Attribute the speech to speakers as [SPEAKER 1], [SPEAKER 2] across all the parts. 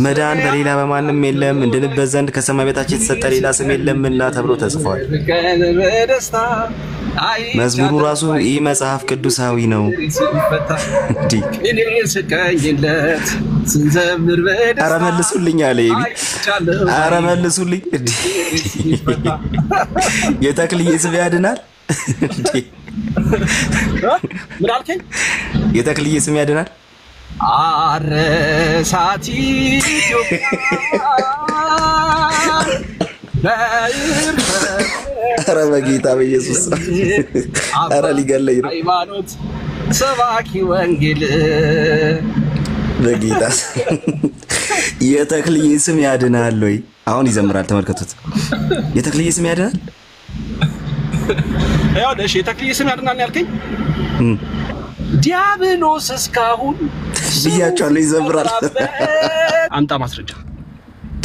[SPEAKER 1] መዳን በሌላ በማንም የለም እንድንበት ዘንድ ከሰማይ በታች የተሰጠ ሌላ ስም የለምና ተብሎ ተጽፏል። መዝሙሩ ራሱ ይህ መጽሐፍ ቅዱሳዊ ነው። ኧረ መልሱልኝ አለ ይቢ ኧረ መልሱልኝ። የተክልዬ ስም ያድናል።
[SPEAKER 2] ምን አልከኝ?
[SPEAKER 1] የተክልዬ ስም ያድናል።
[SPEAKER 2] አረሳቲ
[SPEAKER 1] ኧረ በጌታ በኢየሱስ ኧረ ሊገለኝ ነው።
[SPEAKER 2] ሃይማኖት ሰባኪ ወንጌል
[SPEAKER 1] በጌታ የተክልዬ ስም ያድናል ወይ? አሁን ይዘምራል ተመልከቱት። የተክልዬ ስም ያድናል።
[SPEAKER 2] ያው ደሽ የተክልዬ ስም ያድናል ያልከኝ ዲያብሎስ እስካሁን
[SPEAKER 1] ብያቸዋለሁ ይዘምራል።
[SPEAKER 2] አምጣ ማስረጃ።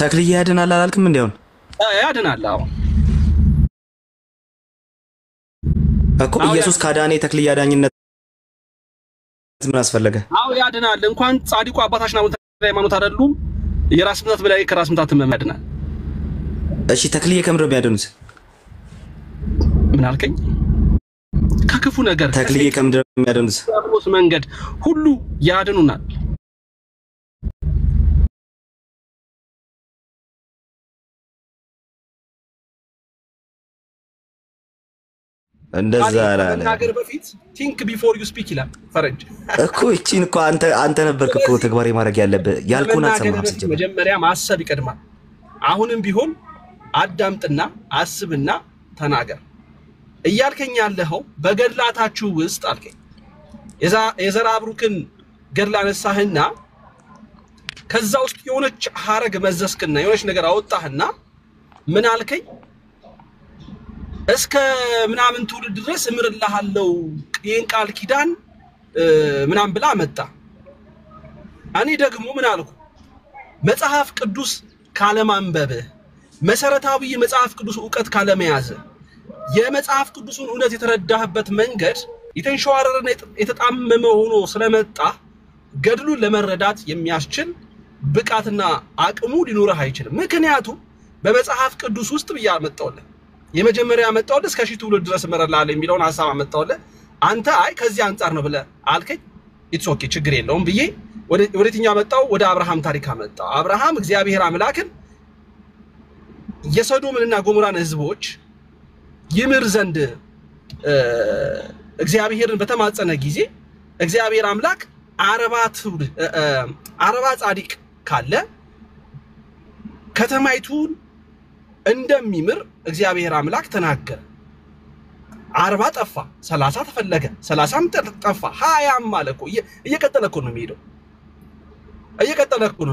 [SPEAKER 1] ተክልዬ ያድናል አላልክም? እንዴው
[SPEAKER 2] ያድናል። አዎ
[SPEAKER 1] እኮ ኢየሱስ ካዳኔ ተክልዬ አዳኝነት ምን አስፈለገ?
[SPEAKER 2] አዎ ያድናል። እንኳን ጻድቁ አባታችን አቡነ ተክለ ሃይማኖት አይደሉም የራስ ምታት በላይ ከራስ ምታት ያድናል።
[SPEAKER 1] እሺ ተክልዬ ከምንድነው የሚያድኑት?
[SPEAKER 2] ምን አልከኝ? ከክፉ ነገር
[SPEAKER 1] ተክልዬ ከምንድነው የሚያድኑት?
[SPEAKER 2] መንገድ ሁሉ ያድኑናል።
[SPEAKER 1] እንደዛ አላለ
[SPEAKER 2] ነገር በፊት think before you speak ይላል ፈረንጅ
[SPEAKER 1] እኮ። እቺን እኮ አንተ ነበርክ እኮ ተግባራዊ ማድረግ ያለብህ። ያልኩህን አትሰማም።
[SPEAKER 2] መጀመሪያ ማሰብ ይቀድማል። አሁንም ቢሆን አዳምጥና አስብና ተናገር። እያልከኝ ያለኸው በገድላታችሁ ውስጥ አልከኝ የዘራ ብሩክን ገድል አነሳህና ከዛ ውስጥ የሆነች ሐረግ መዘስክና የሆነች ነገር አወጣህና ምን አልከኝ? እስከ ምናምን ትውልድ ድረስ እምርልሃለሁ ይሄን ቃል ኪዳን ምናምን ብላ መጣ። እኔ ደግሞ ምን አልኩ? መጽሐፍ ቅዱስ ካለማንበብ መሰረታዊ የመጽሐፍ ቅዱስ ዕውቀት ካለመያዝ የመጽሐፍ ቅዱስን እውነት የተረዳህበት መንገድ የተንሸዋረረና የተጣመመ ሆኖ ስለመጣ ገድሉን ለመረዳት የሚያስችል ብቃትና አቅሙ ሊኖርህ አይችልም። ምክንያቱም በመጽሐፍ ቅዱስ ውስጥ ብያ መጣውለ የመጀመሪያ መጣውለ እስከ ሺህ ትውልድ ድረስ መረላለ የሚለውን ሐሳብ መጣውለ አንተ አይ ከዚህ አንፃር ነው ብለ አልከኝ። ኢትስ ኦኬ ችግር የለውም ብዬ ወደትኛ መጣው? ወደ አብርሃም ታሪክ መጣው። አብርሃም እግዚአብሔር አምላክን የሶዶምንና ጎሞራን ህዝቦች ይምር ዘንድ እግዚአብሔርን በተማጸነ ጊዜ እግዚአብሔር አምላክ 40 ጻድቅ ካለ ከተማይቱን እንደሚምር እግዚአብሔር አምላክ ተናገረ። 40 ጠፋ፣ 30 ተፈለገ፣ 30ም ጠፋ፣ 20ም ማለኮ እየቀጠለ እኮ ነው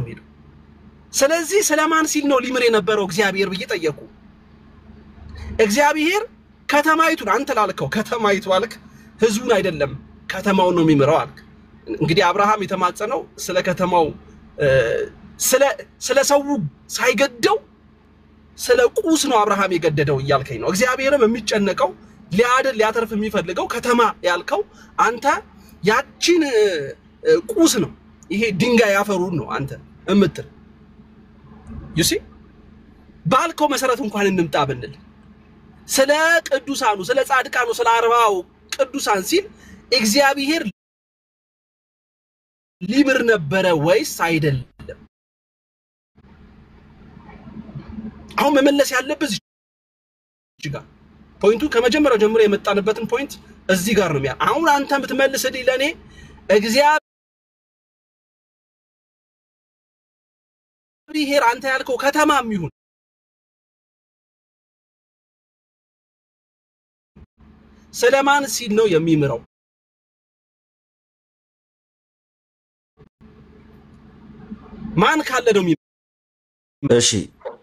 [SPEAKER 2] የሚሄደው። ስለዚህ ስለማን ሲል ነው ሊምር የነበረው እግዚአብሔር ብዬ ጠየቁ። እግዚአብሔር ከተማይቱን አንተ ላልከው ከተማይቱ አልክ፣ ህዝቡን አይደለም ከተማውን ነው የሚምረው አልክ። እንግዲህ አብርሃም የተማጸነው ስለ ከተማው ስለ ሰው ሳይገደው ስለ ቁስ ነው አብርሃም የገደደው እያልከኝ ነው። እግዚአብሔርም የሚጨነቀው ሊያተርፍ የሚፈልገው ከተማ ያልከው አንተ ያቺን ቁስ ነው፣ ይሄ ድንጋይ ያፈሩን ነው አንተ እምትል you see ባልከው መሰረት እንኳን እንምጣ ብንል ስለ ቅዱሳኑ ስለ ጻድቃኑ ስለ 40 ቅዱሳን ሲል እግዚአብሔር ሊምር ነበረ ወይስ አይደለም? አሁን መመለስ ያለበት እዚህ ጋር ፖይንቱ ከመጀመሪያው ጀምሮ የመጣንበትን ፖይንት እዚህ ጋር ነው የሚያ አሁን አንተ ብትመልስልኝ ለኔ እግዚአብሔር አንተ ያልከው ከተማም ይሁን ስለማን ሲል ነው የሚምረው? ማን ካለ ነው የሚምረው?
[SPEAKER 1] እሺ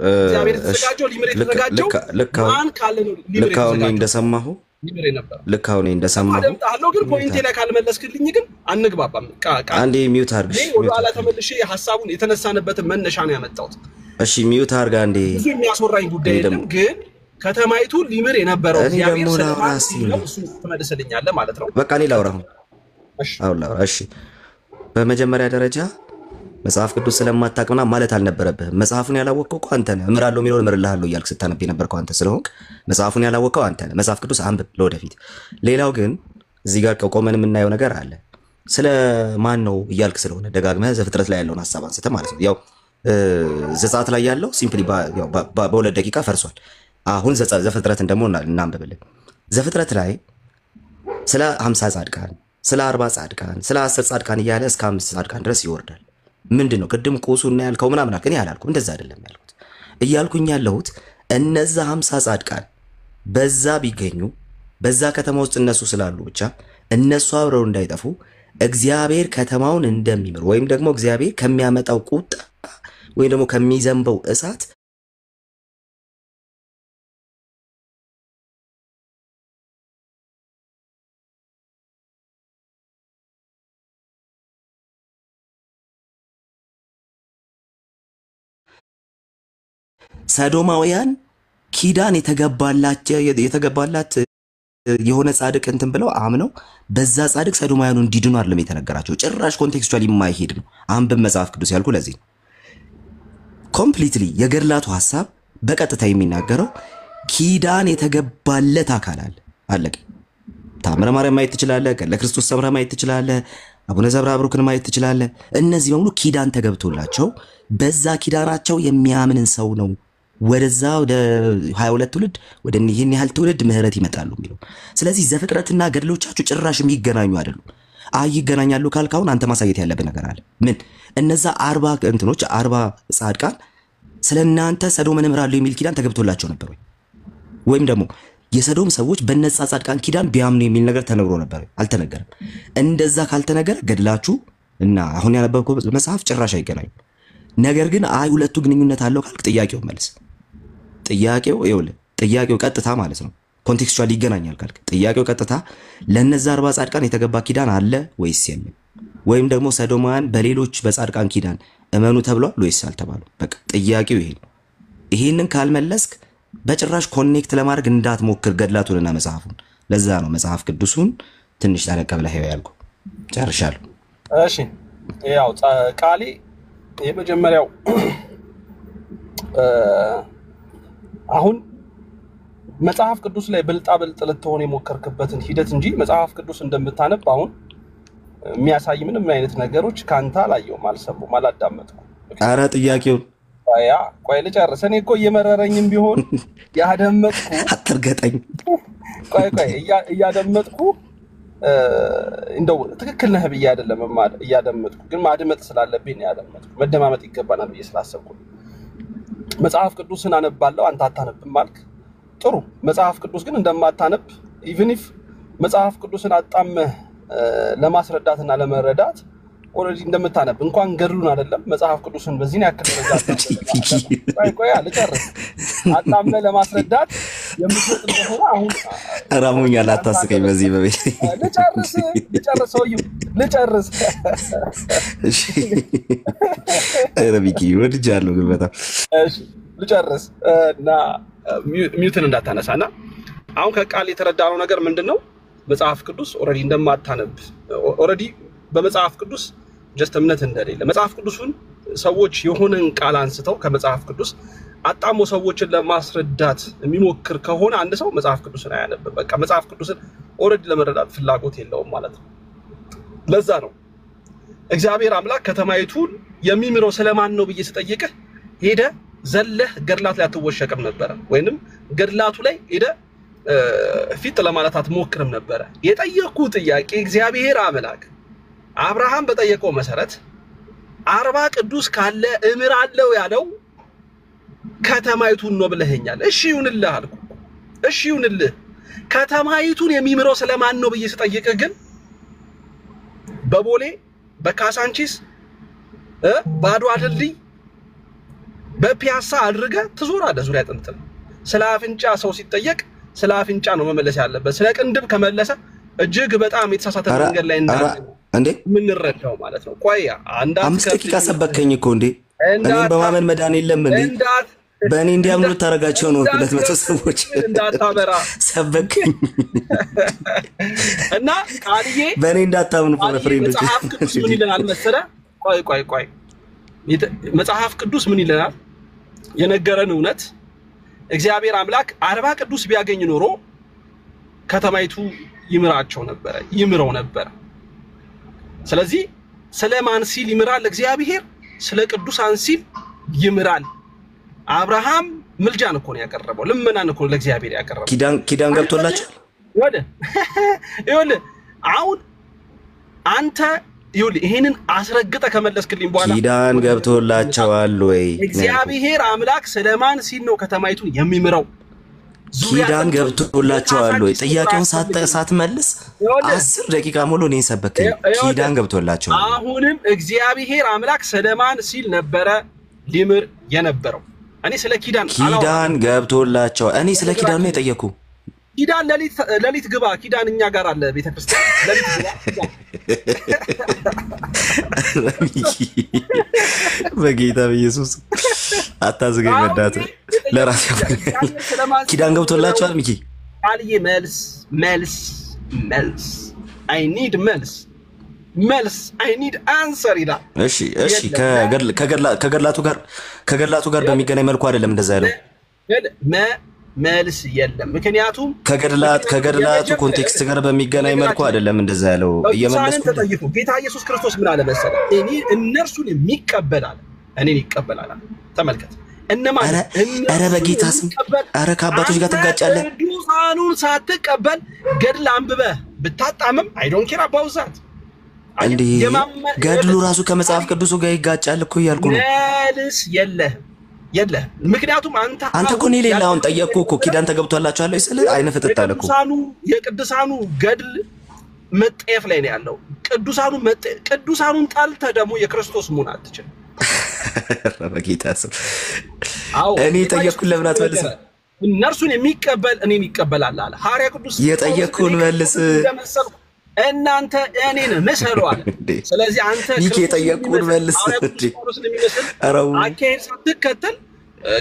[SPEAKER 2] እግዚአብሔር ተዘጋጀው ሊምር የተዘጋጀው ማን ካለ ነው ሊምር የተዘጋጀው? ሊምር ነበር።
[SPEAKER 1] ልካው ነው እንደሰማሁ
[SPEAKER 2] አደምጣለሁ። ግን ፖይንቴ ላይ ካልመለስክልኝ ግን አንግባባም።
[SPEAKER 1] አንዴ ሚውት አድርግሽ።
[SPEAKER 2] ወደ ኋላ ተመልሼ ሐሳቡን የተነሳነበትን መነሻ ነው ያመጣሁት።
[SPEAKER 1] እሺ ሚውት አድርጋ አንዴ።
[SPEAKER 2] ብዙ የሚያስወራኝ ጉዳይ የለም። ግን ከተማይቱ ሊምር የነበረው እግዚአብሔር ስለማን ነው እሱ ተመልሰልኛለህ ማለት ነው።
[SPEAKER 1] በቃ እኔ ላውራ አሁን። እሺ በመጀመሪያ ደረጃ መጽሐፍ ቅዱስ ስለማታውቅና ማለት አልነበረብህም። መጽሐፉን ያላወቅከው እኮ አንተ ነህ። እምራለሁ የሚለውን እምርልሃለሁ እያልክ ስታነብ የነበርከው አንተ ስለሆንክ መጽሐፉን ያላወቅከው አንተ ነህ። መጽሐፍ ቅዱስ አንብብ ለወደፊት። ሌላው ግን እዚህ ጋር ቆመን የምናየው ነገር አለ። ስለ ማን ነው እያልክ ስለሆነ ደጋግመህ ዘፍጥረት ላይ ያለውን ሐሳብ አንስተህ ማለት ነው። ያው ዘጸአት ላይ ያለው ሲምፕሊ በሁለት ደቂቃ ፈርሷል። አሁን ዘፍጥረትን ደግሞ እናንብብልን። ዘፍጥረት ላይ ስለ 50 ጻድቃን፣ ስለ 40 ጻድቃን፣ ስለ 10 ጻድቃን እያለ እስከ 5 ጻድቃን ድረስ ይወርዳል። ምንድነው ቅድም ቁሱና ያልከው ምናምን አልከኝ ያላልኩም። እንደዛ አይደለም ያልኩት። እያልኩኝ ያለሁት እነዛ 50 ጻድቃን በዛ ቢገኙ በዛ ከተማ ውስጥ እነሱ ስላሉ ብቻ እነሱ አብረው እንዳይጠፉ እግዚአብሔር ከተማውን እንደሚምር ወይም ደግሞ እግዚአብሔር ከሚያመጣው ቁጣ ወይም ደግሞ ከሚዘንበው እሳት ሰዶማውያን ኪዳን የተገባላት የሆነ ጻድቅ እንትን ብለው አምነው በዛ ጻድቅ ሰዶማውያኑ እንዲድኑ አይደለም የተነገራቸው። ጭራሽ ኮንቴክስቹዋሊ የማይሄድ ነው። አንብብ መጽሐፍ ቅዱስ ያልኩ ለዚህ ኮምፕሊትሊ የገድላቱ ሐሳብ በቀጥታ የሚናገረው ኪዳን የተገባለት አካል አለቀ። ታምረ ማርያም ማየት ትችላለህ። ገድለ ክርስቶስ ሰምራ ማየት ትችላለህ። አቡነ ዘብራ ብሩክን ማየት ትችላለህ። እነዚህ በሙሉ ኪዳን ተገብቶላቸው በዛ ኪዳናቸው የሚያምንን ሰው ነው ወደዛ ወደ 22 ትውልድ ወደ ይሄን ያህል ትውልድ ምህረት ይመጣሉ የሚለው። ስለዚህ ዘፍጥረትና ገድሎቻቸው ጭራሽ የሚገናኙ አይደሉም። ይገናኛሉ ካልካውን አንተ ማሳየት ያለብህ ነገር አለ። ምን እነዛ 40 ጻድቃን ስለናንተ ሰዶምን እምራለሁ የሚል ኪዳን ተገብቶላቸው ነበር ወይም ደግሞ የሰዶም ሰዎች በነጻ ጻድቃን ኪዳን ቢያምኑ የሚል ነገር ተነግሮ ነበር? አልተነገረም። እንደዛ ካልተነገረ ገድላችሁ እና አሁን ያነበብከው መጽሐፍ ጭራሽ አይገናኙ። ነገር ግን ሁለቱ ግንኙነት አለው ካልክ ጥያቄው መልስ። ጥያቄው ቀጥታ ማለት ነው ኮንቴክስቹዋሊ ይገናኛል ካልክ ጥያቄው ቀጥታ ለነዛ 40 ጻድቃን የተገባ ኪዳን አለ ወይስ የለም? ወይም ደግሞ ሰዶማውያን በሌሎች በጻድቃን ኪዳን እመኑ ተብሏል ወይስ አልተባሉ? በቃ ጥያቄው ይሄ ነው። ይሄንን ካልመለስክ በጭራሽ ኮኔክት ለማድረግ እንዳትሞክር ገድላቱንና መጽሐፉን። ለዛ ነው መጽሐፍ ቅዱሱን ትንሽ ታለቀ ብለህ ያልኩ። ጨርሻለሁ።
[SPEAKER 2] እሺ ያው ቃሊ የመጀመሪያው አሁን መጽሐፍ ቅዱስ ላይ ብልጣብልጥ ልትሆን የሞከርክበትን ሂደት እንጂ መጽሐፍ ቅዱስ እንደምታነብ አሁን የሚያሳይ ምንም አይነት ነገሮች ካንተ አላየሁም፣ አልሰማሁም፣ አላዳመጥኩም።
[SPEAKER 1] ኧረ ጥያቄው
[SPEAKER 2] ቆይ ልጨርስ። እኔ እኮ እየመረረኝም ቢሆን ያደመጥኩ
[SPEAKER 1] አትርገጠኝ።
[SPEAKER 2] ቆይ እያደመጥኩ እንደው ትክክል ነህ ብዬ አይደለም እያደመጥኩ፣ ግን ማድመጥ ስላለብኝ ነው ያደመጥኩ። መደማመጥ ይገባናል ብዬ ስላሰብኩ መጽሐፍ ቅዱስን አነባለሁ አንተ አታነብም አልክ። ጥሩ። መጽሐፍ ቅዱስ ግን እንደማታነብ ኢቭን ኢፍ መጽሐፍ ቅዱስን አጣመህ ለማስረዳትና ለመረዳት ኦሬዲ እንደምታነብ እንኳን ገድሉን አይደለም መጽሐፍ ቅዱስን በዚህ ያክል ደረጃ ቆይ ልጨርስ። አጣመህ ለማስረዳት የምትወጥ እንደሆነ አሁን
[SPEAKER 1] አራሙኛል። አታስቀኝ በዚህ በቤት
[SPEAKER 2] ልጨርስ።
[SPEAKER 1] እሺ ረቢኪ ወድጃለሁ ግን በጣም
[SPEAKER 2] እሺ ልጨርስ እና ሚውትን እንዳታነሳና አሁን ከቃል የተረዳነው ነገር ምንድነው? መጽሐፍ ቅዱስ ኦሬዲ እንደማታነብ ኦሬዲ በመጽሐፍ ቅዱስ ጀስት እምነት እንደሌለ መጽሐፍ ቅዱስን ሰዎች የሆነን ቃል አንስተው ከመጽሐፍ ቅዱስ አጣሞ ሰዎችን ለማስረዳት የሚሞክር ከሆነ አንድ ሰው መጽሐፍ ቅዱስን አያነብም። በቃ መጽሐፍ ቅዱስን ኦሬዲ ለመረዳት ፍላጎት የለውም ማለት ነው። ለዛ ነው እግዚአብሔር አምላክ ከተማይቱን የሚምረው ስለማን ነው ብዬ ስጠይቅህ ሄደ ዘለህ ገድላት ላይ አትወሸቅም ነበር ወይንም ገድላቱ ላይ ሄደ ፊት ለማለት አትሞክርም ነበር። የጠየቁ ጥያቄ እግዚአብሔር አምላክ አብርሃም በጠየቀው መሰረት 40 ቅዱስ ካለ እምራለሁ ያለው ከተማይቱን ነው ብለኸኛል። እሺ ይሁንልህ አልኩ። እሺ ይሁንልህ። ከተማይቱን የሚምረው ስለማን ነው ብዬ ስጠይቅህ ግን በቦሌ በካሳንቺስ በአድዋ ድልድይ በፒያሳ አድርገ ትዞራለህ ዙሪያ ጥምጥም። ስለ አፍንጫ ሰው ሲጠየቅ ስለ አፍንጫ ነው መመለስ ያለበት። ስለ ቅንድብ ከመለሰ እጅግ በጣም የተሳሳተ መንገድ ላይ
[SPEAKER 1] እንዴ
[SPEAKER 2] ምን እንረዳው ማለት ነው። ቆይ አንድ
[SPEAKER 1] 5 ደቂቃ ሰበከኝ እኮ እንዴ። እኔም በማመን መዳን የለም እንዴ። በእኔ እንዲያምኑ ታረጋቸው ነው 200 ሰዎች
[SPEAKER 2] እንዳታበራ
[SPEAKER 1] ሰበከኝ
[SPEAKER 2] እና ቃልዬ
[SPEAKER 1] በእኔ እንዳታምኑ ፍሬንዶች
[SPEAKER 2] መጽሐፍ ቅዱስ ምን ይለናል መሰለህ? ቆይ መጽሐፍ ቅዱስ ምን ይለናል? የነገረን እውነት እግዚአብሔር አምላክ 40 ቅዱስ ቢያገኝ ኖሮ ከተማይቱ ይምረው ነበር። ስለዚህ ስለማን ሲል ይምራል? እግዚአብሔር ስለ ቅዱሳን ሲል ይምራል። አብርሃም ምልጃን እኮ ነው ያቀረበው፣ ልመናን እኮ ለእግዚአብሔር ያቀረበው።
[SPEAKER 1] ኪዳን ገብቶላቸው
[SPEAKER 2] ይኸውልህ አሁን አንተ ይሄንን አስረግጠ ከመለስክልኝ በኋላ
[SPEAKER 1] ኪዳን ገብቶላቸዋል ወይ?
[SPEAKER 2] እግዚአብሔር አምላክ ስለማን ሲል ነው ከተማይቱን የሚምረው?
[SPEAKER 1] ኪዳን ገብቶላቸዋል ወይ? ጥያቄውን ሳትመልስ 10 ደቂቃ ሙሉ እኔን ሰበከኝ። ኪዳን ገብቶላቸዋል።
[SPEAKER 2] አሁንም እግዚአብሔር አምላክ ስለማን ሲል ነበረ ሊምር የነበረው? እኔ ስለ ኪዳን
[SPEAKER 1] ገብቶላቸዋል። እኔ ስለ ኪዳን ነው የጠየኩ።
[SPEAKER 2] ኪዳን ለሊት ግባ። ኪዳን እኛ ጋር አለ ቤተክርስቲያን። ለሊት ግባ።
[SPEAKER 1] በጌታ በኢየሱስ አታዝገኝ መዳት ለራሴ ኪዳን ገብቶላቸዋል። ሚኪ
[SPEAKER 2] አልዬ መልስ I need መልስ I need answer ይላል።
[SPEAKER 1] እሺ ከገድላቱ ጋር በሚገናኝ መልኩ አይደለም እንደዛ ያለው።
[SPEAKER 2] መልስ የለም። ምክንያቱም
[SPEAKER 1] ከገድላቱ ኮንቴክስት ጋር በሚገናኝ መልኩ አይደለም እንደዛ ያለው። እየመለስኩ
[SPEAKER 2] ተጠይቁ። ጌታ ኢየሱስ ክርስቶስ ምን አለ መሰለ? እነርሱን የሚቀበላል እኔን ይቀበላል። ተመልከት። እነማን አረ በጌታ ስም አረ ከአባቶች ጋር ትጋጫለህ። ቅዱሳኑን ሳትቀበል ገድል አንብበህ ብታጣምም I don't care about that።
[SPEAKER 1] እንዴ ገድሉ ራሱ ከመጽሐፍ ቅዱሱ ጋር ይጋጫል እኮ እያልኩ ነው።
[SPEAKER 2] መልስ የለህ። ምክንያቱም አንተ
[SPEAKER 1] እኮ ነው ሌላውን ጠየቅኩ እኮ ኪዳን ተገብቶላቸዋል ወይ ስለ አይነ ፍጥጣለ እኮ
[SPEAKER 2] የቅዱሳኑ ገድል መጠየፍ ላይ ነው ያለው። ቅዱሳኑን ጣልተህ ደግሞ የክርስቶስ መሆን አትችልም።
[SPEAKER 1] በጌታ ስም እኔ ጠየቅኩ ለምን አትመልስም?
[SPEAKER 2] እነርሱን የሚቀበል እኔን ይቀበላል አለ ሐዋርያ ቅዱስ።
[SPEAKER 1] የጠየቅኩን መልስ
[SPEAKER 2] እናንተ እኔን መሰሏል። ስለዚህ አንተ
[SPEAKER 1] ሚኪ የጠየቅኩን መልስ አረው
[SPEAKER 2] አካሄድ ሳትከተል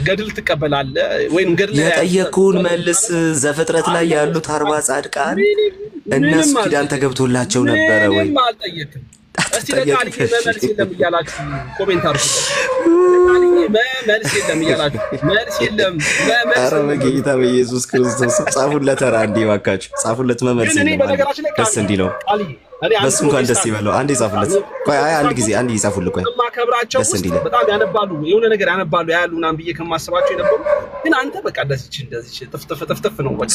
[SPEAKER 2] ገድል ትቀበላለህ ወይንም ገድል
[SPEAKER 1] የጠየቅኩን መልስ። ዘፍጥረት ላይ ያሉት 40 ጻድቃን እነሱ ኪዳን ተገብቶላቸው ነበረ ወይ?
[SPEAKER 2] አልጠየቅም። እስቲ ለቃልዬ መልስ የለም እያላችሁ ኮሜንት አድርጉ። መልስ የለም እያላችሁ መልስ የለም።
[SPEAKER 1] ኧረ በጌታ በኢየሱስ ክርስቶስ ጻፉለት። ኧረ አንዴ እባካችሁ ጻፉለት። መልስ የለም ደስ እንዲለው በሱ እንኳን ደስ ይበለው። አንዴ ጻፉለት። ቆይ አንድ ጊዜ ይጻፉልኝ። ቆይ
[SPEAKER 2] ማከብራቸው በጣም ያነባሉ፣ የሆነ ነገር ያነባሉ ያሉናም ብዬ ከማስባቸው የነበሩ ግን አንተ በቃ እንደዚህ ጥፍጥፍ ነው። በቃ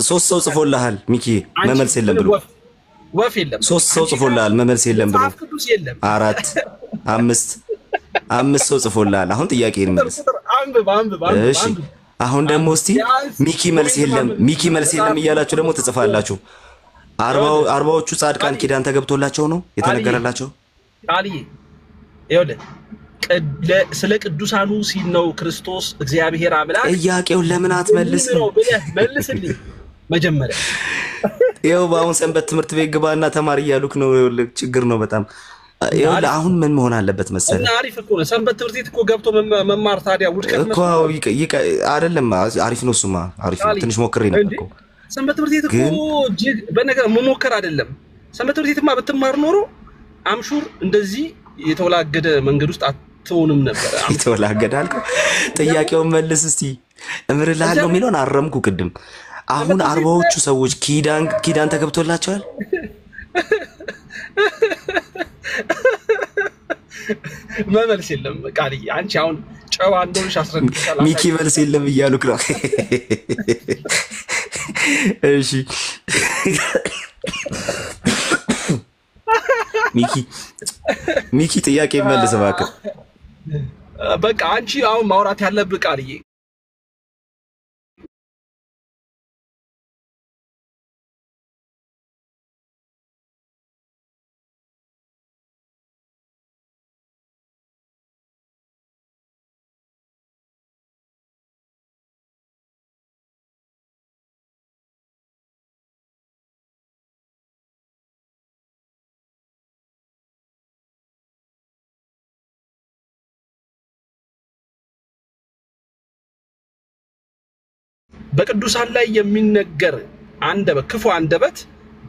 [SPEAKER 1] ሶስት ሰው ጽፎልሃል ሚኪ መመልስ የለም ብሎ
[SPEAKER 2] ወፍ የለም።
[SPEAKER 1] 3 ሰው ጽፎልሃል መመልስ የለም ብሎ 4 5 ሰው ጽፎልሃል። አሁን ጥያቄ እንመልስ። እሺ አሁን ደግሞ እስቲ ሚኪ መልስ የለም እያላችሁ ደግሞ ትጽፋላችሁ። 40ዎቹ ጻድቃን ኪዳን ተገብቶላቸው ነው የተነገረላቸው።
[SPEAKER 2] ቃልዬ ይኸውልህ ስለ ቅዱሳኑ ሲል ነው ክርስቶስ እግዚአብሔር አምላክ።
[SPEAKER 1] ጥያቄውን ለምን አትመልስም?
[SPEAKER 2] መልስልኝ መጀመሪያ።
[SPEAKER 1] ይኸው በአሁን ሰንበት ትምህርት ቤት ግባና ተማሪ እያሉክ ነው። ችግር ነው በጣም። ይኸውልህ አሁን ምን መሆን አለበት መሰለህ?
[SPEAKER 2] እና አሪፍ እኮ ነው ሰንበት ትምህርት ቤት እኮ ገብቶ መማር። ታዲያ ውድቀት
[SPEAKER 1] እኮ አይደለም። አሪፍ ነው እሱማ አሪፍ ነው። ትንሽ ሞክሬ ነበር እኮ
[SPEAKER 2] ሰንበት ትምህርት ቤት እኮ በነገር መሞከር አይደለም። ሰንበት ትምህርት ቤትማ ብትማር ኖሮ አምሹር እንደዚህ የተወላገደ መንገድ ውስጥ አትሆንም ነበር።
[SPEAKER 1] የተወላገደ አልከው። ጥያቄውን መልስ እስቲ። እምርልሃለሁ የሚለውን አረምኩ ቅድም። አሁን 40ዎቹ ሰዎች ኪዳን ተገብቶላቸዋል?
[SPEAKER 2] መልስ የለም። ቃልዬ አንቺ አሁን ጨዋ እንደሆነሽ አስረድቻለሁ።
[SPEAKER 1] ሚኪ መልስ የለም እያሉክ ነው። እሺ ሚኪ ጥያቄ መልስ እባክህ።
[SPEAKER 2] በቃ አንቺ አሁን ማውራት ያለብህ ቃልዬ በቅዱሳን ላይ የሚነገር አንደበት ክፉ አንደበት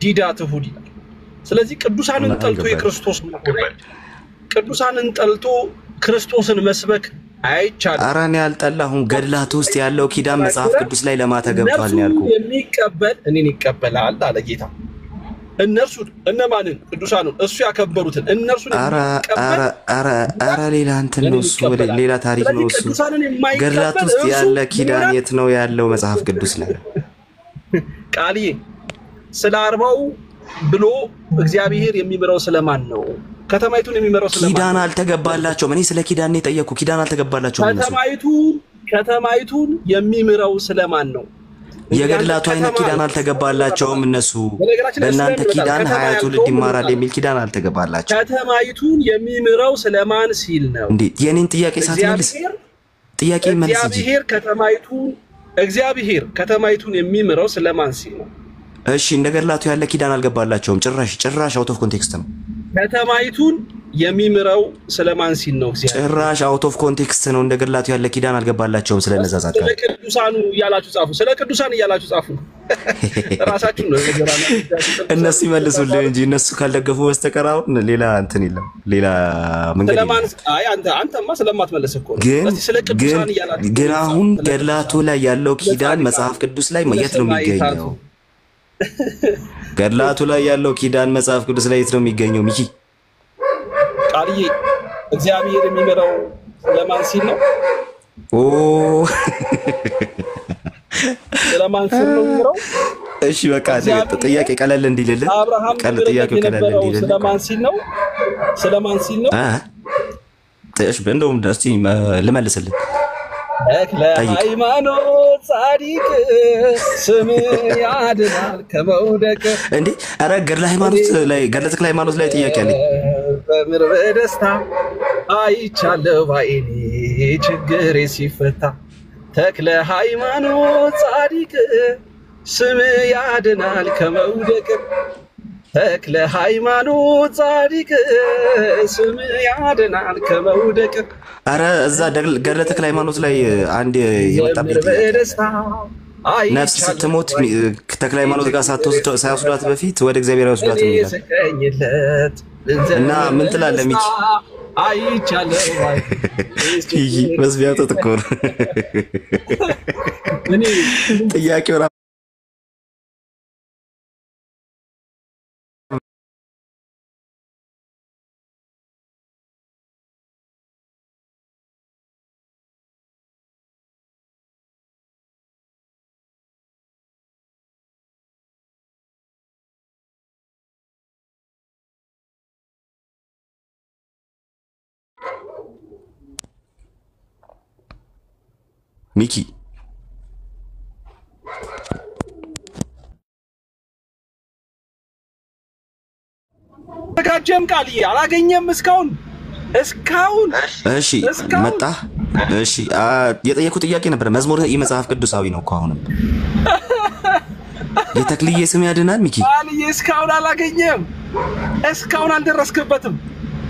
[SPEAKER 2] ዲዳ ትሁድ ይላል። ስለዚህ ቅዱሳንን ጠልቶ የክርስቶስ መሆን ቅዱሳንን ጠልቶ ክርስቶስን መስበክ አይቻልም።
[SPEAKER 1] ኧረ እኔ አልጠላሁም። ገድላት ውስጥ ያለው ኪዳን መጽሐፍ ቅዱስ ላይ ለማተገብቷል ነው ያልኩህ።
[SPEAKER 2] የሚቀበል እኔን ይቀበላል አለ ጌታ። እነርሱ እነማንን? ቅዱሳኑን እሱ ያከበሩትን እነርሱን የሚቀበል
[SPEAKER 1] ኧረ ሌላ እንትን ነው እሱ፣ ሌላ ታሪክ ነው እሱ። ገድላት ውስጥ ያለ ኪዳን የት ነው ያለው? መጽሐፍ ቅዱስ ላይ
[SPEAKER 2] ቃልዬ ስለ 40 ብሎ እግዚአብሔር የሚመራው ስለማን ነው? ከተማይቱን የሚመራው ስለማን ነው?
[SPEAKER 1] ኪዳን አልተገባላቸውም። እኔ ስለ ኪዳን ነው የጠየኩ። ኪዳን አልተገባላቸውም።
[SPEAKER 2] ከተማይቱን የሚመራው ስለማን ነው?
[SPEAKER 1] የገድላቱ አይነት ኪዳን አልተገባላቸውም። እነሱ በእናንተ ኪዳን 20 ትውልድ ይማራል የሚል ኪዳን አልተገባላቸው።
[SPEAKER 2] ከተማይቱን የሚመራው ስለማን ሲል ነው
[SPEAKER 1] እንዴ? የኔን ጥያቄ ሳትመልስ ጥያቄ መልስ እንጂ
[SPEAKER 2] እግዚአብሔር ከተማይቱን የሚመራው ስለማን ሲል ነው?
[SPEAKER 1] እሺ እንደ ገድላቱ ያለ ኪዳን አልገባላቸውም። ጭራሽ አውት ኦፍ ኮንቴክስት ነው።
[SPEAKER 2] ከተማይቱን የሚመራው ስለማን ሲል ነው? እግዚአብሔር
[SPEAKER 1] ጭራሽ አውት ኦፍ ኮንቴክስት ነው። እንደ ገድላቱ ያለ ኪዳን አልገባላቸውም። ስለነዛ ጻድቃን
[SPEAKER 2] ስለ ቅዱሳኑ እያላችሁ ጻፉ። ስለ ቅዱሳን እያላችሁ ጻፉ። ራሳችሁ ነው ነገራና
[SPEAKER 1] እነሱ ይመልሱልኝ እንጂ እነሱ ካልደገፉ በስተቀር አሁን ሌላ እንትን የለም። ሌላ መንገድ
[SPEAKER 2] ስለማን? አይ አንተማ ስለማትመለስ እኮ ነው። ስለ ቅዱሳን እያላችሁ
[SPEAKER 1] ግን አሁን ገድላቱ ላይ ያለው ኪዳን መጽሐፍ ቅዱስ ላይ የት ነው የሚገኘው? ገድላቱ ላይ ያለው ኪዳን መጽሐፍ ቅዱስ ላይ የት ነው የሚገኘው? ሚኪ
[SPEAKER 2] ቃልዬ እግዚአብሔር የሚመራው ስለማን ሲል ነው?
[SPEAKER 1] ኦ
[SPEAKER 2] ስለማን ሲል ነው የሚመራው?
[SPEAKER 1] እሺ በቃ ጥያቄ ቀለል እንዲልልህ ጥያቄው ቀለል እንዲልልህ
[SPEAKER 2] ስለማን ሲል ነው? ስለማን ሲል ነው?
[SPEAKER 1] እሺ እንደውም እስቲ ልመልስልህ።
[SPEAKER 2] ተክለ ሃይማኖት ጻድቅ ስም ያድናል ከመውደቅ።
[SPEAKER 1] እንዴ ኧረ ገድለ ተክለ ሃይማኖት ላይ ጥያቄ አለኝ።
[SPEAKER 2] በምር በደስታ አይቻለሁ ባይኔ ችግሬ ሲፈታ። ተክለ ሃይማኖት ጻድቅ ስም ያድናል ከመውደቅ። ተክለ ሃይማኖት ጻድቅ ስም ያድናል ከመውደቅ።
[SPEAKER 1] አረ እዛ ገድለ ተክለ ሃይማኖት ላይ አንድ የወጣበት ነፍስ ስትሞት ተክለ ሃይማኖት ጋር ሳይወስዷት በፊት ወደ እግዚአብሔር ያወስዷት ነው ይላል። እና ምን ትላለህ ሚኪ?
[SPEAKER 2] አይቻለሁ
[SPEAKER 1] መስቢያው ተጥቆር ጥያቄው ሚኪ
[SPEAKER 2] ተጋጀም ቃልዬ አላገኘም እስካሁን። እሺ
[SPEAKER 1] መጣ። እሺ የጠየኩት ጥያቄ ነበር። መዝሙር መጽሐፍ ቅዱሳዊ ነው እኮ አሁንም። የተክልዬ ስም ያድናል ሚኪ?
[SPEAKER 2] ቃልዬ እስካሁን አላገኘም። እስካሁን አልደረስክበትም።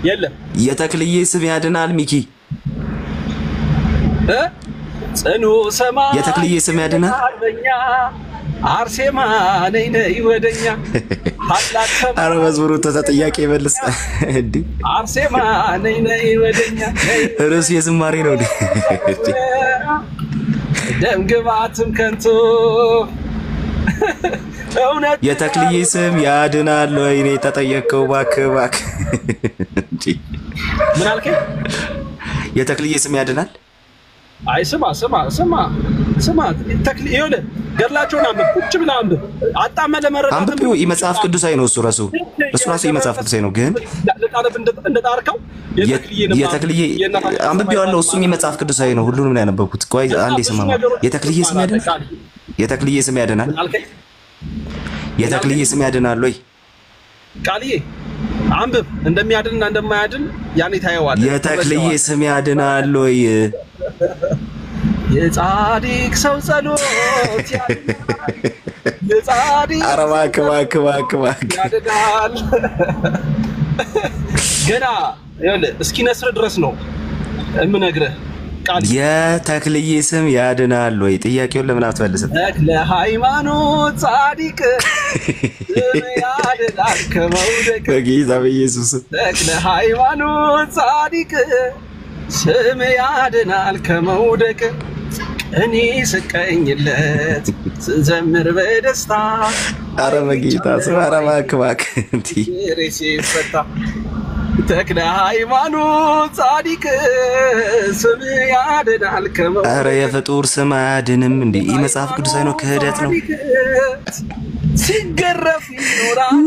[SPEAKER 2] የለም
[SPEAKER 1] የተክልዬ ስም ያድናል ሚኪ?
[SPEAKER 2] ጽኑ ሰማይ
[SPEAKER 1] የተክልዬ ስም ያድናል?
[SPEAKER 2] አርሴማ ነይ ወደኛ
[SPEAKER 1] አረ መዝሙሩ ተጠያቂ መልስ እንዴ?
[SPEAKER 2] አርሴማ ነይ ወደኛ
[SPEAKER 1] ርዕሱ የዝማሬ ነው እንዴ?
[SPEAKER 2] ደም ግባትም ከንቱ እውነት
[SPEAKER 1] የተክልዬ ስም ያድናል ወይ? እኔ ተጠየቀው እባክህ እንዴ
[SPEAKER 2] ምን አልከኝ?
[SPEAKER 1] የተክልዬ ስም ያድናል?
[SPEAKER 2] አይ ስማ ተክልዬ ይወለ ገድላቸውን አንብብ። ቁጭ ብለህ አንብብ። አጣመ ለመረዳት
[SPEAKER 1] አንብቤው የመጽሐፍ ቅዱሳዊ ነው እሱ ራሱ የመጽሐፍ ቅዱሳዊ ነው። ግን
[SPEAKER 2] እንደጣርከው
[SPEAKER 1] የተክልዬ አንብቤዋለሁ። እሱም የመጽሐፍ ቅዱሳዊ ነው። ሁሉንም ነው ያነበብኩት። ቆይ አንዴ ስማ። የተክልዬ ስም ያድናል? የተክልዬ ስም ያድናል? የተክልዬ ስም ያድናል ወይ?
[SPEAKER 2] ቃልዬ አንብብ። እንደሚያድንና እንደማያድን ያኔ ታየዋለህ።
[SPEAKER 1] የተክልዬ ስም ያድናል ወይ?
[SPEAKER 2] የጻድቅ ሰው ጸሎት የጻድቅ
[SPEAKER 1] ኧረ እባክህ
[SPEAKER 2] ያድናል። ገና ይኸውልህ እስኪነስር ድረስ ነው የምነግርህ።
[SPEAKER 1] የተክልዬ ስም ያድናል ወይ? ጥያቄውን ለምን አትመልስም?
[SPEAKER 2] ተክለ ሃይማኖት ጻድቅ ስም ያድናል ከመውደቅ።
[SPEAKER 1] በጌታ በኢየሱስ
[SPEAKER 2] ተክለ ሃይማኖት ጻድቅ ስም ያድናል ከመውደቅ እኔ ስቀኝለት ስንዘምር በደስታ
[SPEAKER 1] ኧረ በጌታ ስም ኧረ እባክህ
[SPEAKER 2] ሬሴ ፈታ ተክለ ሃይማኖት ጻድቅ ስም ያድናል ከመውደቅ
[SPEAKER 1] ኧረ የፍጡር ስም አያድንም እንዴ? ይህ መጽሐፍ ቅዱሳዊ ነው? ክህደት ነው።
[SPEAKER 2] ሲገረፍ ይኖራል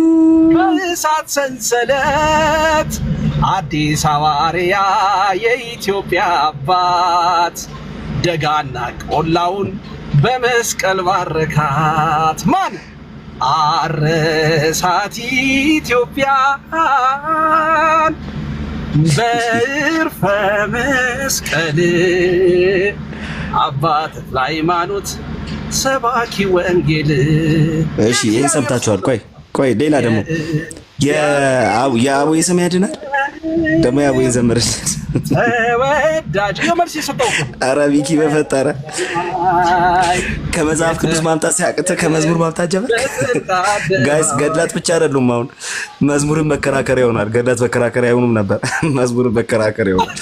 [SPEAKER 2] በእሳት ሰንሰለት አዲስ ሐዋርያ የኢትዮጵያ አባት ደጋና ቆላውን በመስቀል ባረካት ማን አረሳት ኢትዮጵያን በዕርፈ መስቀል አባት ለሃይማኖት ሰባኪ ወንጌል።
[SPEAKER 1] እሺ ይሄን ሰምታችኋል። ቆይ ሌላ ደግሞ የአቡዬ ስም ያድናል ደግሞ የአቡዬ ዘመረች
[SPEAKER 2] ተወዳጅ የመልስ የሰጠው
[SPEAKER 1] ኧረ ቢኪ በፈጠረ ከመጽሐፍ ቅዱስ ማምጣት ሲያቅተህ ከመዝሙር ማምጣት ጀመርክ። ጋይስ ገድላት ብቻ አይደሉም አሁን መዝሙርን መከራከሪያ ይሆናል። ገድላት መከራከሪያ አይሆኑም ነበር፣ መዝሙርን መከራከሪያ ይሆናል።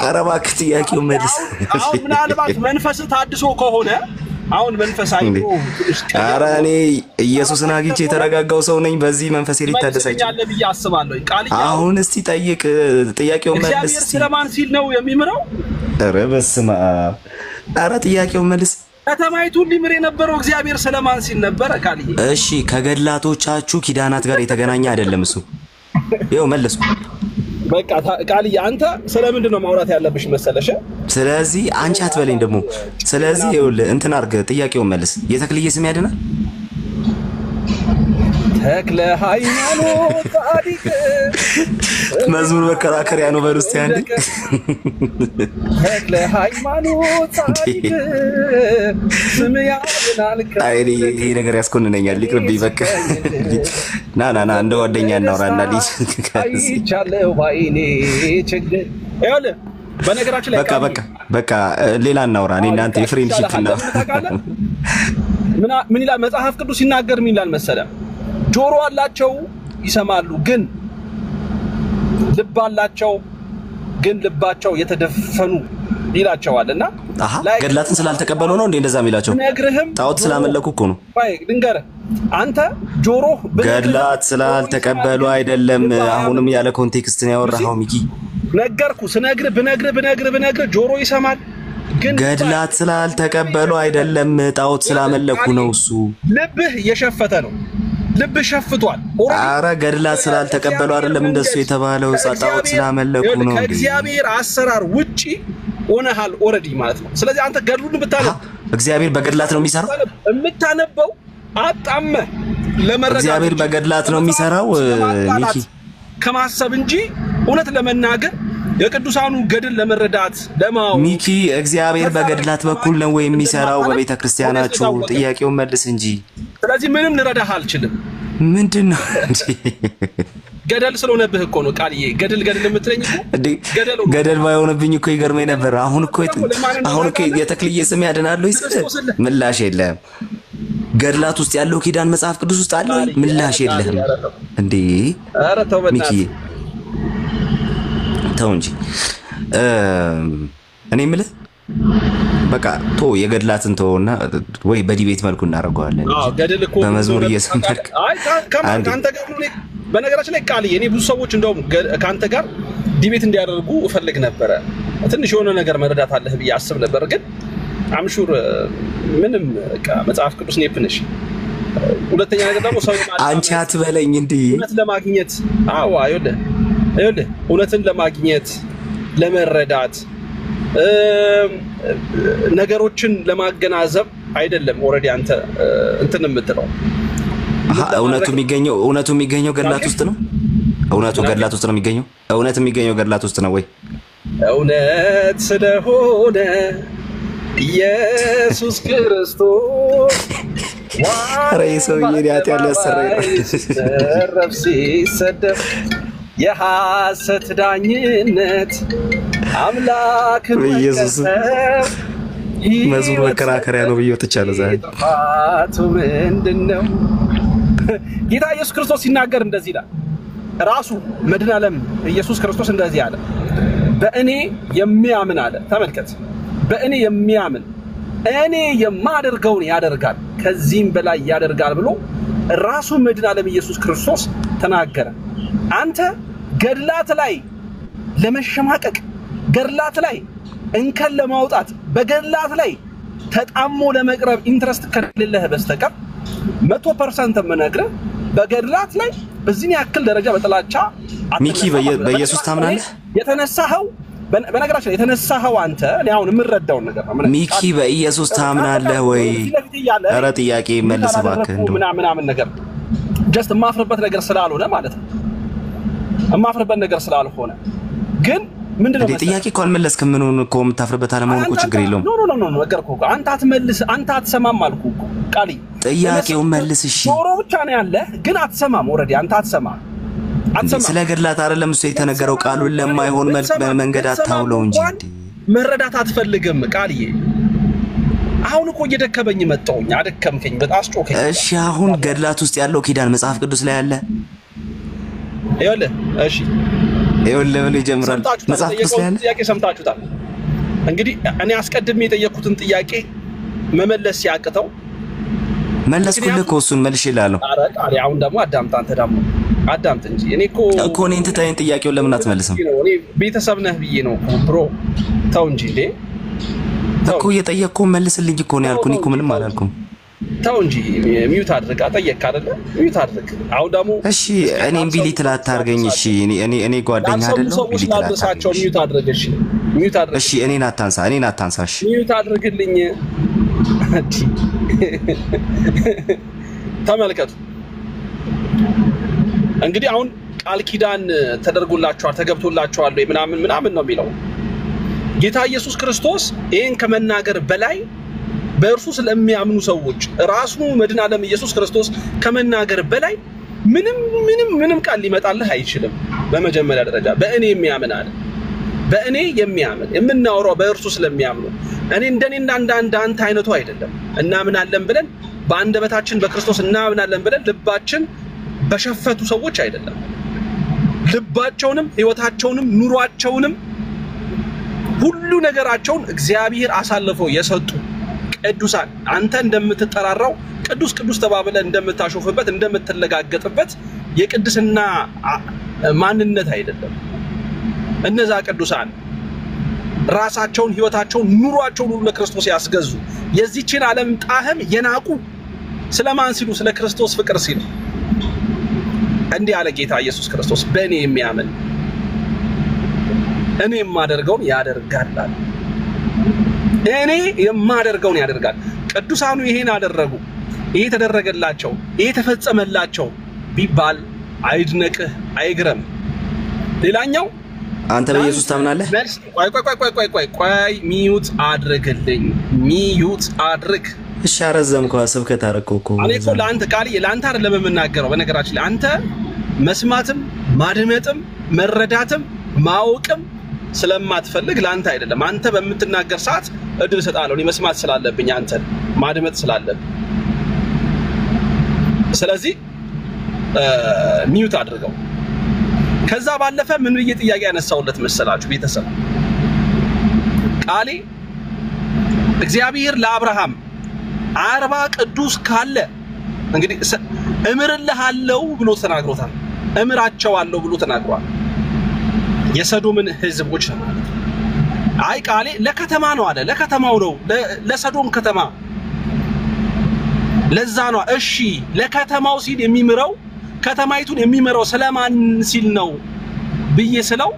[SPEAKER 1] ኧረ እባክህ ጥያቄውን መልስ።
[SPEAKER 2] አሁን ምናልባት መንፈስ ታድሶ ከሆነ አሁን መንፈሳዊ
[SPEAKER 1] ኧረ እኔ ኢየሱስን አግኝቼ የተረጋጋው ሰው ነኝ። በዚህ መንፈሴ ሊታደስ
[SPEAKER 2] አይቻልም ብዬ አስባለሁ።
[SPEAKER 1] አሁን እስቲ ጠይቅ፣ ጥያቄውን መልስ።
[SPEAKER 2] እግዚአብሔር ስለማን ሲል ነው የሚምረው?
[SPEAKER 1] ኧረ በስመ አብ! ኧረ ጥያቄውን መልስ።
[SPEAKER 2] ከተማይቱን ሊምር የነበረው እግዚአብሔር ስለማን ሲል ነበር? ቃልዬ
[SPEAKER 1] እሺ ከገድላቶቻችሁ ኪዳናት ጋር የተገናኘ አይደለም እሱ። ይኸው መለስኩ።
[SPEAKER 2] በቃ ቃልዬ አንተ ስለምንድን ነው ማውራት ያለብሽ መሰለሽ?
[SPEAKER 1] ስለዚህ አንቺ አትበለኝ ደግሞ። ስለዚህ ይኸውልህ እንትን አድርግ፣ ጥያቄውን መልስ። የተክልዬ ስም ያድናል?
[SPEAKER 2] ተክለ ሃይማኖት ጻድቅ
[SPEAKER 1] መዝሙር መከራከሪያ ነው በል ውስጥ አንዴ።
[SPEAKER 2] ተክለ ሃይማኖት ጻድቅ ስም ያድናል።
[SPEAKER 1] ይሄ ነገር ያስኮንነኛል። ይቅርብኝ በቃ። ና እንደ ጓደኛ እናውራና ልጅ
[SPEAKER 2] አይቻለሁ ባይኔ ችግር ይኸውልህ። በነገራችን ላይ
[SPEAKER 1] በቃ ሌላ እናውራ። እኔ እናንተ የፍሬንድሺፕ እና
[SPEAKER 2] ምን ይላል መጽሐፍ ቅዱስ ሲናገር ምን ይላል መሰለ? ጆሮ አላቸው ይሰማሉ፣ ግን ልብ አላቸው ግን ልባቸው የተደፈኑ ይላቸዋልና
[SPEAKER 1] ገድላትን ስላልተቀበሉ ነው እንዴ እንደዛ የሚላቸው? ጣዖት ስላመለኩ እኮ ነው።
[SPEAKER 2] ልንገርህ አንተ ጆሮ
[SPEAKER 1] ገድላት ስላልተቀበሉ አይደለም። አሁንም ያለ ኮንቴክስት ነው ያወራኸው ሚኪ።
[SPEAKER 2] ነገርኩ ብነግርህ ጆሮ ይሰማል ግን
[SPEAKER 1] ገድላት ስላልተቀበሉ አይደለም፣ ጣዖት ስላመለኩ ነው። እሱ
[SPEAKER 2] ልብህ የሸፈተ ነው። ልብ ሸፍቷል።
[SPEAKER 1] አረ ገድላት ስላልተቀበሉ አይደለም እንደሱ የተባለው፣ ጣዖት ስላመለኩ ነው።
[SPEAKER 2] ከእግዚአብሔር አሰራር ውጪ ሆነሃል ኦሬዲ ማለት ነው። ስለዚህ አንተ ገድሉን ብታነብ
[SPEAKER 1] እግዚአብሔር በገድላት ነው የሚሰራው።
[SPEAKER 2] የምታነበው አጣመ ለመረዳት
[SPEAKER 1] እግዚአብሔር በገድላት ነው የሚሰራው ሚኪ
[SPEAKER 2] ከማሰብ እንጂ እውነት ለመናገር የቅዱሳኑ ገድል ለመረዳት ለማው
[SPEAKER 1] ሚኪ እግዚአብሔር በገድላት በኩል ነው ወይ የሚሰራው በቤተ ክርስቲያናችሁ? ጥያቄውን መልስ እንጂ። ስለዚህ
[SPEAKER 2] ምንም ልረዳህ አልችልም።
[SPEAKER 1] ምንድነው እንዴ?
[SPEAKER 2] ገደል ስለሆነብህ እኮ ነው ቃልዬ። ገደል የምትለኝ እኮ
[SPEAKER 1] ገደል ባይሆንብኝ እኮ ይገርመኝ ነበር። አሁን እኮ የተክልዬ ስም ያድናል ወይ ምላሽ የለም። ገድላት ውስጥ ያለው ኪዳን መጽሐፍ ቅዱስ ውስጥ አለ ምላሽ የለህም እንዴ?
[SPEAKER 2] ኧረ ተው በእናትህ
[SPEAKER 1] ተው እንጂ። እኔ የምልህ በቃ የገድላትን ተውና ወይ በዲቤት መልኩ እናደርገዋለን።
[SPEAKER 2] ገድል እኮ
[SPEAKER 1] በመዝሙር እየሰማክ
[SPEAKER 2] ካንተ ጋር ነው። በነገራችን ላይ ቃልዬ እኔ ብዙ ሰዎች እንደውም ካንተ ጋር ዲቤት እንዲያደርጉ እፈልግ ነበረ። ትንሽ የሆነ ነገር መረዳት አለህ ብዬ አስብ ነበር፣ ግን አምሹር ምንም በቃ መጽሐፍ ቅዱስ ነው የፕነሽ። ሁለተኛ ነገር ደግሞ ሰው
[SPEAKER 1] አንቺ አትበለኝ እንዴ
[SPEAKER 2] እውነት ለማግኘት ይኸውልህ እውነትን ለማግኘት ለመረዳት ነገሮችን ለማገናዘብ አይደለም ኦሬዲ አንተ እንትን የምትለው።
[SPEAKER 1] እውነቱ የሚገኘው ገድላት ውስጥ ነው። እውነቱ ገድላት ውስጥ ነው የሚገኘው። እውነት የሚገኘው ገድላት ውስጥ ነው ወይ?
[SPEAKER 2] እውነት ስለሆነ ኢየሱስ ክርስቶስ
[SPEAKER 1] ኧረ የሰውዬ ዲያት ያለ ያሰራይ
[SPEAKER 2] ሲሰደብ የሐሰት ዳኝነት አምላክን
[SPEAKER 1] ኢየሱስ መዝሙር መከራከሪያ ነው ብዬ ወጥቻለሁ። ዛሬ
[SPEAKER 2] ፋቱ ምንድነው? ጌታ ኢየሱስ ክርስቶስ ሲናገር እንደዚህ ይላል። ራሱ መድኃኔዓለም ኢየሱስ ክርስቶስ እንደዚህ አለ። በእኔ የሚያምን አለ ተመልከት በእኔ የሚያምን እኔ የማደርገውን ያደርጋል ከዚህም በላይ ያደርጋል ብሎ ራሱ መድኃኔ ዓለም ኢየሱስ ክርስቶስ ተናገረ አንተ ገድላት ላይ ለመሸማቀቅ ገድላት ላይ እንከን ለማውጣት በገድላት ላይ ተጣሞ ለመቅረብ ኢንትረስት ከሌለህ በስተቀር 100% መነግረ በገድላት ላይ በዚህ ያክል ደረጃ በጥላቻ
[SPEAKER 1] ሚኪ በኢየሱስ ታምናለህ
[SPEAKER 2] የተነሳኸው በነገራችን የተነሳኸው አንተ እኔ አሁን የምረዳው ነገር ነው
[SPEAKER 1] ሚኪ በኢየሱስ ታምናለህ ወይ ኧረ ጥያቄ መልስ እባክህ እንደው
[SPEAKER 2] ምናምን ነገር ጀስት ማፍረበት ነገር ስላልሆነ ማለት ነው ማፍረበት ነገር ስላልሆነ ግን ምንድነው
[SPEAKER 1] ጥያቄ እኮ አልመለስክም ምን ሆነ እኮ የምታፍርበት አለመሆን እኮ ችግር የለውም
[SPEAKER 2] ኖ ነገርኩህ እኮ አንተ አትመልስ አንተ አትሰማም አልኩህ እኮ ቃሊ
[SPEAKER 1] ጥያቄው መልስ እሺ
[SPEAKER 2] ጆሮ ብቻ ነው ያለ ግን አትሰማም ኦሬዲ አንተ አትሰማም
[SPEAKER 1] ስለ ገድላት አይደለም እሱ የተነገረው ቃሉን ለማይሆን መንገድ አታውለው እንጂ
[SPEAKER 2] መረዳት አትፈልግም ቃልዬ አሁን እኮ እየደከበኝ መጣውኝ አደከምከኝ በጣም አስጮከኝ
[SPEAKER 1] እሺ አሁን ገድላት ውስጥ ያለው ኪዳን መጽሐፍ ቅዱስ ላይ አለ
[SPEAKER 2] ይኸውልህ እሺ
[SPEAKER 1] ይኸውልህ ምን ይጀምራል መጽሐፍ ቅዱስ ላይ አለ
[SPEAKER 2] ጥያቄ ሰምታችሁታል እንግዲህ እኔ አስቀድሜ የጠየቁትን ጥያቄ መመለስ ሲያቅተው
[SPEAKER 1] መለስኩልህ እኮ እሱን መልሽላለሁ
[SPEAKER 2] ኧረ ቃል አሁን ደግሞ አዳምጥ አንተ ደግሞ አዳምጥ እንጂ እኔ እኮ
[SPEAKER 1] እኔን ትተኸኝ ጥያቄውን ለምን አትመልስም
[SPEAKER 2] እኔ ቤተሰብ ነህ ብዬ ነው ብሮ ተው እንጂ እንዴ
[SPEAKER 1] እኮ እየጠየቅኩ መልስልኝ እኮ ነው ያልኩኝ እኮ ምንም አላልኩም
[SPEAKER 2] ተው እንጂ ሚውት አድርግ አጠየቅክ አይደለ ሚውት አድርግ አሁን ደግሞ
[SPEAKER 1] እሺ እኔም ቢሊት ላታርገኝ እሺ እኔ ጓደኛ አይደለም ቢሊት ላታርገኝ
[SPEAKER 2] ሚውት አድርግ እሺ ሚውት አድርግ
[SPEAKER 1] እሺ እኔን አታንሳ እሺ
[SPEAKER 2] ሚውት አድርግልኝ ተመልከቱ እንግዲህ አሁን ቃል ኪዳን ተደርጎላችኋል ተገብቶላችኋል ወይ ምናምን ነው የሚለው ጌታ ኢየሱስ ክርስቶስ ይሄን ከመናገር በላይ በእርሱ ስለሚያምኑ ሰዎች ራሱ መድኃኔ ዓለም ኢየሱስ ክርስቶስ ከመናገር በላይ ምንም ቃል ሊመጣልህ አይችልም በመጀመሪያ ደረጃ በእኔ የሚያምን አለ በእኔ የሚያምን የምናወራው በእርሱ ስለሚያምኑ እኔ እንደኔና አንተ አይነቱ አይደለም እናምናለን ብለን በአንደበታችን በክርስቶስ እናምናለን ብለን ልባችን በሸፈቱ ሰዎች አይደለም ልባቸውንም ህይወታቸውንም ኑሯቸውንም ሁሉ ነገራቸውን እግዚአብሔር አሳልፈው የሰጡ ቅዱሳን አንተ እንደምትጠራራው ቅዱስ ተባብለ እንደምታሾፍበት እንደምትለጋገጥበት የቅድስና ማንነት አይደለም እነዛ ቅዱሳን ራሳቸውን ህይወታቸውን ኑሯቸውን ሁሉ ለክርስቶስ ያስገዙ የዚህችን ዓለም ጣህም የናቁ ስለማን ሲሉ ስለ ክርስቶስ ፍቅር ሲሉ እንዲህ አለ ጌታ ኢየሱስ ክርስቶስ በእኔ የሚያምን እኔ የማደርገውን ያደርጋል እኔ የማደርገውን ያደርጋል ቅዱሳኑ ይሄን አደረጉ ይሄ ተደረገላቸው ይሄ ተፈጸመላቸው ቢባል አይድነቅህ አይግረም ሌላኛው
[SPEAKER 1] አንተ በኢየሱስ ታምናለህ
[SPEAKER 2] ቆይ ሚዩት አድርግልኝ ሚዩት አድርግ
[SPEAKER 1] እሺ አረዘምከው ስብከት አረከውኮ
[SPEAKER 2] እኔ እኮ ለአንተ ቃል ለአንተ አይደለም የምናገረው በነገራችን ላይ አንተ መስማትም ማድመጥም መረዳትም ማወቅም ስለማትፈልግ ለአንተ አይደለም አንተ በመትናገር ሰዓት እድል ሰጣለሁ እኔ መስማት ስላለብኝ አንተ ማድመጥ ስላለብኝ ስለዚህ ሚዩት አድርገው ከዛ ባለፈ ምን ብዬ ጥያቄ ያነሳውለት መሰላችሁ ቤተሰብ ቃሌ እግዚአብሔር ለአብርሃም 40 ቅዱስ ካለ እንግዲህ እምርልሃለሁ ብሎ ተናግሮታል እምራቸዋለሁ ብሎ ተናግሯል የሰዶምን ህዝቦች ነው አይ ቃሌ ለከተማ ነው አለ ለከተማው ነው ለሰዶም ከተማ ለዛ ነው እሺ ለከተማው ሲል የሚምረው ከተማይቱን የሚመራው ስለማን ሲል ነው ብዬ ስለው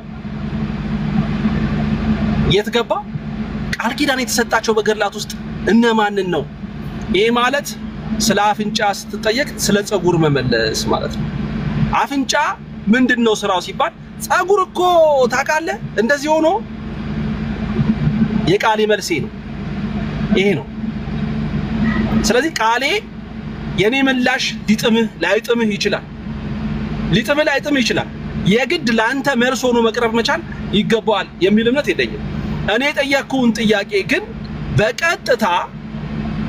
[SPEAKER 2] የትገባ ቃል ኪዳን የተሰጣቸው በገድላት ውስጥ እነማንን ነው ይሄ ማለት ስለ አፍንጫ ስትጠየቅ ስለ ጸጉር መመለስ ማለት ነው አፍንጫ ምንድነው ስራው ሲባል ጸጉር እኮ ታውቃለህ እንደዚህ ሆኖ የቃሌ መልሴ ነው ይሄ ነው ስለዚህ ቃሌ የኔ ምላሽ ሊጥምህ ላይጥምህ ይችላል ሊጥምህ ላይጥምህ ይችላል የግድ ላንተ መልስ ሆኖ መቅረብ መቻል ይገባዋል የሚል እምነት የለኝም እኔ ጠየቅኩን ጥያቄ ግን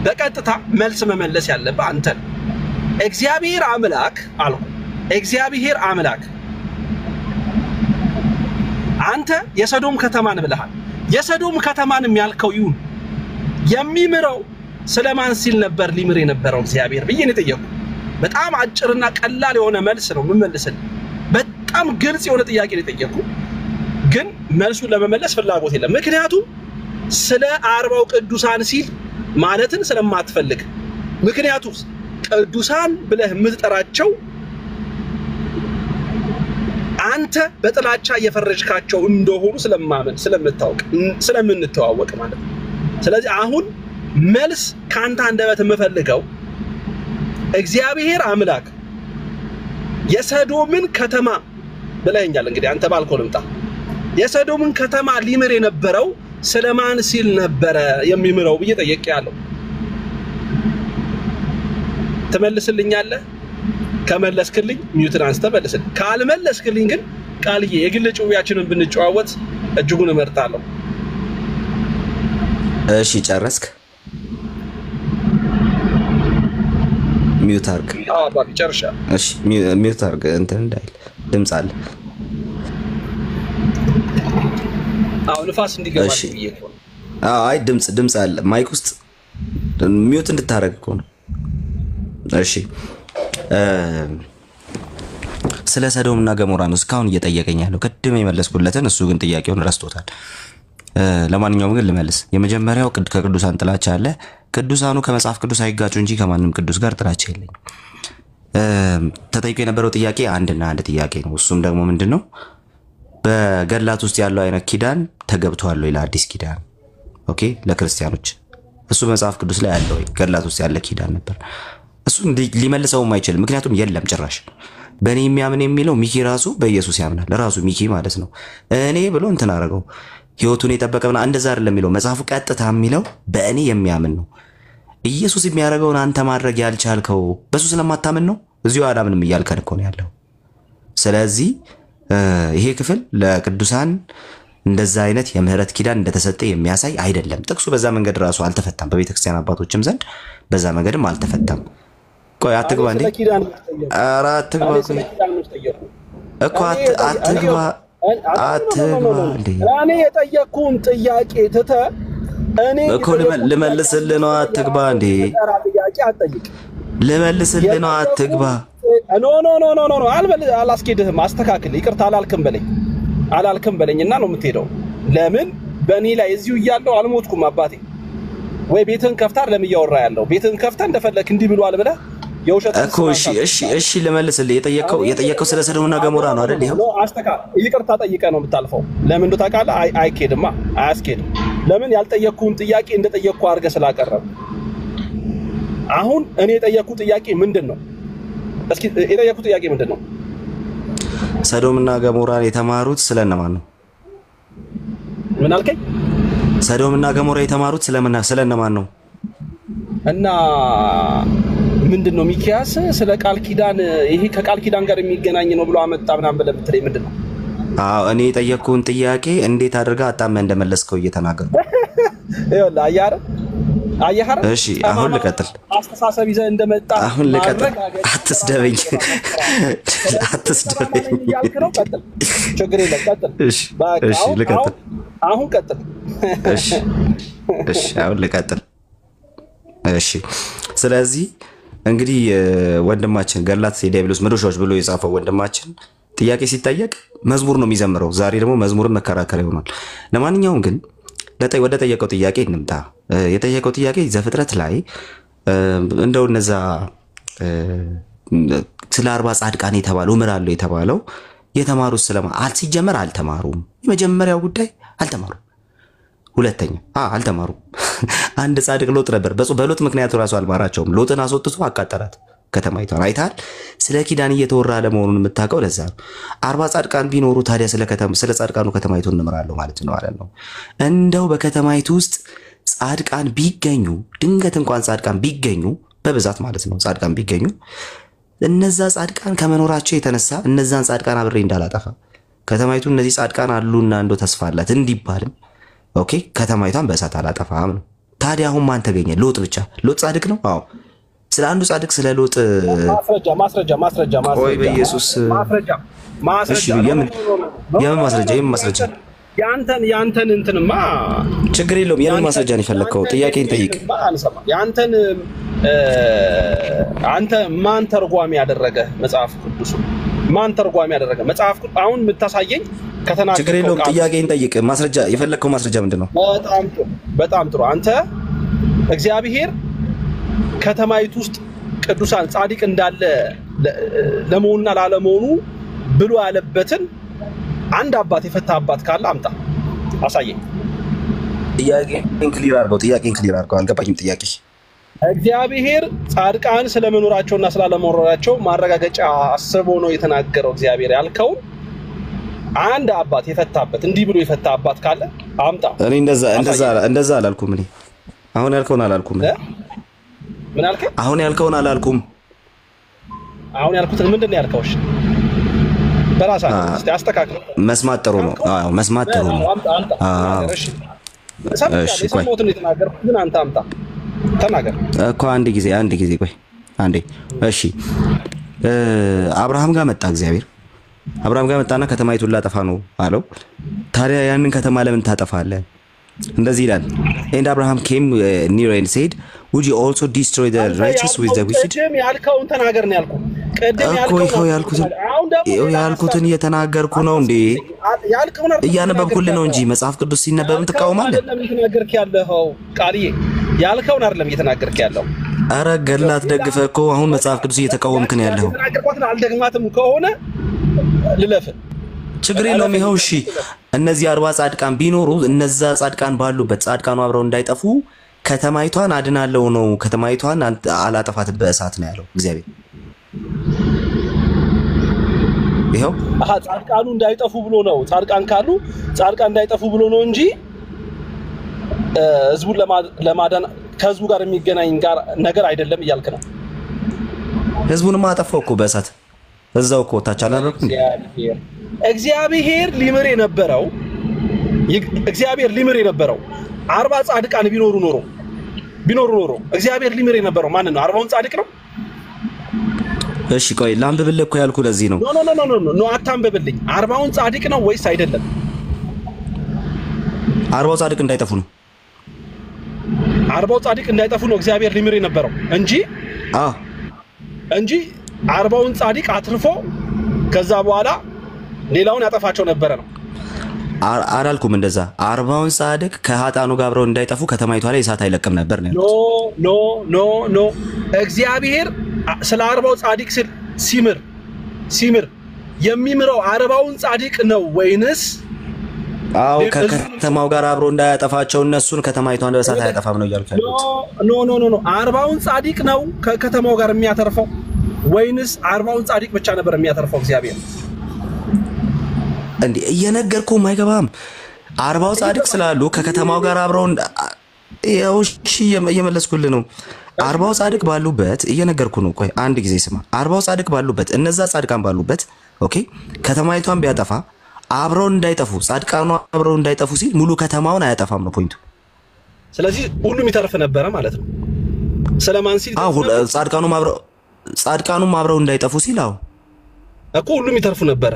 [SPEAKER 2] በቀጥታ መልስ መመለስ ያለበት አንተ እግዚአብሔር አምላክ አልኩ እግዚአብሔር አምላክ አንተ የሰዶም ከተማን ብለሃል። የሰዶም ከተማንም ያልከው ይሁን የሚምረው ስለማን ሲል ነበር ሊምር የነበረው እግዚአብሔር ብዬ ነው የጠየቁ። በጣም አጭርና ቀላል የሆነ መልስ ነው የምመልስልህ። በጣም ግልጽ የሆነ ጥያቄ ነው የጠየቁ፣ ግን መልሱን ለመመለስ ፍላጎት የለም። ምክንያቱም ስለ 40 ቅዱሳን ሲል ማለትን ስለማትፈልግ። ምክንያቱም ቅዱሳን ብለህ የምትጠራቸው አንተ በጥላቻ እየፈረጅካቸው እንደሆኑ ስለማመን ስለምታውቅ ስለምንተዋወቅ ማለት ነው። ስለዚህ አሁን መልስ ካንተ አንደበት የምፈልገው እግዚአብሔር አምላክ የሰዶምን ከተማ ብለኛል። እንግዲህ አንተ ባልከው ልምጣ። የሰዶምን ከተማ ሊምር የነበረው ስለማን ሲል ነበረ የሚምረው ብዬ ጠየቅያለሁ። ትመልስልኛለህ? ከመለስክልኝ ሚውትን አንስተ መልስልኝ። ካልመለስክልኝ ግን ቃልዬ የግል ጭውያችንን ብንጨዋወት እጅጉን እመርጣለሁ።
[SPEAKER 1] እሺ ጨረስክ? ሚውት አርግ።
[SPEAKER 2] አዎ ባቢ ጨርሻ።
[SPEAKER 1] እሺ ሚውት አርግ እንትን እንዳይል ድምጽ አለ።
[SPEAKER 2] አዎ ንፋስ እንዲገባ ብዬ ነው።
[SPEAKER 1] አይ ድምጽ አለ ማይክ ውስጥ ሚውት እንድታረግ እኮ ነው። እሺ ስለ ሰዶምና ገሞራ ነው እስካሁን እየጠየቀኝ ያለው። ቅድም የመለስኩለትን እሱ ግን ጥያቄውን ረስቶታል። ለማንኛውም ግን ልመልስ። የመጀመሪያው ከቅዱሳን ጥላቻ አለ። ቅዱሳኑ ከመጽሐፍ ቅዱስ አይጋጩ እንጂ ከማንም ቅዱስ ጋር ጥላቻ የለኝም። ተጠይቆ የነበረው ጥያቄ አንድና አንድ ጥያቄ ነው። እሱም ደግሞ ምንድነው? በገድላት ውስጥ ያለው አይነት ኪዳን ተገብቷል ወይ ለአዲስ ኪዳን? ኦኬ ለክርስቲያኖች እሱ መጽሐፍ ቅዱስ ላይ ያለው ገድላት ውስጥ ያለ ኪዳን ነበር። እሱ ሊመልሰውም አይችልም። ምክንያቱም የለም ጭራሽ። በእኔ የሚያምን የሚለው ሚኪ ራሱ በኢየሱስ ያምናል። ለራሱ ሚኪ ማለት ነው። እኔ ብሎ እንትን አደረገው ህይወቱን የጠበቀና እንደዛ አይደለም የሚለው መጽሐፉ ቀጥታ የሚለው በእኔ የሚያምን ነው። ኢየሱስ የሚያደርገውን አንተ ማድረግ ያልቻልከው በሱ ስለማታምን ነው። እዚሁ አዳምንም እያልከን እኮ ነው ያለው። ስለዚህ ይሄ ክፍል ለቅዱሳን እንደዛ አይነት የምህረት ኪዳን እንደተሰጠ የሚያሳይ አይደለም። ጥቅሱ በዛ መንገድ ራሱ አልተፈታም። በቤተክርስቲያን አባቶችም ዘንድ በዛ መንገድም አልተፈታም። ቆይ አትግባ እንዴ! ኧረ አትግባ እኮ አትግባ እንዴ!
[SPEAKER 2] እኔ የጠየቅኩህን ጥያቄ ትተህ እኔ
[SPEAKER 1] እኮ ልመልስልህ ነው። አትግባ እንዴ! ልመልስልህ ነው። አትግባ።
[SPEAKER 2] ኖ አላስኬድህም። አስተካክል። ይቅርታ አላልክም በለኝና ነው የምትሄደው። ለምን በእኔ ላይ እዚሁ እያለሁ አልሞትኩም አባቴ። ወይ ቤትህን ከፍተህ ለምን እያወራ ያለው? ቤትህን ከፍተህ እንደፈለክ እንዲህ ብሏል ብለህ የውሸት
[SPEAKER 1] እኮ እሺ ልመልስልህ። የጠየቀው ስለ ሰዶምና ገሞራ ነው አይደል? ይሄው
[SPEAKER 2] ይቅርታ ጠይቀህ ነው የምታልፈው። ለምን እንደው ታውቃለህ? አይኬድማ፣ አያስኬድም። ለምን ያልጠየቅኩህን ጥያቄ እንደጠየቅኩ አድርገህ ስላቀረብ። አሁን እኔ የጠየቅኩህ ጥያቄ ምንድነው? እስኪ የጠየቅኩህ ጥያቄ ምንድነው?
[SPEAKER 1] ሰዶምና ገሞራ የተማሩት ስለነማን ነው?
[SPEAKER 2] ምን አልከኝ?
[SPEAKER 1] ሰዶምና ገሞራ የተማሩት ስለነማን ነው?
[SPEAKER 2] እና ምንድነው ሚኪያስ ስለ ቃል ኪዳን ይሄ ከቃል ኪዳን ጋር የሚገናኝ ነው ብሎ አመጣ ምናምን ብለህ ብትለኝ ምንድነው?
[SPEAKER 1] አዎ እኔ የጠየቅኩህን ጥያቄ እንዴት አድርጋ አጣመህ እንደመለስከው እየተናገርኩ
[SPEAKER 2] ይኸውልህ አየህ አይደል?
[SPEAKER 1] እሺ አሁን ልቀጥል።
[SPEAKER 2] አስተሳሰብ ይዘህ እንደመጣ
[SPEAKER 1] አሁን ልቀጥል። አትስደበኝ።
[SPEAKER 2] ያልከው ቀጥል። ችግር የለም ቀጥል።
[SPEAKER 1] እሺ ልቀጥል።
[SPEAKER 2] አሁን ቀጥል።
[SPEAKER 1] እሺ አሁን ልቀጥል። እሺ ስለዚህ እንግዲህ ወንድማችን ገድላት የዲያብሎስ መዶሻዎች ብሎ የጻፈው ወንድማችን ጥያቄ ሲጠየቅ መዝሙር ነው የሚዘምረው። ዛሬ ደግሞ መዝሙርን መከራከር ይሆናል። ለማንኛውም ግን ወደ ጠየቀው ጥያቄ እንምጣ። የጠየቀው ጥያቄ ዘፍጥረት ላይ እንደው እነዛ ስለ 40 ጻድቃን የተባለው ምራለው የተባለው የተማሩት ስለማ ሲጀመር አልተማሩም። የመጀመሪያው ጉዳይ አልተማሩም። ሁለተኛ አልተማሩም። አንድ ጻድቅ ሎጥ ነበር። በሎጥ ምክንያት ራሱ አልማራቸውም። ሎጥን አስወጥቶ አቃጠላት ከተማይቷን። አይታል ስለ ኪዳን እየተወራ ለመሆኑን የምታውቀው ለዛ ነው። 40 ጻድቃን ቢኖሩ ታዲያ ስለ ጻድቃኑ ከተማይቱን እንምራለው ማለት ነው። እንደው በከተማይቱ ውስጥ ጻድቃን ቢገኙ ድንገት እንኳን ጻድቃን ቢገኙ በብዛት ማለት ነው ጻድቃን ቢገኙ እነዛ ጻድቃን ከመኖራቸው የተነሳ እነዛን ጻድቃን አብሬ እንዳላጠፋ ከተማይቱ እነዚህ ጻድቃን አሉና እንደው ተስፋ አላት እንዲባልም ኦኬ ከተማይቷን በእሳት አላጠፋም ነው። ታዲያ አሁን ማን ተገኘ? ሎጥ ብቻ። ሎጥ ጻድቅ ነው? አዎ ስለ አንዱ ጻድቅ ስለ ሎጥ
[SPEAKER 2] ማስረጃ
[SPEAKER 1] ቆይ በኢየሱስ እሺ የምን ማስረጃ
[SPEAKER 2] ያንተን እንትንማ
[SPEAKER 1] ችግር የለውም የምን ማስረጃ ነው የፈለከው ጥያቄን ጠይቅ
[SPEAKER 2] ያንተን አንተ ማን ተርጓሚ ያደረገ መጽሐፍ ቅዱስ ማን ተርጓሚ ያደረገ መጽሐፍ ቅዱስ አሁን የምታሳየኝ ከተናገርከው
[SPEAKER 1] ችግር የለውም ጥያቄን ጠይቅ ማስረጃ የፈለከው ማስረጃ ምንድነው
[SPEAKER 2] በጣም ጥሩ አንተ እግዚአብሔር ከተማይቱ ውስጥ ቅዱሳን ጻድቅ እንዳለ ለመሆንና ላለመሆኑ ብሎ ያለበትን አንድ አባት የፈታ አባት ካለ አምጣ አሳየኝ
[SPEAKER 1] ጥያቄን ክሊር አድርገው አልገባኝም ጥያቄ
[SPEAKER 2] እግዚአብሔር ጻድቃን ስለመኖራቸውና ስላለመኖራቸው ማረጋገጫ አስቦ ነው የተናገረው እግዚአብሔር ያልከው አንድ አባት የፈታበት እንዲህ ብሎ የፈታ አባት ካለ አምጣ
[SPEAKER 1] እኔ እንደዛ አላልኩም እኔ አሁን ያልከውን አላልኩም
[SPEAKER 2] ምን አልከ
[SPEAKER 1] አሁን ያልከውን አላልኩም
[SPEAKER 2] አሁን ያልኩት ምንድነው ያልከው እሺ በራሳ እስቲ አስተካክል
[SPEAKER 1] መስማት ጥሩ ነው አዎ መስማት ጥሩ ነው
[SPEAKER 2] እሺ ሰሞቱን የተናገርኩት ግን አንተ አምጣ ተናገር
[SPEAKER 1] እኮ አንድ ጊዜ ቆይ አንዴ እሺ አብርሃም ጋር መጣ እግዚአብሔር አብርሃም ጋር መጣና ከተማይቱን ላጠፋ ነው አለው ታዲያ ያንን ከተማ ለምን ታጠፋለህ እንደዚህ ይላል and Abraham came near and said would you also destroy the righteous with the wicked
[SPEAKER 2] ያልከውን ተናገር ነው ያልኩት ቀደም
[SPEAKER 1] ያልኩትን እየተናገርኩ ነው እንዴ እያነበብኩልህ ነው እንጂ መጽሐፍ ቅዱስ ሲነበብም ትቃወማለህ
[SPEAKER 2] እየተናገርክ ያለኸው ቃልዬ ያልከውን አይደለም እየተናገርክ ያለው
[SPEAKER 1] አረ ገድላት ደግፈህ እኮ አሁን መጽሐፍ ቅዱስ እየተቃወምክ ነው ያለው
[SPEAKER 2] ተናገርኳት አልደግማትም ከሆነ ልለፍ
[SPEAKER 1] ችግር የለውም ይሄው እሺ እነዚህ 40 ጻድቃን ቢኖሩ እነዛ ጻድቃን ባሉበት ጻድቃኑ አብረው እንዳይጠፉ ከተማይቷን አድናለው ነው ከተማይቷን አላጠፋትም በእሳት ነው ያለው እግዚአብሔር ይሄው
[SPEAKER 2] ጻድቃኑ እንዳይጠፉ ብሎ ነው ጻድቃን ካሉ ጻድቃን እንዳይጠፉ ብሎ ነው እንጂ ህዝቡን ለማዳን ከህዝቡ ጋር የሚገናኝ ጋር ነገር አይደለም እያልክ ነው
[SPEAKER 1] ህዝቡንማ አጠፋው እኮ በእሳት እዛው እኮ ታቻላረኩ
[SPEAKER 2] እግዚአብሔር ሊምር የነበረው 40 ጻድቃን ቢኖሩ ኖሮ እግዚአብሔር ሊምር የነበረው ማን ነው 40ውን ጻድቅ ነው
[SPEAKER 1] እሺ ቆይ ላንብብልህ እኮ ያልኩ ለዚህ ነው
[SPEAKER 2] ኖ አታንብብልኝ 40ውን ጻድቅ ነው ወይስ አይደለም
[SPEAKER 1] 40 ጻድቅ እንዳይጠፉ ነው
[SPEAKER 2] 40 ጻድቅ እንዳይጠፉ ነው እግዚአብሔር ሊምር የነበረው እንጂ 40ውን ጻድቅ አትርፎ ከዛ በኋላ ሌላውን ያጠፋቸው ነበር ነው
[SPEAKER 1] አላልኩም እንደዛ 40ውን ጻድቅ ከሃጣኑ ጋር አብረው እንዳይጠፉ ከተማይቷ ላይ እሳት አይለቅም ነበር ነው
[SPEAKER 2] ኖ እግዚአብሔር ስለ 40ው ጻድቅ ሲምር የሚምረው 40ውን ጻድቅ ነው ወይንስ
[SPEAKER 1] አው ከከተማው ጋር አብረው እንዳያጠፋቸው እነሱን ከተማይቷን በእሳት አያጠፋም ነው ያልከው
[SPEAKER 2] ኖ 40ውን ጻድቅ ነው ከከተማው ጋር የሚያተርፈው ወይንስ 40ውን ጻድቅ ብቻ ነበር የሚያተርፈው እግዚአብሔር
[SPEAKER 1] እንዴ እየነገርኩ ማይገባም 40 ጻድቅ ስላሉ ከከተማው ጋር አብረው እሺ እየመለስኩልህ ነው 40 ጻድቅ ባሉበት እየነገርኩ ነው ቆይ አንድ ጊዜ ስማ 40 ጻድቅ ባሉበት እነዛ ጻድቃን ባሉበት ኦኬ ከተማይቷን ቢያጠፋ አብረው እንዳይጠፉ ጻድቃኑ አብረው እንዳይጠፉ ሲል ሙሉ ከተማውን አያጠፋም ነው ፖይንቱ
[SPEAKER 2] ስለዚህ ሁሉም ይተርፍ ነበር ማለት ነው ስለማን ሲል
[SPEAKER 1] ጻድቃኑም አብረው እንዳይጠፉ ሲል
[SPEAKER 2] እኮ ሁሉም ይተርፉ ነበር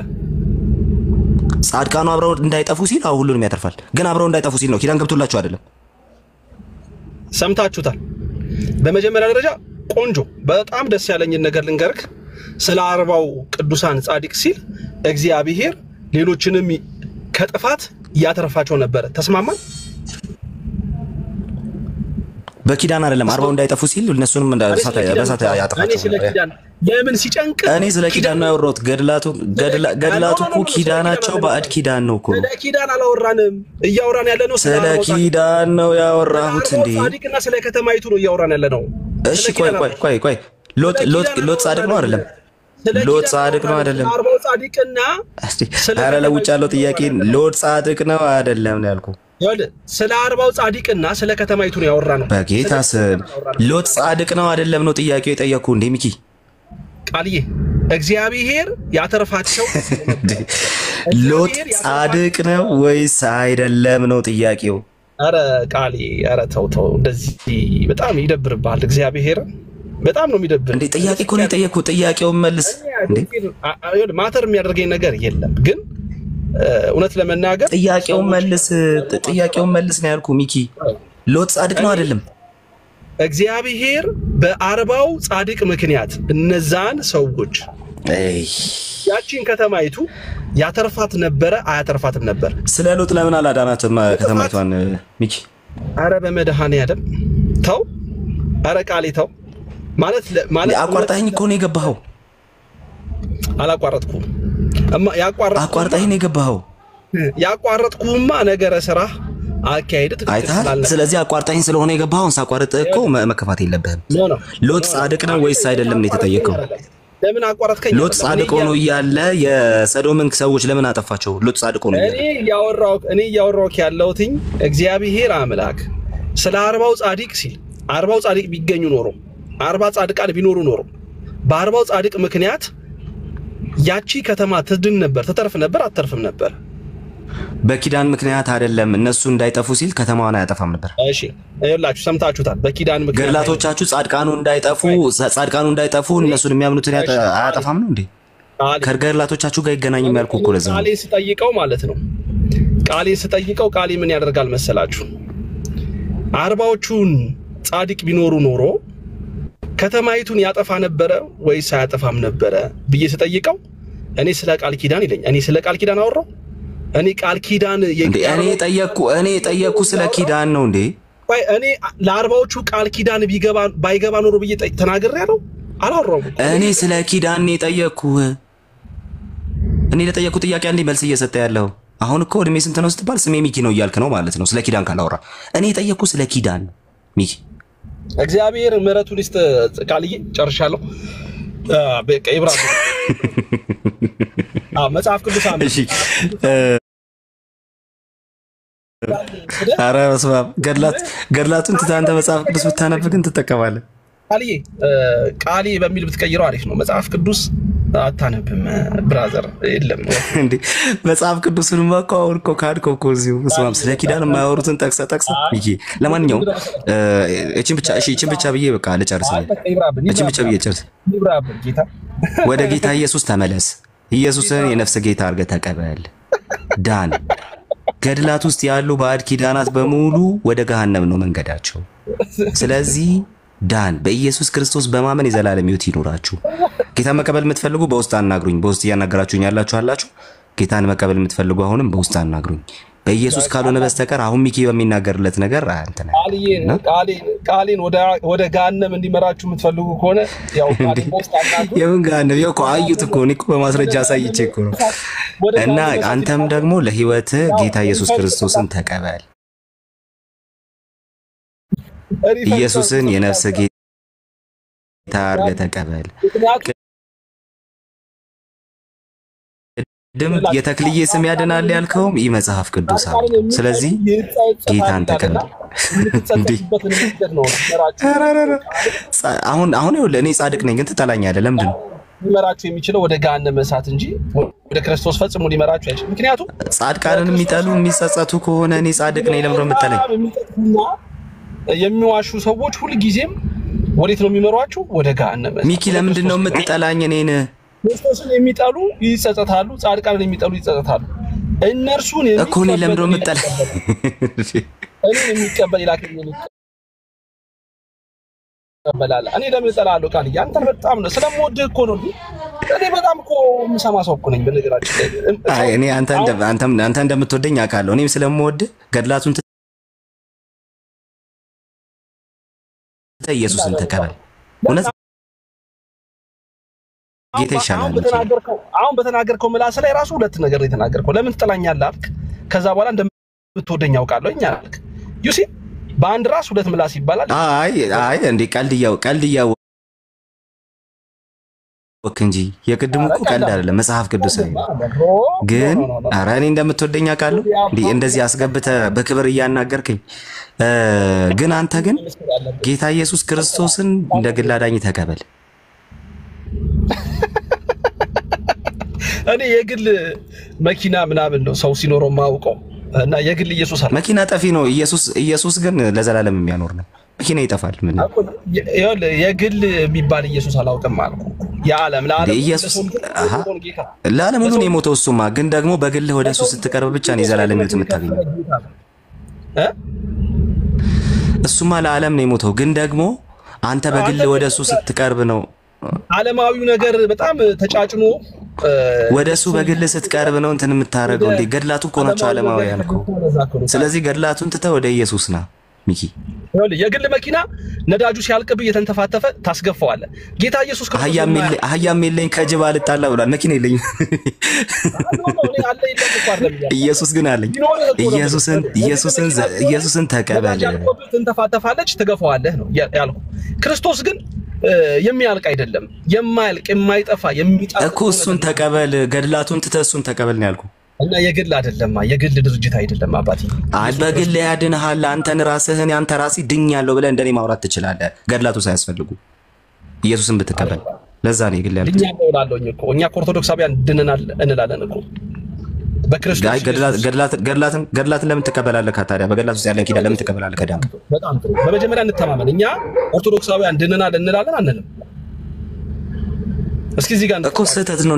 [SPEAKER 1] ጻድቃኑ አብረው እንዳይጠፉ ሲል ሁሉንም ያተርፋል ግን አብረው እንዳይጠፉ ሲል ነው ኪዳን ገብቶላችሁ አይደለም
[SPEAKER 2] ሰምታችሁታል በመጀመሪያ ደረጃ ቆንጆ በጣም ደስ ያለኝን ነገር ልንገርክ ስለ 40ው ቅዱሳን ጻድቅ ሲል እግዚአብሔር ሌሎችንም ከጥፋት ያተርፋቸው ነበር ተስማማን
[SPEAKER 1] በኪዳን አይደለም 40 እንዳይጠፉ ሲል እነሱንም በእሳት ያጠፋቸው
[SPEAKER 2] ለምን ሲጨንቅ
[SPEAKER 1] እኔ ስለ ኪዳን ነው ያወራሁት ገድላቱ እኮ ኪዳናቸው ባዕድ ኪዳን ነው እኮ
[SPEAKER 2] ስለ ኪዳን አላወራንም እያወራን ያለ ነው
[SPEAKER 1] ስለ ኪዳን ነው ያወራሁት እንዴ
[SPEAKER 2] ጻድቅና ስለ ከተማይቱ ነው እያወራን ያለ ነው
[SPEAKER 1] እሺ ቆይ ሎጥ ጻድቅ ነው አይደለም ሎጥ ጻድቅ ነው አይደለም
[SPEAKER 2] 40 ጻድቅና
[SPEAKER 1] አረ ለውጭ ያለው ጥያቄ ሎጥ ጻድቅ ነው አይደለም ነው ያልኩ
[SPEAKER 2] ስለ 40 ጻድቅና ስለ ከተማይቱ ነው ያወራነው
[SPEAKER 1] በጌታስ ሎጥ ጻድቅ ነው አይደለም ነው ጥያቄው የጠየቁ እንዴ ሚኪ
[SPEAKER 2] ቃልዬ እግዚአብሔር ያተርፋቸው
[SPEAKER 1] ሎጥ ጻድቅ ነው ወይስ አይደለም ነው ጥያቄው
[SPEAKER 2] አረ ቃልዬ አረ ተው እንደዚህ በጣም ይደብርባል እግዚአብሔር በጣም ነው የሚደብር
[SPEAKER 1] እንዴ ጥያቄ እኮ ነው የጠየኩት ጥያቄውን መልስ እንዴ
[SPEAKER 2] ማተር የሚያደርገኝ ነገር የለም ግን እውነት ለመናገር
[SPEAKER 1] ጥያቄውን መልስ ነው ያልኩ ሚኪ ሎጥ ጻድቅ ነው አይደለም
[SPEAKER 2] እግዚአብሔር በ40 ጻድቅ ምክንያት እነዛን ሰዎች ያቺን ከተማይቱ ያተርፋት ነበር አያተርፋትም ነበር
[SPEAKER 1] ስለ ሎጥ ለምን አላዳናትም ከተማይቷን ሚኪ
[SPEAKER 2] አረ በመድኃኔዓለም ተው አረ ቃሌ ተው ማለት
[SPEAKER 1] አቋርጣኝ እኮ ነው የገባኸው
[SPEAKER 2] አላቋረጥኩም
[SPEAKER 1] አቋርጣኝ ነው የገባኸው
[SPEAKER 2] ያቋረጥኩማ ነገረ ስራ አካይደ
[SPEAKER 1] ትክክል ስለዚህ አቋርጣኝ ስለሆነ የገባኸው ሳቋርጥ እኮ መከፋት የለብህም ሎጥ ጻድቅ ነው ወይስ አይደለም ነው የተጠየቀው
[SPEAKER 2] ለምን አቋረጥከኝ
[SPEAKER 1] ሎጥ ጻድቅ ሆኖ ያለ የሰዶምን ሰዎች ለምን አጠፋቸው ሎጥ ጻድቅ ሆኖ
[SPEAKER 2] እኔ ያወራው ያለውትኝ እግዚአብሔር አምላክ ስለ 40 ጻድቅ ሲል 40 ጻድቅ ቢገኙ ኖሮ 40 ጻድቃን ቢኖሩ ኖሮ በ40 ጻድቅ ምክንያት ያቺ ከተማ ትድን ነበር ተተርፍ ነበር አተርፍም ነበር
[SPEAKER 1] በኪዳን ምክንያት አይደለም እነሱ እንዳይጠፉ ሲል ከተማዋን አያጠፋም ነበር
[SPEAKER 2] እሺ አይላችሁ ሰምታችሁታል በኪዳን ምክንያት
[SPEAKER 1] ገላቶቻችሁ ጻድቃኑ እንዳይጠፉ እነሱን የሚያምኑትን አያጠፋም ነው እንዴ ከገላቶቻችሁ ጋር ይገናኝ የሚያልኩ እኮ ለዛ
[SPEAKER 2] ቃሌ ስጠይቀው ማለት ነው ቃሌ ምን ያደርጋል መሰላችሁ 40ዎቹን ጻድቅ ቢኖሩ ኖሮ ከተማይቱን ያጠፋ ነበር ወይስ አያጠፋም ነበር ብዬ ስጠይቀው እኔ ስለ ቃል ኪዳን ይለኝ እኔ ስለ ቃል ኪዳን አወራው እኔ ቃል ኪዳን
[SPEAKER 1] እኔ ጠየቅኩ ስለ ኪዳን ነው እንዴ
[SPEAKER 2] ወይ እኔ ለ40ዎቹ ቃል ኪዳን ባይገባ ኖሮ ብዬ ተናግሬያለሁ አላወራውም
[SPEAKER 1] እኔ ስለ ኪዳን ነው የጠየቅኩ እኔ ለጠየቅኩ ጥያቄ አንዴ መልስ እየሰጠ ያለው አሁን እኮ እድሜ ስንት ነው ስትባል ስሜ ሚኪ ነው እያልክ ነው ማለት ነው ስለ ኪዳን ካላወራ እኔ የጠየቅኩ ስለ ኪዳን ሚኪ
[SPEAKER 2] እግዚአብሔር ምሕረቱን ይስጥ ቃልዬ ጨርሻለሁ በቃ ኢብራሂም መጽሐፍ ቅዱስ እሺ
[SPEAKER 1] አረ በስመ አብ ገድላቱን ትታንተ መጽሐፍ ቅዱስ ብታነብ ግን ትጠቀማለህ
[SPEAKER 2] ቃሊ በሚል ብትቀይረው አሪፍ ነው መጽሐፍ ቅዱስ አታነብም ብራዘር የለም
[SPEAKER 1] እንዴ መጽሐፍ ቅዱስን ማቋወር እኮ ካድኮ እኮ እዚሁ መስማም ስለ ኪዳን የማያወሩትን ጠቅሰ ይሄ ለማንኛውም እቺን ብቻ ብዬ በቃ ልጨርስ እቺን ብቻ ብዬ ጨርስ ወደ ጌታ ኢየሱስ ተመለስ ኢየሱስን የነፍስ ጌታ አድርገህ ተቀበል ዳን ገድላት ውስጥ ያሉ ባዕድ ኪዳናት በሙሉ ወደ ገሃነም ነው መንገዳቸው ስለዚህ ዳን በኢየሱስ ክርስቶስ በማመን የዘላለም ሕይወት ይኖራችሁ ጌታን መቀበል የምትፈልጉ በውስጥ አናግሩኝ በውስጥ ያናገራችሁኝ ያላችሁ ጌታን መቀበል የምትፈልጉ አሁንም በውስጥ አናግሩኝ በኢየሱስ ካልሆነ በስተቀር አሁን ሚኪ በሚናገርለት ነገር አንተና
[SPEAKER 2] ቃሌን ወደ ገሃነም እንዲመራችሁ የምትፈልጉ ከሆነ ያው በውስጥ አናግሩኝ
[SPEAKER 1] የምን ገሃነም ያው አዩት እኮ እኔ እኮ በማስረጃ አሳይቼ እኮ ነው እና አንተም ደግሞ ለህይወት ጌታ ኢየሱስ ክርስቶስን ተቀበል ኢየሱስን የነፍስ ጌታ አድርገህ ተቀበል ደም የተክልዬ ስም ያድናል ያልከውም ይህ መጽሐፍ ቅዱስ አይደለም ስለዚህ ጌታን ተቀበል አሁን ይኸውልህ እኔ ጻድቅ ነኝ ግን ትጠላኛለህ ለምንድን ነው
[SPEAKER 2] ሊመራችሁ የሚችለው ወደ ገሃነመ እሳት እንጂ ወደ ክርስቶስ ፈጽሞ ሊመራችሁ አይችልም ምክንያቱም
[SPEAKER 1] ጻድቃንን የሚጠሉ የሚጸጸቱ ከሆነ እኔ ጻድቅ ነኝ ለምን ነው የምትጠላኝ
[SPEAKER 2] የሚዋሹ ሰዎች ሁሉ ጊዜም ወዴት ነው የሚመሯችሁ ወደ ገሃነመ
[SPEAKER 1] ሚኪ ለምንድን ነው የምትጠላኝ እኔን
[SPEAKER 2] ክርስቶስን የሚጠሉ ይጸጸታሉ ጻድቃንን የሚጠሉ ይጸጸታሉ እነርሱን
[SPEAKER 1] እኮ እኔ ለምን ነው የምትጠላኝ
[SPEAKER 2] እኔ የሚቀበል ይላከኝ ይቀበላል እኔ ለምን እጠላለሁ ቃል አንተ በጣም ነው ስለምወድህ እኮ ነው እኔ በጣም እኮ የምሰማ ሰው እኮ ነኝ በነገራችን ላይ
[SPEAKER 1] እኔ አንተ እንደምትወደኝ አውቃለሁ እኔም ስለምወድህ ገድላቱን ኢየሱስን ተቀበል እውነት ጌታ ይሻላል
[SPEAKER 2] አሁን በተናገርከው ምላስ ላይ ራሱ ሁለት ነገር የተናገርከው ለምን ትጠላኛለህ አልክ ከዛ በኋላ እንደምትወደኝ አውቃለሁ እኛ አልክ ዩሲ በአንድ ራስ ሁለት ምላስ ይባላል
[SPEAKER 1] አይ እንዴ ቀልድያው ወክንጂ የቅድሙ እኮ ቀልድ አይደለም መጽሐፍ ቅዱስ ግን ኧረ እኔ እንደምትወደኝ አውቃለሁ እንዴ እንደዚህ አስገብተህ በክብር እያናገርከኝ ግን አንተ ግን ጌታ ኢየሱስ ክርስቶስን እንደ ግል አዳኝ ተቀበል
[SPEAKER 2] እኔ የግል መኪና ምናምን ነው ሰው ሲኖረው ማውቀው እና የግል ኢየሱስ አለ
[SPEAKER 1] መኪና ጠፊ ነው ኢየሱስ ግን ለዘላለም የሚያኖር ነው መኪና ይጠፋል። ምን
[SPEAKER 2] የግል የሚባል ኢየሱስ አላውቅም አልኩ። የዓለም
[SPEAKER 1] ኢየሱስ ለዓለም ሁሉ ነው የሞተው። እሱማ ግን ደግሞ በግልህ ወደ እሱ ስትቀርብ ብቻ ነው የዘላለም ሕይወት የምታገኘው። እሱማ ለዓለም ነው የሞተው፣ ግን ደግሞ አንተ በግልህ ወደ እሱ ስትቀርብ ነው
[SPEAKER 2] ዓለማዊው ነገር በጣም ተጫጭኖ
[SPEAKER 1] ወደ እሱ በግልህ ስትቀርብ ነው እንትን የምታረገው። እንዴ ገድላቱ እኮ ናቸው ዓለማውያን እኮ። ስለዚህ ገድላቱን ትተህ ወደ ኢየሱስ ና ሚኪ።
[SPEAKER 2] የግል መኪና ነዳጁ ሲያልቅብ እየተንተፋተፈ ታስገፋዋለህ። ጌታ ኢየሱስ ክርስቶስ
[SPEAKER 1] አህያም የለኝ ከጅብ አልጣላ ብሏል። መኪና የለኝም ኢየሱስ ግን አለኝ። ኢየሱስን ተቀበል።
[SPEAKER 2] ትንተፋተፋለች፣ ትገፋዋለህ ነው ያልኩ። ክርስቶስ ግን የሚያልቅ አይደለም፣ የማያልቅ የማይጠፋ የሚጠፋ
[SPEAKER 1] እኮ። እሱን ተቀበል፣ ገድላቱን ትተህ እሱን ተቀበል ነው ያልኩ።
[SPEAKER 2] እና የግል አይደለም፣ የግል ድርጅት አይደለም አባቴ።
[SPEAKER 1] አይ በግል ያድንሃል። አንተን ራስህን ያንተ ራስህ ድኛለሁ ብለህ እንደኔ ማውራት ትችላለህ፣ ገድላቱ ሳያስፈልጉ ኢየሱስን ብትቀበል። ለዛ ነው የግል ያልኩት።
[SPEAKER 2] ድኛለሁ እላለሁኝ እኮ። እኛ ኦርቶዶክሳውያን ድነናል እንላለን እኮ በክርስቶስ።
[SPEAKER 1] አይ ገድላትን ለምን ትቀበላለህ? ታዲያ በገድላት ውስጥ ያለን ኪዳን ለምን ትቀበላለህ? ከዳንክ
[SPEAKER 2] በጣም ጥሩ። በመጀመሪያ እንተማመን። እኛ ኦርቶዶክሳውያን ድነናል እንላለን አንልም? እስኪ እዚህ ጋር
[SPEAKER 1] እኮ ስህተት ነው።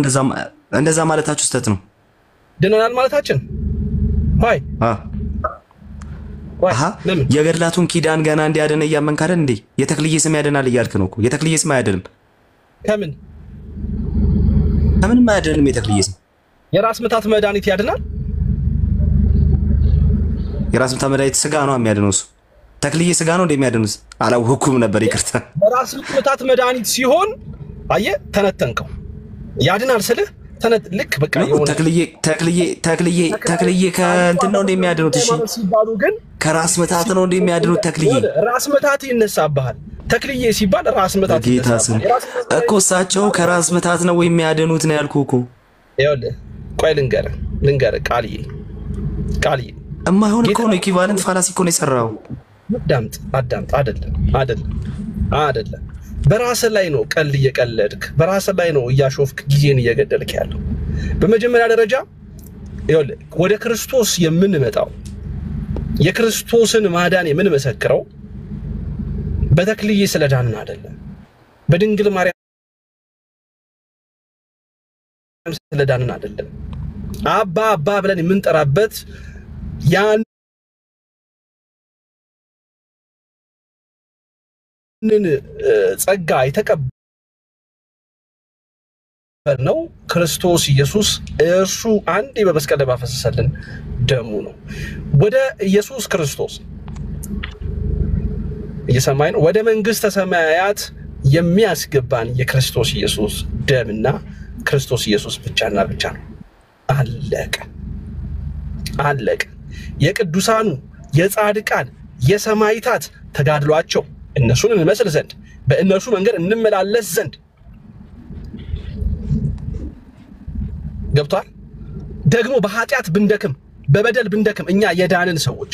[SPEAKER 1] እንደዛ ማለታችሁ ስህተት ነው።
[SPEAKER 2] ድነናል ማለታችን ወይ
[SPEAKER 1] የገድላቱን ኪዳን ገና እንዲያድን እያመንክ አይደል እንዴ? የተክልዬ ስም ያድናል እያልክ ነው እኮ። የተክልዬ ስም አያድንም። ከምንም አያድንም የተክልዬ ስም።
[SPEAKER 2] የራስ ምታት መድኃኒት ያድናል።
[SPEAKER 1] የራስ ምታት መድኃኒት ስጋ ነው የሚያድነው እሱ። ተክልዬ ስጋ ነው እንደሚያድኑት አላወኩም ነበር፣ ይቅርታ።
[SPEAKER 2] የራስ ምታት መድኃኒት ሲሆን አየህ፣ ተነተንከው። ያድናል ስልህ ልክ በቃ ይሁን። ተክልዬ ከእንትን ነው እንደሚያድኑት። እሺ ሲባሉ ግን
[SPEAKER 1] ከራስ ምታት ነው እንደሚያድኑት። ተክልዬ
[SPEAKER 2] ራስ ምታት ይነሳብሃል። ተክልዬ ሲባል ራስ ምታት
[SPEAKER 1] ጌታ ስም እኮ እሳቸው ከራስ ምታት ነው የሚያድኑት ነው ያልኩህ እኮ።
[SPEAKER 2] ይኸውልህ ቆይ ልንገርህ ቃልዬ
[SPEAKER 1] እማይሆን እኮ ነው። ኢኩቫለንት ፋላሲ እኮ ነው የሰራው።
[SPEAKER 2] አዳምጥ። አይደለም በራስ ላይ ነው ቀልድ እየቀለድክ፣ በራስ ላይ ነው እያሾፍክ ጊዜን እየገደልክ ያለው። በመጀመሪያ ደረጃ ይኸውልህ ወደ ክርስቶስ የምንመጣው የክርስቶስን ማዳን የምንመሰክረው በተክልዬ ስለዳንን አይደለም፣ በድንግል ማርያም ስለዳንን አይደለም። አባ ብለን የምንጠራበት ያንን ጸጋ የተቀበልነው ክርስቶስ ኢየሱስ እርሱ አንዴ በመስቀል ላይ ባፈሰሰልን ደሙ ነው። ወደ ኢየሱስ ክርስቶስ እየሰማኝ ነው። ወደ መንግስተ ሰማያት የሚያስገባን የክርስቶስ ኢየሱስ ደምና ክርስቶስ ኢየሱስ ብቻና ብቻ ነው። አለቀ። የቅዱሳኑ የጻድቃን የሰማይታት ተጋድሏቸው እነሱን እንመስል ዘንድ በእነሱ መንገድ እንመላለስ ዘንድ ገብቷል። ደግሞ በኃጢአት ብንደክም በበደል ብንደክም እኛ የዳንን ሰዎች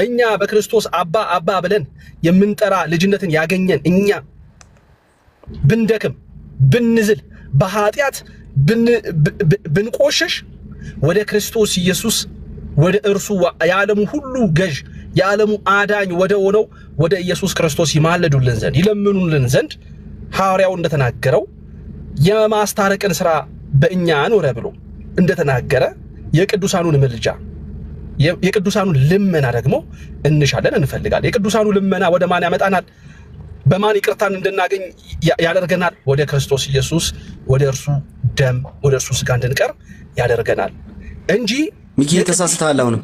[SPEAKER 2] እኛ በክርስቶስ አባ ብለን የምንጠራ ልጅነትን ያገኘን እኛ ብንደክም ብንዝል በኃጢአት ብንቆሸሽ ወደ ክርስቶስ ኢየሱስ ወደ እርሱ የዓለሙ ሁሉ ገዥ የዓለሙ አዳኝ ወደ ሆነው ወደ ኢየሱስ ክርስቶስ ይማለዱልን ዘንድ ይለምኑልን ዘንድ ሐዋርያው እንደተናገረው የማስታረቅን ሥራ በእኛ ኖረ ብሎ እንደተናገረ የቅዱሳኑን ምልጃ የቅዱሳኑን ልመና ደግሞ እንሻለን እንፈልጋለን። የቅዱሳኑ ልመና ወደ ማን ያመጣናል? በማን ይቅርታን እንድናገኝ ያደርገናል? ወደ ክርስቶስ ኢየሱስ ወደ እርሱ ደም ወደ እርሱ ሥጋ እንድንቀርብ ያደርገናል እንጂ
[SPEAKER 1] ሚኪ ተሳስተሃል። አሁንም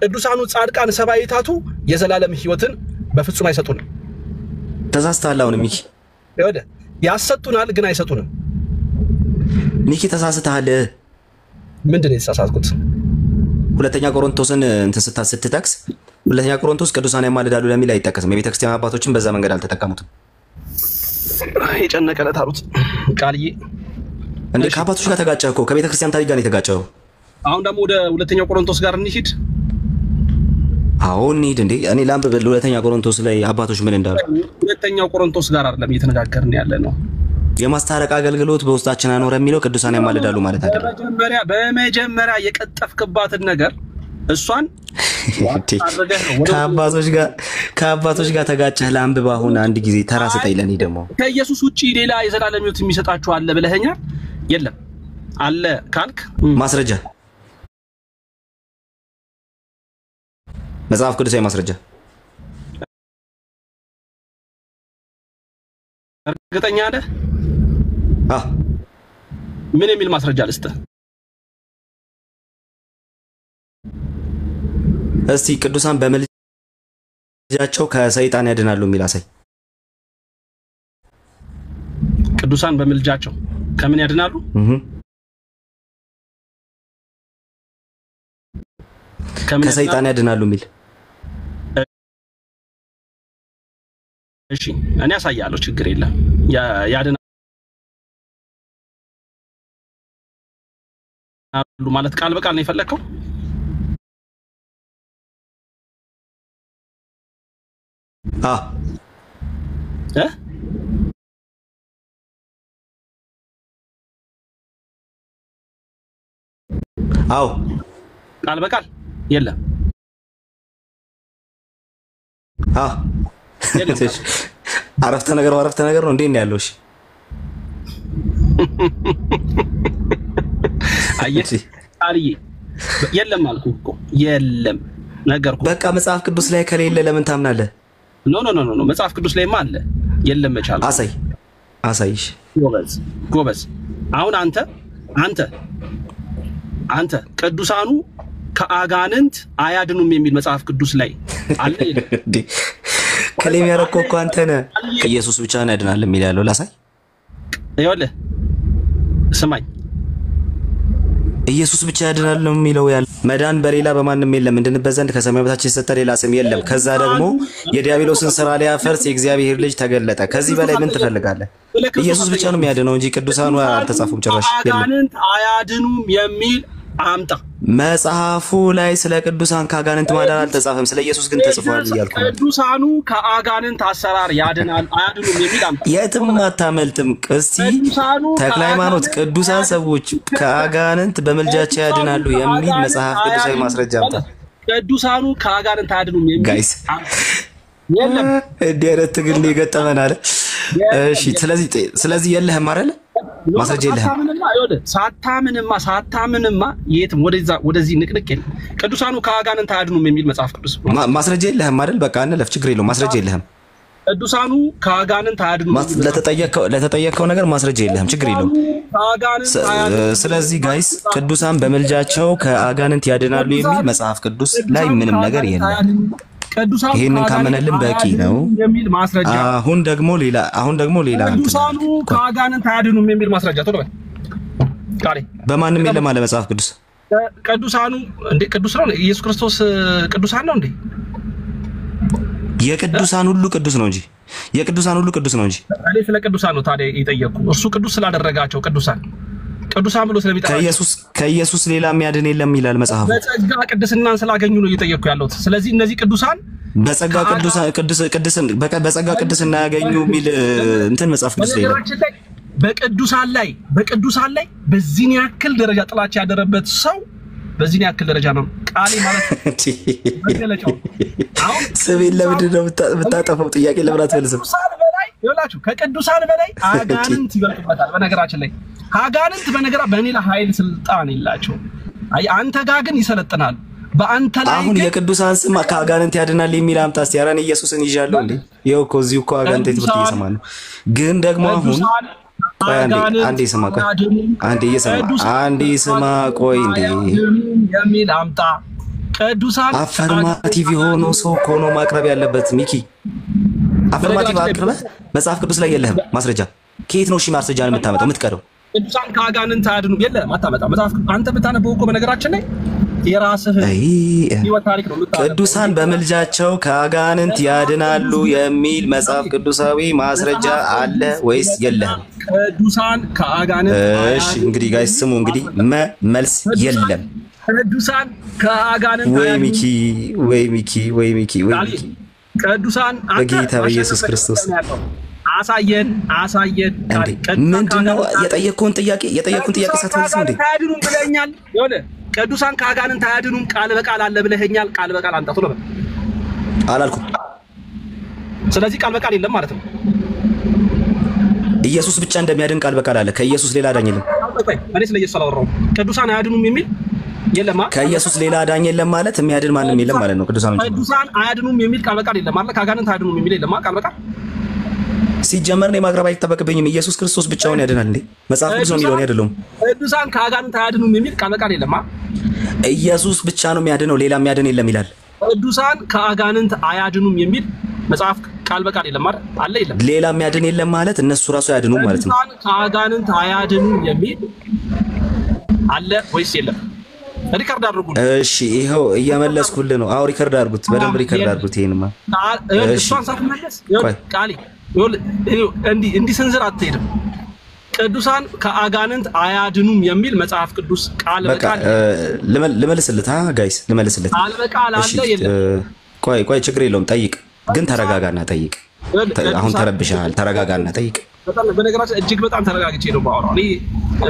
[SPEAKER 2] ቅዱሳኑ ጻድቃን ሰማዕታቱ የዘላለም ሕይወትን በፍጹም አይሰጡንም።
[SPEAKER 1] ተሳስተሃል። አሁንም ሚኪ
[SPEAKER 2] ያሰጡናል ግን አይሰጡንም።
[SPEAKER 1] ሚኪ ተሳስተሃል።
[SPEAKER 2] ምንድነው የተሳሳትኩት?
[SPEAKER 1] ሁለተኛ ቆሮንቶስን ስትጠቅስ ሁለተኛ ቆሮንቶስ ቅዱሳን ያማልዳሉ ለሚል አይጠቀስም። የቤተክርስቲያን አባቶችን በዛ መንገድ አልተጠቀሙትም።
[SPEAKER 2] የጨነቀለት አሉት ቃልዬ
[SPEAKER 1] እንደ ከአባቶች ጋር ተጋጨህ እኮ ከቤተክርስቲያን ታሪክ ጋር ነው የተጋጨው።
[SPEAKER 2] አሁን ደግሞ ወደ ሁለተኛው ቆሮንቶስ ጋር እንሂድ።
[SPEAKER 1] አሁን እንሂድ እንዴ። እኔ ላምብ ሁለተኛ ቆሮንቶስ ላይ አባቶች ምን እንዳሉ።
[SPEAKER 2] ሁለተኛው ቆሮንቶስ ጋር አይደለም እየተነጋገርን ያለ ነው።
[SPEAKER 1] የማስታረቅ አገልግሎት በውስጣችን አኖረ የሚለው ቅዱሳን ያማልዳሉ ማለት አይደለም።
[SPEAKER 2] በመጀመሪያ የቀጠፍክባትን ነገር እሷን
[SPEAKER 1] ከአባቶች ጋር ተጋጨህ። ለአንብባ አሁን አንድ ጊዜ ተራ ስጠኝ። ለኔ ደግሞ
[SPEAKER 2] ከኢየሱስ ውጪ ሌላ የዘላለም ሕይወት የሚሰጣችሁ አለ ብለኸኛል። የለም አለ ካልክ
[SPEAKER 1] ማስረጃ፣ መጽሐፍ ቅዱሳዊ ማስረጃ።
[SPEAKER 2] እርግጠኛ ነህ? ምን የሚል ማስረጃ ልስጥህ?
[SPEAKER 1] እስቲ ቅዱሳን በምልጃቸው ከሰይጣን ያድናሉ የሚል አሳይ።
[SPEAKER 2] ቅዱሳን በምልጃቸው ከምን ያድናሉ?
[SPEAKER 1] ከሰይጣን ያድናሉ የሚል።
[SPEAKER 2] እሺ እኔ ያሳያለሁ፣ ችግር የለም። ያድናሉ ማለት ቃል በቃል ነው የፈለከው?
[SPEAKER 1] አዎ
[SPEAKER 2] ቃል በቃል የለም።
[SPEAKER 1] አረፍተ ነገር ነው እንዴ ያለው? እሺ
[SPEAKER 2] አየህ አልዬ የለም አልኩህ እኮ የለም ነገርኩህ።
[SPEAKER 1] በቃ መጽሐፍ ቅዱስ ላይ ከሌለ ለምን ታምናለህ?
[SPEAKER 2] ኖ መጽሐፍ ቅዱስ ላይማ አለ። የለም መቻል አሳይሽ። ጎበዝ አሁን አንተ ቅዱሳኑ ከአጋንንት አያድኑም የሚል መጽሐፍ ቅዱስ ላይ አለ እንዴ?
[SPEAKER 1] ከሌም ያረከው እኮ አንተ ነህ። ኢየሱስ ብቻ ነው ያድናል የሚል ያለው ላሳይ።
[SPEAKER 2] ይኸውልህ ስማኝ፣
[SPEAKER 1] ኢየሱስ ብቻ ያድናል ነው የሚለው። ያለ መዳን በሌላ በማንም የለም፣ እንድንበት ዘንድ ከሰማይ በታች የተሰጠ ሌላ ስም የለም። ከዛ ደግሞ የዲያብሎስን ስራ ሊያፈርስ የእግዚአብሔር ልጅ ተገለጠ። ከዚህ በላይ ምን ትፈልጋለህ? ኢየሱስ ብቻ ነው የሚያድነው እንጂ ቅዱሳኑ አልተጻፉም ጭራሽ።
[SPEAKER 2] አጋንንት አያድኑም የሚል አምጣ።
[SPEAKER 1] መጽሐፉ ላይ ስለ ቅዱሳን ከአጋንንት ማዳን አልተጻፈም፣ ስለ ኢየሱስ ግን ተጽፏል እያልኩ ነው።
[SPEAKER 2] ቅዱሳኑ ከአጋንንት አሰራር አያድኑም የሚል አምጣ።
[SPEAKER 1] የትም አታመልጥም። እስቲ ተክለ ሃይማኖት ቅዱሳን ሰዎች ከአጋንንት በመልጃቸው ያድናሉ የሚል መጽሐፍ ቅዱሳዊ ማስረጃ አምጣ።
[SPEAKER 2] ቅዱሳኑ ከአጋንንት አያድኑም የሚል
[SPEAKER 1] ጋይስ
[SPEAKER 2] የለም።
[SPEAKER 1] እንዲህ አይነት ትግል የገጠመናል። እሺ ስለዚህ የለህም አይደል? ማስረጃ የለህም። ሳታምንማ የትም ወደዚህ ንቅንቅ የለም። ቅዱሳኑ ከአጋንንት አያድኑም የሚል መጽሐፍ ቅዱስ ማስረጃ የለህም አይደል? በቃ እንለፍ፣ ችግር የለውም። ማስረጃ የለህም።
[SPEAKER 2] ቅዱሳኑ ከአጋንንት አያድኑም
[SPEAKER 1] ለተጠየቀው ነገር ማስረጃ የለህም፣ ችግር የለውም። ስለዚህ ጋይስ ቅዱሳን በመልጃቸው ከአጋንንት ያድናሉ የሚል መጽሐፍ ቅዱስ ላይ ምንም ነገር የለም። ይሄንን ካመነልን በቂ ነው። አሁን ደግሞ ሌላ
[SPEAKER 2] ቅዱሳኑ ከአጋንንት አያድኑም የሚል ማስረጃ ቶሎ በል ቃሌ።
[SPEAKER 1] በማንም የለም አለ መጽሐፍ ቅዱስ።
[SPEAKER 2] ቅዱሳኑ እንዴ ቅዱስ ነው ኢየሱስ ክርስቶስ ቅዱሳን ነው እንዴ?
[SPEAKER 1] የቅዱሳን ሁሉ ቅዱስ ነው እንጂ እኔ
[SPEAKER 2] ስለ ቅዱሳን ነው ታዲያ የጠየቅኩ። እርሱ ቅዱስ ስላደረጋቸው ቅዱሳን ብሎ ስለሚጠራቸው
[SPEAKER 1] ከኢየሱስ ሌላ የሚያድን የለም ይላል መጽሐፉ።
[SPEAKER 2] በጸጋ ቅድስናን ስላገኙ ነው እየጠየቅኩ ያለሁት። ስለዚህ እነዚህ ቅዱሳን በጸጋ ቅድስና ያገኙ የሚል እንትን መጽሐፍ ቅዱስ ላይ በቅዱሳን ላይ በዚህን ያክል ደረጃ ጥላቻ ያደረበት ሰው በዚህን ያክል ደረጃ ነው ቃሌ ማለት ነው። አሁን
[SPEAKER 1] ስሜን ለምንድን ነው የምታጠፈው? ጥያቄ ለምን አትመልስም?
[SPEAKER 2] ከቅዱሳን በላይ አጋንንት ይበልጡበታል። በነገራችን ላይ አጋንንት በእኔ ላይ ኃይል ስልጣን የላቸው። አንተ ጋር ግን ይሰለጥናሉ። በአንተ ላይ
[SPEAKER 1] አሁን የቅዱሳን ስም ከአጋንንት ያድናል የሚል አምጣ እስቲ። ኧረ እኔ ኢየሱስን ይዣለሁ እንዴ? ይኸው እኮ እዚሁ እኮ አጋንንት ትምህርት እየሰማን ነው። ግን ደግሞ አሁን አንዴ ስማ ቆይ እንዴ
[SPEAKER 2] የሚል አምጣ። ቅዱሳን
[SPEAKER 1] አፈርማቲቭ የሆነ ሰው እኮ ነው ማቅረብ ያለበት። ሚኪ አፈርማቲቭ አቅርበህ መጽሐፍ ቅዱስ ላይ የለህም ማስረጃ። ከየት ነው እሺ ማስረጃን የምታመጣው የምትቀረው?
[SPEAKER 2] ቅዱሳን ከአጋንንት አያድኑም የለም አታመጣ። መጽሐፍ አንተ ብታነበው እኮ በነገራችን ላይ የራስህ ህይወት ታሪክ ነው።
[SPEAKER 1] ቅዱሳን በመልጃቸው ከአጋንንት ያድናሉ የሚል መጽሐፍ ቅዱሳዊ ማስረጃ አለ ወይስ የለህም?
[SPEAKER 2] ቅዱሳን ከአጋንንት
[SPEAKER 1] እሺ እንግዲህ ጋይስ ስሙ እንግዲህ መልስ የለም።
[SPEAKER 2] ቅዱሳን ከአጋንንት
[SPEAKER 1] ወይ ሚኪ
[SPEAKER 2] ቅዱሳን
[SPEAKER 1] በጌታ በኢየሱስ ክርስቶስ
[SPEAKER 2] አሳየን።
[SPEAKER 1] ምንድነው የጠየቅኩን ጥያቄ ሳትመልስ እንዴ?
[SPEAKER 2] አያድኑም ብለኛል። ይኸውልህ ቅዱሳን ከአጋንንት አያድኑም ቃል በቃል አለ ብለኸኛል። ቃል በቃል አንተ ቶሎ በል።
[SPEAKER 1] አላልኩም።
[SPEAKER 2] ስለዚህ ቃል በቃል የለም ማለት ነው።
[SPEAKER 1] ኢየሱስ ብቻ እንደሚያድን ቃል በቃል አለ። ከኢየሱስ ሌላ አዳኝ የለም።
[SPEAKER 2] እኔ ስለ ኢየሱስ አላወራሁም። ቅዱሳን አያድኑም የሚል የለማ።
[SPEAKER 1] ከኢየሱስ ሌላ አዳኝ የለም ማለት የሚያድን ማንም የለም ማለት ነው። ቅዱሳን
[SPEAKER 2] አያድኑም የሚል ቃል በቃል የለም ማለት ከአጋንንት አያድኑም የሚል የለማ ቃል በቃል።
[SPEAKER 1] ሲጀመር ነው ማቅረብ አይተጠበቅብኝም። ኢየሱስ ክርስቶስ ብቻውን ያድናል እንዴ? መጽሐፍ ቅዱስ ነው የሚለው አይደለም።
[SPEAKER 2] ቅዱሳን ከአጋንንት አያድኑም የሚል ቃል በቃል የለማ።
[SPEAKER 1] ኢየሱስ ብቻ ነው የሚያድነው፣ ሌላ የሚያድን የለም ይላል።
[SPEAKER 2] ቅዱሳን ከአጋንንት አያድኑም የሚል መጽሐፍ ቃል በቃል የለም ማለት አለ የለም።
[SPEAKER 1] ሌላ የሚያድን የለም ማለት እነሱ ራሱ ያድኑም ማለት ነው።
[SPEAKER 2] ቅዱሳን ከአጋንንት አያድኑም የሚል አለ ወይስ የለም? ሪከርድ አድርጉ።
[SPEAKER 1] እሺ ይሄው እየመለስኩልህ ነው። አዎ ሪከርድ አድርጉት፣ በደንብ ሪከርድ አድርጉት። ይሄንማ
[SPEAKER 2] እሷን ሳትመለስ ቃሊ እንዲህ ስንዝር አትሄድም። ቅዱሳን ከአጋንንት አያድኑም የሚል መጽሐፍ ቅዱስ ቃል በቃል
[SPEAKER 1] ልመልስልህ። ጋይስ ልመልስልህ።
[SPEAKER 2] ቃል በቃል አለ የለም?
[SPEAKER 1] ቆይ ችግር የለውም ጠይቅ፣ ግን ተረጋጋና ጠይቅ። አሁን ተረብሻል፣ ተረጋጋና ጠይቅ።
[SPEAKER 2] በነገራችን እጅግ በጣም ተረጋግቼ ነው ባወራው።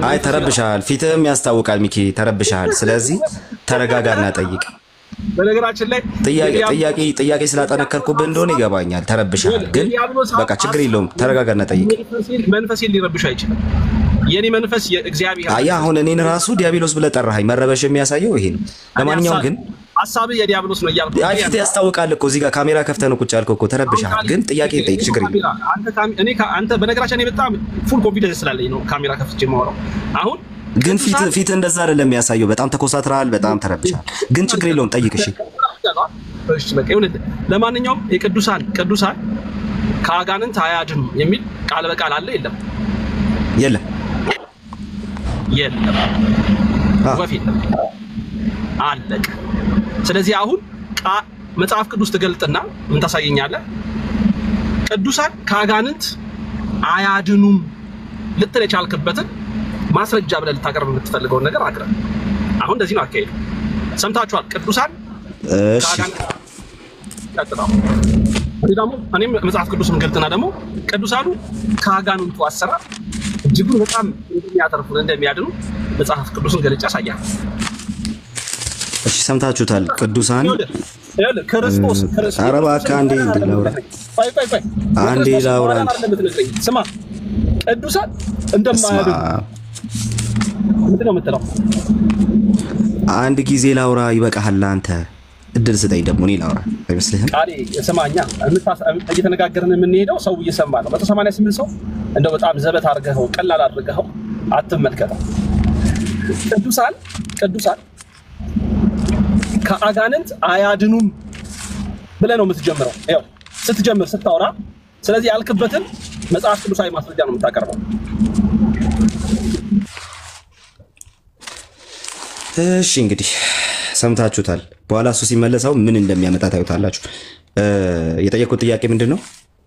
[SPEAKER 1] አይ ተረብሻል፣ ፊትህም ያስታውቃል ሚኪ፣ ተረብሻል። ስለዚህ ተረጋጋና ጠይቅ።
[SPEAKER 2] በነገራችን ላይ
[SPEAKER 1] ጥያቄ ስላጠነከርኩብህ እንደሆነ ይገባኛል። ተረብሻል፣ ግን በቃ ችግር የለውም ተረጋጋና ጠይቅ።
[SPEAKER 2] መንፈሴን ሊረብሽ አይችልም። የኔ መንፈስ የእግዚአብሔር
[SPEAKER 1] አሁን እኔን ራሱ ዲያብሎስ ብለህ ጠራኸኝ። መረበሽ የሚያሳየው ይሄ ነው። ለማንኛውም ግን
[SPEAKER 2] ሐሳብህ የዲያብሎስ ነው እያልኩ
[SPEAKER 1] ፊት ያስታውቃል እኮ እዚህ ጋር ካሜራ ከፍተህ ነው ቁጭ ያልከው እኮ። ተረብሻል፣ ግን ጥያቄ ጠይቅ፣ ችግር የለም።
[SPEAKER 2] አንተ በነገራችን እኔ በጣም ፉል ኮንፊደንስ ስላለኝ ነው ካሜራ ከፍቼ የማወራው። አሁን
[SPEAKER 1] ግን ፊት እንደዛ አይደለም የሚያሳየው። በጣም ተኮሳትረሃል፣ በጣም ተረብሻል። ግን ችግር የለውም ጠይቅ። እሺ
[SPEAKER 2] በቃ ይሁን። ለማንኛውም ቅዱሳን ከአጋንንት አያድኑም የሚል ቃል በቃል አለ የለም?
[SPEAKER 1] የለም
[SPEAKER 2] ወፊት አለቀ። ስለዚህ አሁን መጽሐፍ ቅዱስ ትገልጥና ምን ታሳየኛለህ? ቅዱሳን ከአጋንንት አያድኑም ልትል የቻልክበትን ማስረጃ ብለህ ልታቀርብ የምትፈልገውን ነገር አቅርብ። አሁን እንደዚህ ነው አካሄዱ። ሰምታችኋል። ቅዱሳን ከአጋንንት ቀጥታው እኔም መጽሐፍ ቅዱስን ገልጥና ደግሞ ቅዱሳኑ ከአጋንንቱ አሰራር እጅጉን በጣም እንደሚያተርፉ እንደሚያድኑ መጽሐፍ ቅዱስን ገልጬ አሳያለሁ።
[SPEAKER 1] እሺ ሰምታችሁታል። ቅዱሳን
[SPEAKER 2] ክርስቶስ
[SPEAKER 1] ኧረ እባክህ አንዴ ላውራ።
[SPEAKER 2] ስማ ቅዱሳን እንደማያድኑ ምንድን ነው የምትለው?
[SPEAKER 1] አንድ ጊዜ ላውራ ይበቃሃል። አንተ እድል ስጠኝ ደግሞ እኔ ላውራ አይመስልህም?
[SPEAKER 2] ቃሌ ስማኛ። እየተነጋገርን የምንሄደው ሰው እየሰማ ነው። 188 ሰው እንደው በጣም ዘበት አድርገኸው ቀላል አድርገኸው አትመልከተው። ቅዱሳን ከአጋንንት አያድኑም ብለህ ነው የምትጀምረው። ያው ስትጀምር ስታወራ፣ ስለዚህ ያልክበትን መጽሐፍ ቅዱሳዊ ማስረጃ ነው የምታቀርበው።
[SPEAKER 1] እሺ እንግዲህ ሰምታችሁታል። በኋላ እሱ ሲመለሰው ምን እንደሚያመጣ ታዩታላችሁ። የጠየቁት ጥያቄ ምንድነው?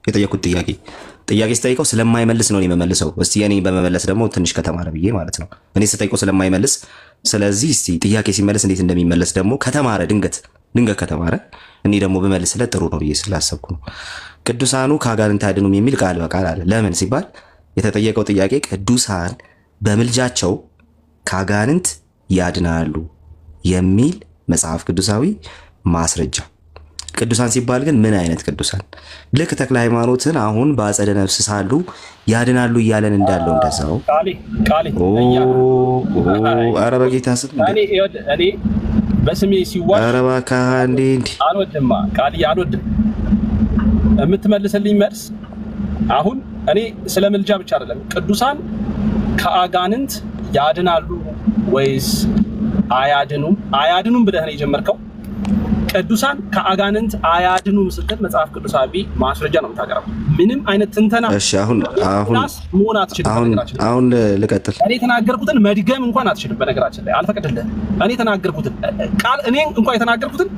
[SPEAKER 1] የጠየቁት ጥያቄ ስጠይቀው ስለማይመልስ ነው የምመልሰው። እስቲ እኔ በመመለስ ደግሞ ትንሽ ከተማረ ብዬ ማለት ነው። እኔ ስጠይቀው ስለማይመልስ፣ ስለዚህ እስቲ ጥያቄ ሲመለስ እንዴት እንደሚመለስ ደግሞ ከተማረ ድንገት ከተማረ እኔ ደግሞ በመልስለት ጥሩ ነው ብዬ ስላሰብኩ ነው። ቅዱሳኑ ከአጋንንት አያድኑም የሚል ቃል በቃል አለ። ለምን ሲባል የተጠየቀው ጥያቄ ቅዱሳን በምልጃቸው ከአጋንንት ያድናሉ የሚል መጽሐፍ ቅዱሳዊ ማስረጃ። ቅዱሳን ሲባል ግን ምን አይነት ቅዱሳን? ልክ ተክለ ሃይማኖትን አሁን በአጸደ ነፍስ ሳሉ ያድናሉ እያለን እንዳለው እንደዛው ኧረ በጌታ ስም
[SPEAKER 2] እኔ በስሜ ሲዋሽ
[SPEAKER 1] ኧረ እባክህ እንዴ
[SPEAKER 2] አልወድማ ቃል አልወድም። የምትመልስልኝ መልስ አሁን እኔ ስለ ምልጃ ብቻ አይደለም ቅዱሳን ከአጋንንት ያድናሉ ወይስ አያድኑም ብለህ ነው የጀመርከው። ቅዱሳን ከአጋንንት አያድኑም ስትል መጽሐፍ ቅዱሳዊ ማስረጃ ነው የምታቀርበው። ምንም አይነት ትንተና
[SPEAKER 1] እሺ አሁን
[SPEAKER 2] መሆን አትችልም።
[SPEAKER 1] አሁን ልቀጥል።
[SPEAKER 2] እኔ የተናገርኩትን መድገም እንኳን አትችልም። በነገራችን ላይ አልፈቀድልህም። እኔ የተናገርኩትን ቃል እኔ እንኳን የተናገርኩትን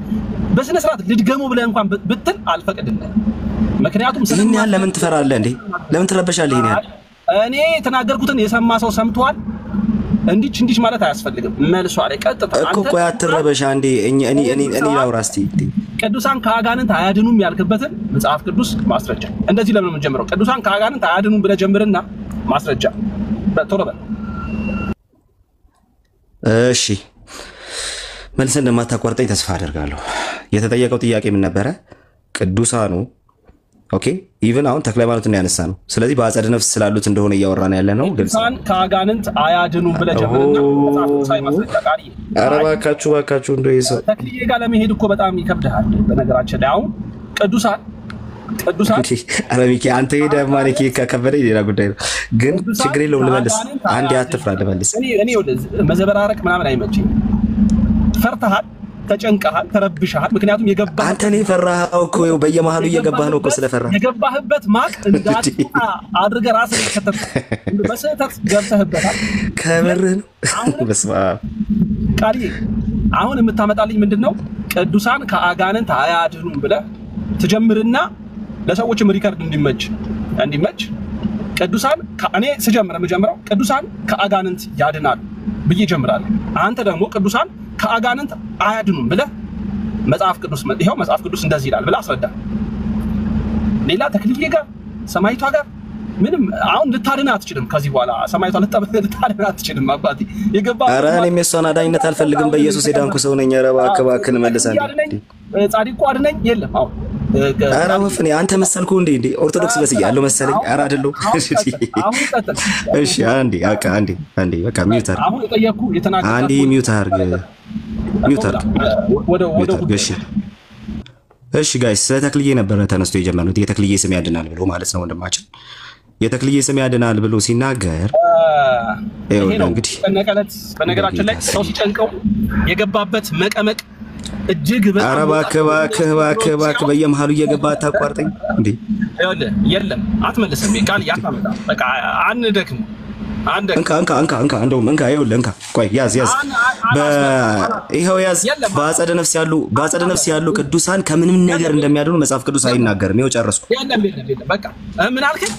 [SPEAKER 2] በስነ ስርዓት ልድገሙ ብለህ እንኳን ብትል አልፈቀድልህም። ምክንያቱም
[SPEAKER 1] ይሄን ያህል ለምን ትፈራለህ እንዴ? ለምን ትረበሻለህ? ይሄን ያህል
[SPEAKER 2] እኔ የተናገርኩትን የሰማ ሰው ሰምቷል። እንዲች ማለት አያስፈልግም። መልሷ ላይ ቀጥታ
[SPEAKER 1] እኮ ቆይ አትረበሻ እንዴ። እኔ ላውራ እስቲ።
[SPEAKER 2] ቅዱሳን ከአጋንንት አያድኑም ያልክበትን መጽሐፍ ቅዱስ ማስረጃ። እንደዚህ ለምን የምንጀምረው? ቅዱሳን ከአጋንንት አያድኑም ብለህ ጀምርና ማስረጃ ቶሎ በል። እሺ
[SPEAKER 1] መልስ እንደማታቋርጠኝ ተስፋ አደርጋለሁ። የተጠየቀው ጥያቄ ምን ነበረ? ቅዱሳኑ ኦኬ ኢቭን አሁን ተክለ ሃይማኖትን ያነሳ ነው። ስለዚህ በአጸደ ነፍስ ስላሉት እንደሆነ እያወራን ያለ ነው። ግልጽ
[SPEAKER 2] ከአጋንንት አያድኑ ብለህ ጀምርና መጽሐፍ ሳይ ማስጠቃሪ
[SPEAKER 1] ኧረ እባካችሁ እንደው ይሰው
[SPEAKER 2] ተክልዬ ጋር ለመሄድ እኮ በጣም ይከብድሃል። በነገራችን ላይ አሁን ቅዱሳን
[SPEAKER 1] አረሚኪ አንተ ሄደህ ማለኪ ከከበደ ሌላ ጉዳይ ነው። ግን ችግር የለውም ልመልስ። አንዴ አትፍራ ልመልስ።
[SPEAKER 2] እኔ መዘበራረቅ ምናምን አይመችኝም። ፈርተሃል፣ ተጨንቀሃል፣ ተረብሸሃል። ምክንያቱም የገባህ
[SPEAKER 1] አንተ ነህ የፈራኸው እኮ በየመሃሉ እየገባህ ነው እኮ ስለፈራህ
[SPEAKER 2] የገባህበት ማቅ እንዳትወጣ አድርገህ ራስህን ከተት በስህተት ገብተህበታል።
[SPEAKER 1] ከበርህ ነው። በስመ አብ
[SPEAKER 2] ቃል አሁን የምታመጣልኝ ምንድነው? ቅዱሳን ከአጋንንት አያድኑም ብለህ ትጀምርና ለሰዎችም ሪከርድ እንዲመች ቅዱሳን እኔ የምጀምረው ቅዱሳን ከአጋንንት ያድናሉ ብዬ ጀምራለሁ። አንተ ደግሞ ቅዱሳን ከአጋንንት አያድኑም ብለህ መጽሐፍ ቅዱስ እንደዚህ ይላል ብለህ አስረዳ። ሌላ ተክልዬ ጋር ሰማይቷ ጋር ምንም አሁን ልታድን አትችልም። ከዚህ በኋላ ሰማይቷ ልታድን አትችልም። አባቴ የገባህ
[SPEAKER 1] ኧረ እኔም የእሷን አዳኝነት አልፈልግም። በኢየሱስ የዳንኩ ሰው ነኝ። ኧረ እባክህ መልሳለሁ።
[SPEAKER 2] ጻድቁ አድነኝ የለም አሁን
[SPEAKER 1] ኧረ ወፍኔ አንተ መሰልኩ እንዴ ኦርቶዶክስ በስያለሁ መሰለኝ። ኧረ አይደለሁ። እሺ አንዴ በቃ ሚውት አድርግ።
[SPEAKER 2] አሁን የጠየኩ የተናገርኩት
[SPEAKER 1] አንዴ ሚውት አድርግ። እሺ ጋይስ ስለ ተክልዬ ነበረ ተነስቶ የጀመሩት። የተክልዬ ስም ያድናል ብሎ ማለት ነው ወንድማችን። የተክልዬ ስም ያድናል ብሎ ሲናገር እንግዲህ
[SPEAKER 2] በነገራችን ላይ ሰው ሲጨንቀው የገባበት መቀመቅ እጅግ በጣም
[SPEAKER 1] ኧረ እባክህ በየመሃሉ እየገባ አታቋርጠኝ እንዴ።
[SPEAKER 2] የለም አትመልስም። ቃል ያታመጣ በቃ አንደክም
[SPEAKER 1] እንካ እንደውም ይኸውልህ ቆይ ያዝ ይኸው ያዝ። በአጸደ ነፍስ ያሉ ቅዱሳን ከምንም ነገር እንደሚያድኑ መጽሐፍ ቅዱስ አይናገርም። ይኸው ጨረስኩ።
[SPEAKER 2] የለም በቃ ምን አልከኝ?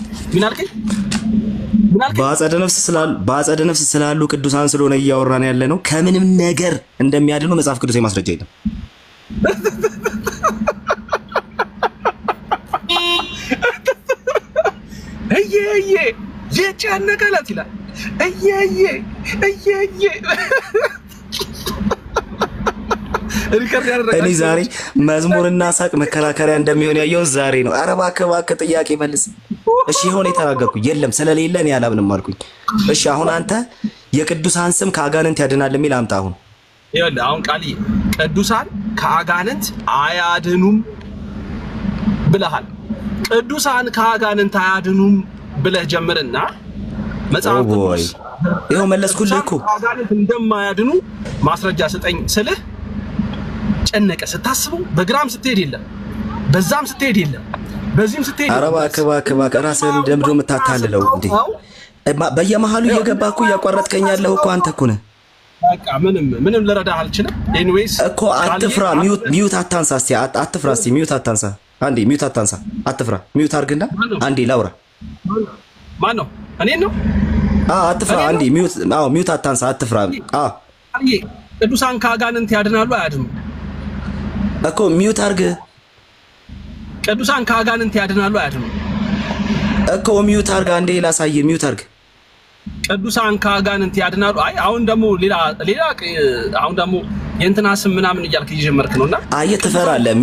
[SPEAKER 1] በአጸደ ነፍስ ስላሉ ቅዱሳን ስለሆነ እያወራን ያለ ነው። ከምንም ነገር እንደሚያድኑ መጽሐፍ ቅዱስ ማስረጃ የለም።
[SPEAKER 2] የጨነቀለት ይላል
[SPEAKER 1] እኔ ዛሬ መዝሙርና ሳቅ መከራከሪያ እንደሚሆን ያየው ዛሬ ነው። ኧረ እባክህ ጥያቄ መልስ። እሺ ሆነ የተናገርኩ የለም ስለሌለ እኔ አላምንም አልኩኝ። እሺ አሁን አንተ የቅዱሳን ስም ከአጋንንት ያድናል የሚል አምጣ።
[SPEAKER 2] አሁን ቃል ቅዱሳን ከአጋንንት አያድኑም ብለሃል። ቅዱሳን ከአጋንንት አያድኑም ብለህ ጀምርና መጽሐፍ ቅዱስ
[SPEAKER 1] ይኸው መለስኩልህ እኮ
[SPEAKER 2] አጋንንት እንደማያድኑ ማስረጃ ስጠኝ ስልህ ጨነቀ። ስታስበው በግራም ስትሄድ የለም፣ በዛም ስትሄድ የለም፣ በዚህም ስትሄድ
[SPEAKER 1] ኧረ እባክህ ራስህን ደምድሞ የምታታልለው እንዴ። በየመሃሉ እየገባህ እኮ እያቋረጥከኝ ያለኸው እኮ አንተ እኮ ነህ።
[SPEAKER 2] በቃ ምንም ልረዳህ አልችልም። ኤኒዌይስ
[SPEAKER 1] እኮ አትፍራ። ሚውት አታንሳ እስቲ አትፍራ። እስቲ ሚውት አታንሳ። አንዴ ሚውት አታንሳ። አትፍራ። ሚውት አድርግና አንዴ ላውራ።
[SPEAKER 2] ማን ነው? እኔን ነው?
[SPEAKER 1] አትፍራ። አንዴ ሚውት አታንሳ። አትፍራ።
[SPEAKER 2] ቅዱሳን ከአጋንንት ያድናሉ አያድኑ?
[SPEAKER 1] እኮ ሚውት አድርግ።
[SPEAKER 2] ቅዱሳን ከአጋንንት ያድናሉ አያድኑ?
[SPEAKER 1] እኮ ሚውት አድርግ። አንዴ ላሳየህ። ሚውት አድርግ።
[SPEAKER 2] ቅዱሳን ከአጋንንት ያድናሉ። አይ አሁን ደግሞ ሌላ አሁን ደግሞ የእንትና ስም ምናምን እያልክ እየጀመርክ ነውና
[SPEAKER 1] አየህ ትፈራለህ።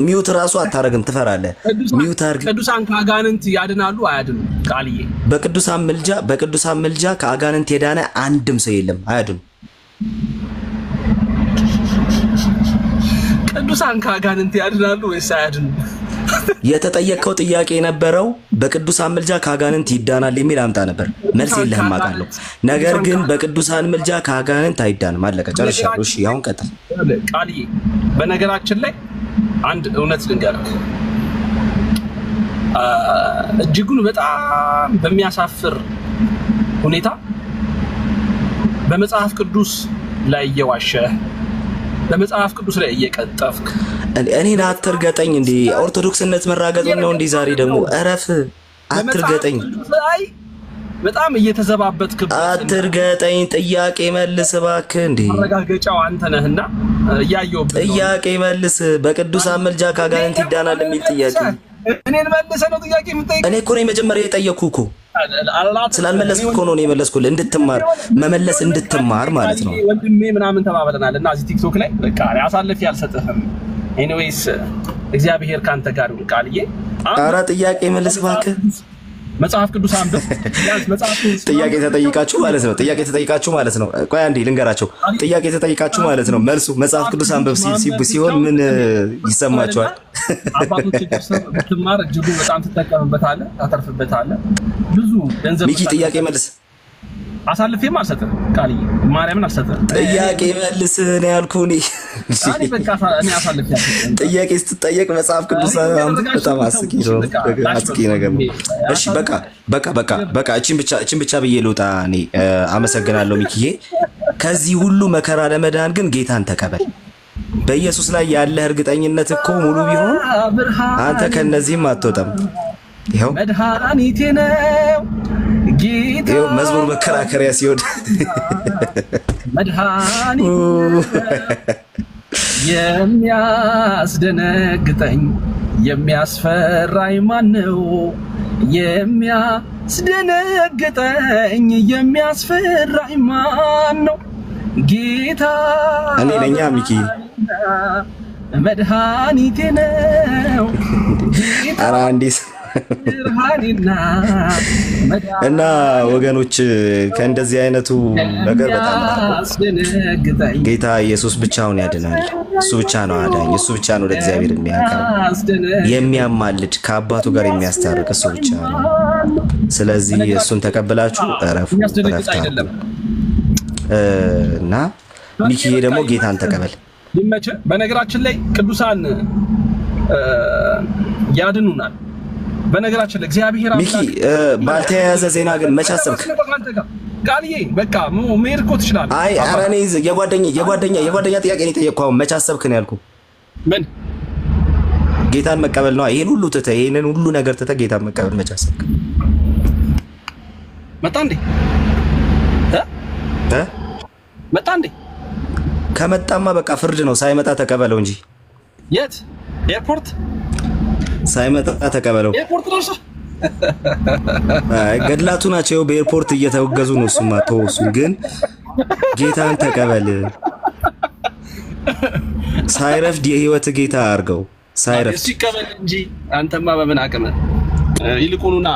[SPEAKER 1] ሚውት ራሱ አታረግም። ትፈራለህ። ሚውት አድርግ።
[SPEAKER 2] ቅዱሳን ከአጋንንት ያድናሉ አያድኑ? ቃልዬ
[SPEAKER 1] በቅዱሳን ምልጃ ከአጋንንት የዳነ አንድም ሰው የለም። አያድኑ።
[SPEAKER 2] ቅዱሳን ከአጋንንት ያድናሉ ወይስ አያድኑ?
[SPEAKER 1] የተጠየቀው ጥያቄ የነበረው በቅዱሳን ምልጃ ከአጋንንት ይዳናል የሚል አምጣ ነበር። መልስ የለህም አውቃለሁ። ነገር ግን በቅዱሳን ምልጃ ከአጋንንት አይዳንም። አለቀ፣ ጨርሻለሁ። እሺ አሁን ቀጥል።
[SPEAKER 2] ቃልዬ በነገራችን ላይ አንድ እውነት ልንገርህ። እጅጉን በጣም በሚያሳፍር ሁኔታ በመጽሐፍ ቅዱስ ላይ እየዋሸህ በመጽሐፍ ቅዱስ ላይ እየቀጠፍክ
[SPEAKER 1] እኔን አትርገጠኝ እንዴ። ኦርቶዶክስነት መራገጥ ነው እንዴ? ዛሬ ደግሞ እረፍ። አትርገጠኝ።
[SPEAKER 2] በጣም እየተዘባበትክበት
[SPEAKER 1] አትርገጠኝ። ጥያቄ መልስ እባክህ እንዴ።
[SPEAKER 2] ማረጋገጫው አንተ ነህና እያየሁብህ።
[SPEAKER 1] ጥያቄ መልስ። በቅዱሳን ምልጃ ከአጋንንት ይዳናል የሚል ጥያቄ
[SPEAKER 2] እኔን መልሰህ ነው ጥያቄ የምትጠይቀኝ?
[SPEAKER 1] እኔ እኮ ነኝ መጀመሪያ የጠየኩህ እኮ። ስላልመለስኩ እኮ ነው የመለስኩልህ። እንድትማር መመለስ እንድትማር ማለት ነው።
[SPEAKER 2] ወንድሜ ምናምን ተባብለናል እና እዚህ ቲክቶክ ላይ በቃ አሳልፌ አልሰጥህም። ኤኒዌይስ እግዚአብሔር ካንተ ጋር ይሁን ቃልዬ
[SPEAKER 1] ኧረ ጥያቄ መልስ እባክህ
[SPEAKER 2] መጽሐፍ ቅዱስ አንብብ ያንስ መጽሐፍ
[SPEAKER 1] ጥያቄ ተጠይቃችሁ ማለት ነው ቆይ አንዴ ልንገራቸው ጥያቄ ተጠይቃችሁ ማለት ነው መልሱ መጽሐፍ ቅዱስ አንብብ ሲሆን ምን ይሰማችኋል
[SPEAKER 2] አባቶች ብትማር እጅጉ በጣም ትጠቀምበታለህ ታተርፍበታለህ ብዙ ገንዘብ
[SPEAKER 1] ሚኪ ጥያቄ መልስ
[SPEAKER 2] አሳልፌም አልሰጥም ቃልዬ ማርያምን አልሰጥም
[SPEAKER 1] ጥያቄ መልስ ነው ያልኩኝ
[SPEAKER 2] እኔ በቃ እኔ አሳልፌ አልሰጥም
[SPEAKER 1] ጥያቄ ስትጠየቅ መጽሐፍ ቅዱስ በጣም አስቂ ነገር ነው እሺ በቃ እቺን ብቻ ብዬ ልውጣ እኔ አመሰግናለሁ ሚኪዬ ከዚህ ሁሉ መከራ ለመዳን ግን ጌታን ተቀበል በኢየሱስ ላይ ያለ እርግጠኝነት እኮ ሙሉ ቢሆን አንተ ከነዚህም አትወጣም ይሄው
[SPEAKER 2] መድኃኒቴ ነው ጌታ
[SPEAKER 1] ይሄው መዝሙር መከራከሪያ ሲሆን
[SPEAKER 2] መድኃኒቴ የሚያስደነግጠኝ የሚያስፈራኝ ማነው የሚያስደነግጠኝ የሚያስፈራኝ ማነው ጌታ
[SPEAKER 1] እኔ ነኝ ሚኪ
[SPEAKER 2] መድኃኒቴ ነው
[SPEAKER 1] ኧረ አንዲስ እና ወገኖች ከእንደዚህ አይነቱ ነገር በጣም ጌታ ኢየሱስ ብቻውን ያድናል እሱ ብቻ ነው አዳኝ እሱ ብቻ ነው ለእግዚአብሔር የሚያማልድ ከአባቱ ጋር የሚያስታርቅ እሱ ብቻ ነው ስለዚህ እሱን ተቀበላችሁ እረፉ እና ሚኪዬ ደግሞ ጌታን ተቀበል
[SPEAKER 2] ይመች በነገራችን ላይ ቅዱሳን ያድኑናል በነገራችን ላይ እግዚአብሔር
[SPEAKER 1] ሚኪ ባልተያያዘ ዜና ግን መች አሰብክ
[SPEAKER 2] ቃልዬ በቃ መሄድ እኮ ትችላለህ
[SPEAKER 1] አይ ኧረ እኔ የጓደኛ ጥያቄ ነው የጠየቅኩህ መች አሰብክ ነው ያልኩህ
[SPEAKER 2] ምን
[SPEAKER 1] ጌታን መቀበል ነው ይሄን ሁሉ ትተህ ይሄንን ሁሉ ነገር ትተህ ጌታን መቀበል መች አሰብክ
[SPEAKER 2] መጣ እንዴ መጣ እንዴ
[SPEAKER 1] ከመጣማ በቃ ፍርድ ነው ሳይመጣ ተቀበለው እንጂ
[SPEAKER 2] የት ኤርፖርት
[SPEAKER 1] ሳይመጣ ተቀበለው
[SPEAKER 2] ኤርፖርት ነው
[SPEAKER 1] አይ ገድላቱ ናቸው በኤርፖርት እየተወገዙ ነው እሱማ ተወሱ ግን ጌታን ተቀበል ሳይረፍድ የህይወት ጌታ አርገው ሳይረፍድ
[SPEAKER 2] ሲቀበል እንጂ አንተማ በምን አቅም ይልቁኑና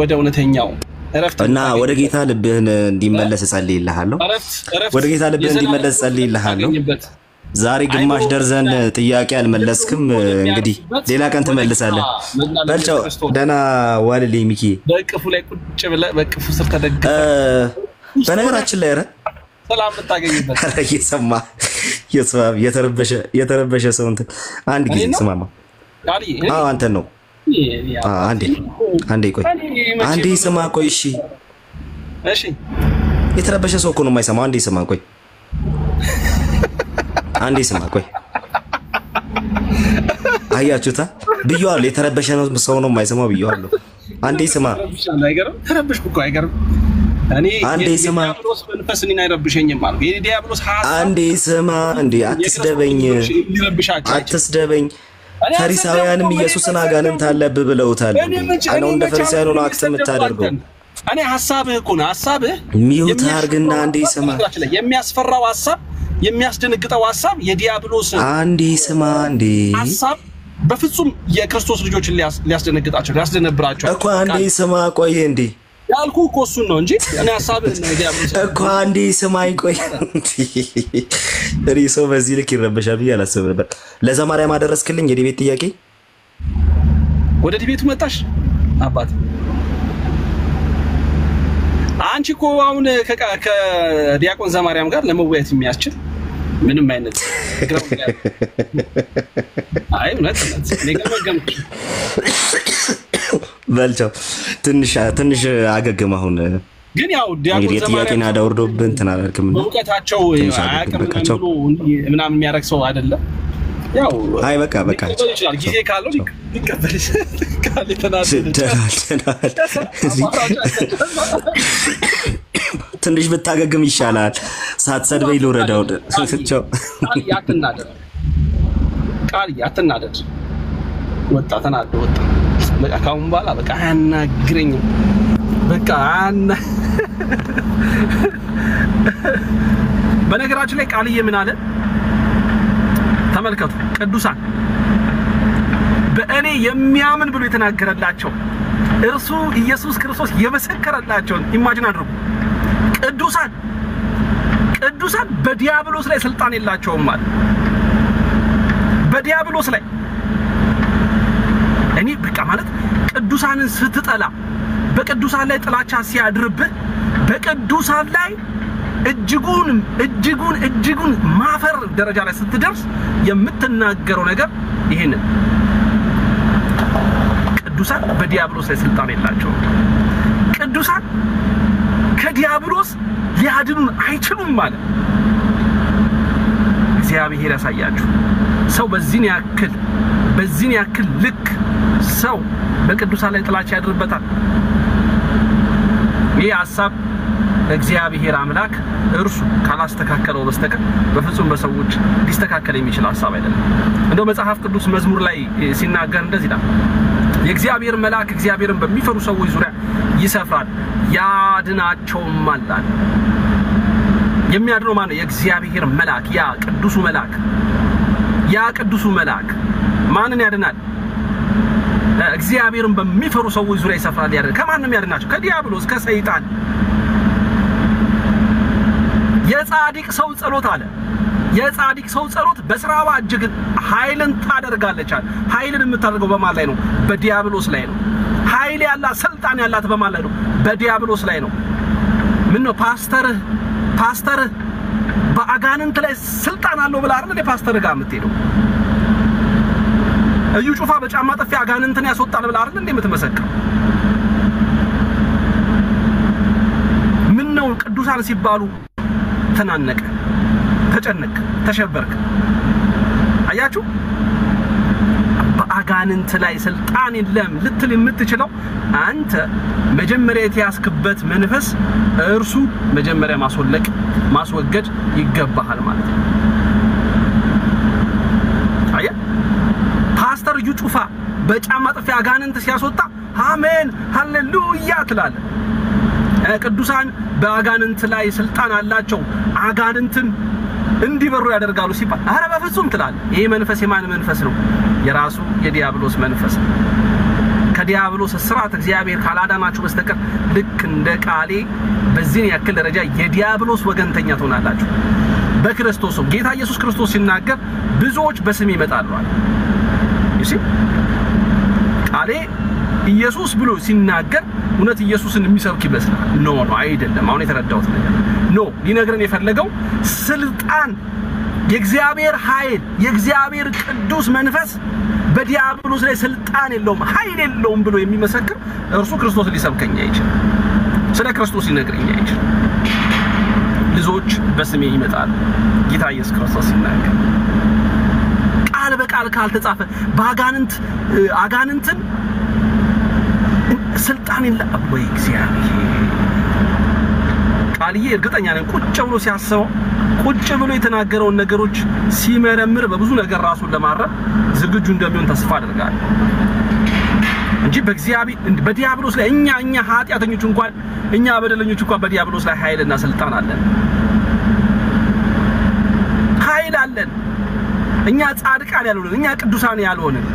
[SPEAKER 2] ወደ እውነተኛው
[SPEAKER 1] እና ወደ ጌታ ልብህን እንዲመለስ ጸልይልሃለሁ ወደ ጌታ ልብህን እንዲመለስ ጸልይልሃለሁ ዛሬ ግማሽ ደርዘን ጥያቄ አልመለስክም እንግዲህ ሌላ ቀን ትመልሳለህ በልቻው ደና ዋልልኝ ሚኪ
[SPEAKER 2] በቅፉ ላይ ቁጭ ብለህ በቅፉ ስር ተደግፈ
[SPEAKER 1] በነገራችን ላይ
[SPEAKER 2] ሰላም ልታገኝበት
[SPEAKER 1] እየሰማ የተረበሸ ሰው እንትን አንድ ጊዜ ስማማ አዎ አንተ ነው አንዴ ቆይ አንዴ ስማ ቆይ እሺ የተረበሸ ሰው እኮ ነው የማይሰማው አንዴ ስማ ቆይ አንዴ ስማ ቆይ አያችሁታ ብየዋለሁ የተረበሸ ሰው ነው የማይሰማው ብየዋለሁ አንዴ ስማ
[SPEAKER 2] አይገርም ተረበሽኩ እኮ አይገርም እኔ
[SPEAKER 1] አንዴ ስማ
[SPEAKER 2] ዲያብሎስ መንፈስን አይረብሸኝም ማለት የዲያብሎስ ሐሳብ
[SPEAKER 1] አንዴ ስማ እንዴ አትስደበኝ ፈሪሳውያንም ኢየሱስን አጋንንት አለብህ ብለውታል አነው እንደ ፈሪሳውያን ነው አክት የምታደርገው
[SPEAKER 2] እኔ ሐሳብህ እኮ ነው ሐሳብህ
[SPEAKER 1] ሚውት አርግና አንዴ ስማ
[SPEAKER 2] የሚያስፈራው ሐሳብ የሚያስደነግጠው ሐሳብ የዲያብሎስ
[SPEAKER 1] አንዴ ስማ አንዴ
[SPEAKER 2] ሐሳብ በፍጹም የክርስቶስ ልጆችን ሊያስደነግጣቸው ሊያስደነብራቸው
[SPEAKER 1] እኮ አንዴ ስማ ቆይ እንዴ
[SPEAKER 2] ያልኩ እኮ እሱን ነው እንጂ እኔ ሐሳብህ ነው ዲያብሎስ
[SPEAKER 1] እኮ አንዴ ስማኝ ቆይ ሪሶ በዚህ ልክ ይረበሻል ብዬ አላሰብም ነበር ለዘማሪያ ማደረስክልኝ የዲቤት ጥያቄ
[SPEAKER 2] ወደ ዲቤቱ መጣሽ አባት አንቺ እኮ አሁን ከዲያቆን ዘማሪያም ጋር ለመወያየት የሚያስችል ምንም አይነት አይ እውነት ለገመገምኩ
[SPEAKER 1] በልቻው ትንሽ አገግም አሁን
[SPEAKER 2] ግን ያው ዲያቆን
[SPEAKER 1] ዘማሪያም አዳውርዶብን ተናልከም
[SPEAKER 2] እውቀታቸው አያቀምም ምናምን የሚያረክ ሰው አይደለም ያው
[SPEAKER 1] አይ በቃ
[SPEAKER 2] ይችላል ጊዜ ካለው ሊቀበል ካለ ተናደናል
[SPEAKER 1] ትንሽ ብታገግም ይሻላል ሳትሰድበኝ ልውረዳው
[SPEAKER 2] ያትናደድ ወጣ ተናደ ወጣ በቃ ካሁን በኋላ በቃ አያናግረኝም በቃ በነገራችን ላይ ቃልዬ ምን አለ ተመልከቱ ቅዱሳን በእኔ የሚያምን ብሎ የተናገረላቸው እርሱ ኢየሱስ ክርስቶስ የመሰከረላቸው ኢማጂን አድርጉ። ቅዱሳን በዲያብሎስ ላይ ስልጣን የላቸውም ማለት በዲያብሎስ ላይ እኔ በቃ ማለት ቅዱሳንን ስትጠላ በቅዱሳን ላይ ጥላቻ ሲያድርብህ በቅዱሳን ላይ እጅጉን ማፈር ደረጃ ላይ ስትደርስ የምትናገረው ነገር ይሄንን ቅዱሳን በዲያብሎስ ላይ ስልጣን የላቸውም። ቅዱሳን ከዲያብሎስ ሊያድኑን አይችሉም ማለት እግዚአብሔር ያሳያችሁ። ሰው በዚህን ያክል ልክ ሰው በቅዱሳን ላይ ጥላቻ ያድርበታል። ይህ ሐሳብ እግዚአብሔር አምላክ እርሱ ካላስተካከለው በስተቀር በፍጹም በሰዎች ሊስተካከል የሚችል ሐሳብ አይደለም። እንደው መጽሐፍ ቅዱስ መዝሙር ላይ ሲናገር እንደዚህ ይላል፣ የእግዚአብሔር መልአክ እግዚአብሔርን በሚፈሩ ሰዎች ዙሪያ ይሰፍራል ያድናቸውማል። የሚያድነው ማን ነው? የእግዚአብሔር መልአክ። ያ ቅዱሱ መልአክ ማንን ያድናል? እግዚአብሔርን በሚፈሩ ሰዎች ዙሪያ ይሰፍራል ያድናል። ከማንም ያድናቸው? ከዲያብሎስ ከሰይጣን። የጻድቅ ሰው ጸሎት አለ። የጻድቅ ሰው ጸሎት በስራዋ እጅግ ኃይልን ታደርጋለች አለ። ኃይልን የምታደርገው በማን ላይ ነው? በዲያብሎስ ላይ ነው። ኃይል ያላት ስልጣን ያላት በማን ላይ ነው? በዲያብሎስ ላይ ነው። ምን ነው ፓስተር በአጋንንት ላይ ስልጣን አለው ብላ አይደል ፓስተር ጋር የምትሄደው? እዩ ጩፋ በጫማ ጥፊ አጋንንትን ያስወጣል ብላ አይደል የምትመሰክረው? ምን ነው ቅዱሳን ሲባሉ ተናነቀ፣ ተጨነቀ፣ ተሸበርክ? አያችሁ፣ በአጋንንት ላይ ስልጣን የለም ልትል የምትችለው አንተ መጀመሪያ የተያዝክበት መንፈስ እርሱ መጀመሪያ ማስወገድ ይገባሃል ማለት ነው። አያ ፓስተር እዩ ጩፋ በጫማ ጥፊ አጋንንት ሲያስወጣ አሜን ሃሌሉያ ትላለህ። ቅዱሳን በአጋንንት ላይ ስልጣን አላቸው፣ አጋንንትን እንዲበሩ ያደርጋሉ ሲባል አረ በፍጹም ትላለህ። ይሄ መንፈስ የማን መንፈስ ነው? የራሱ የዲያብሎስ መንፈስ። ከዲያብሎስ እስራት እግዚአብሔር ካላዳናችሁ በስተቀር ልክ እንደ ቃሌ በዚህ ያክል ደረጃ የዲያብሎስ ወገንተኛ ትሆናላችሁ። በክርስቶስ ጌታ ኢየሱስ ክርስቶስ ሲናገር ብዙዎች በስሜ ይመጣሉ አለ። እሺ ቃሌ ኢየሱስ ብሎ ሲናገር እውነት ኢየሱስን የሚሰብክ ይመስላል? ኖ አይደለም። አሁን የተረዳሁት ነገር ሊነግረን የፈለገው ስልጣን የእግዚአብሔር ኃይል የእግዚአብሔር ቅዱስ መንፈስ በዲያብሎስ ላይ ስልጣን የለውም ኃይል የለውም ብሎ የሚመሰክር እርሱ ክርስቶስ ሊሰብከኝ አይችልም። ስለ ክርስቶስ ሊነግረኝ አይችልም። ብዙዎች በስሜ ይመጣሉ ጌታ ኢየሱስ ክርስቶስ ሲናገር ቃል በቃል ካልተጻፈ አጋንንትን ስልጣን የለም ወይ እግዚአብሔር? ቃልዬ እርግጠኛ ነኝ ቁጭ ብሎ ሲያስበው ቁጭ ብሎ የተናገረውን ነገሮች ሲመረምር በብዙ ነገር ራሱን ለማረም ዝግጁ እንደሚሆን ተስፋ አደርጋለሁ እንጂ በዲያብሎስ ላይ እኛ ኃጢአተኞች እንኳን እኛ በደለኞች እንኳን በዲያብሎስ ላይ ኃይልና ስልጣን አለን። ኃይል አለን። እኛ ጻድቃን ያልሆንን እኛ ቅዱሳን ያልሆንን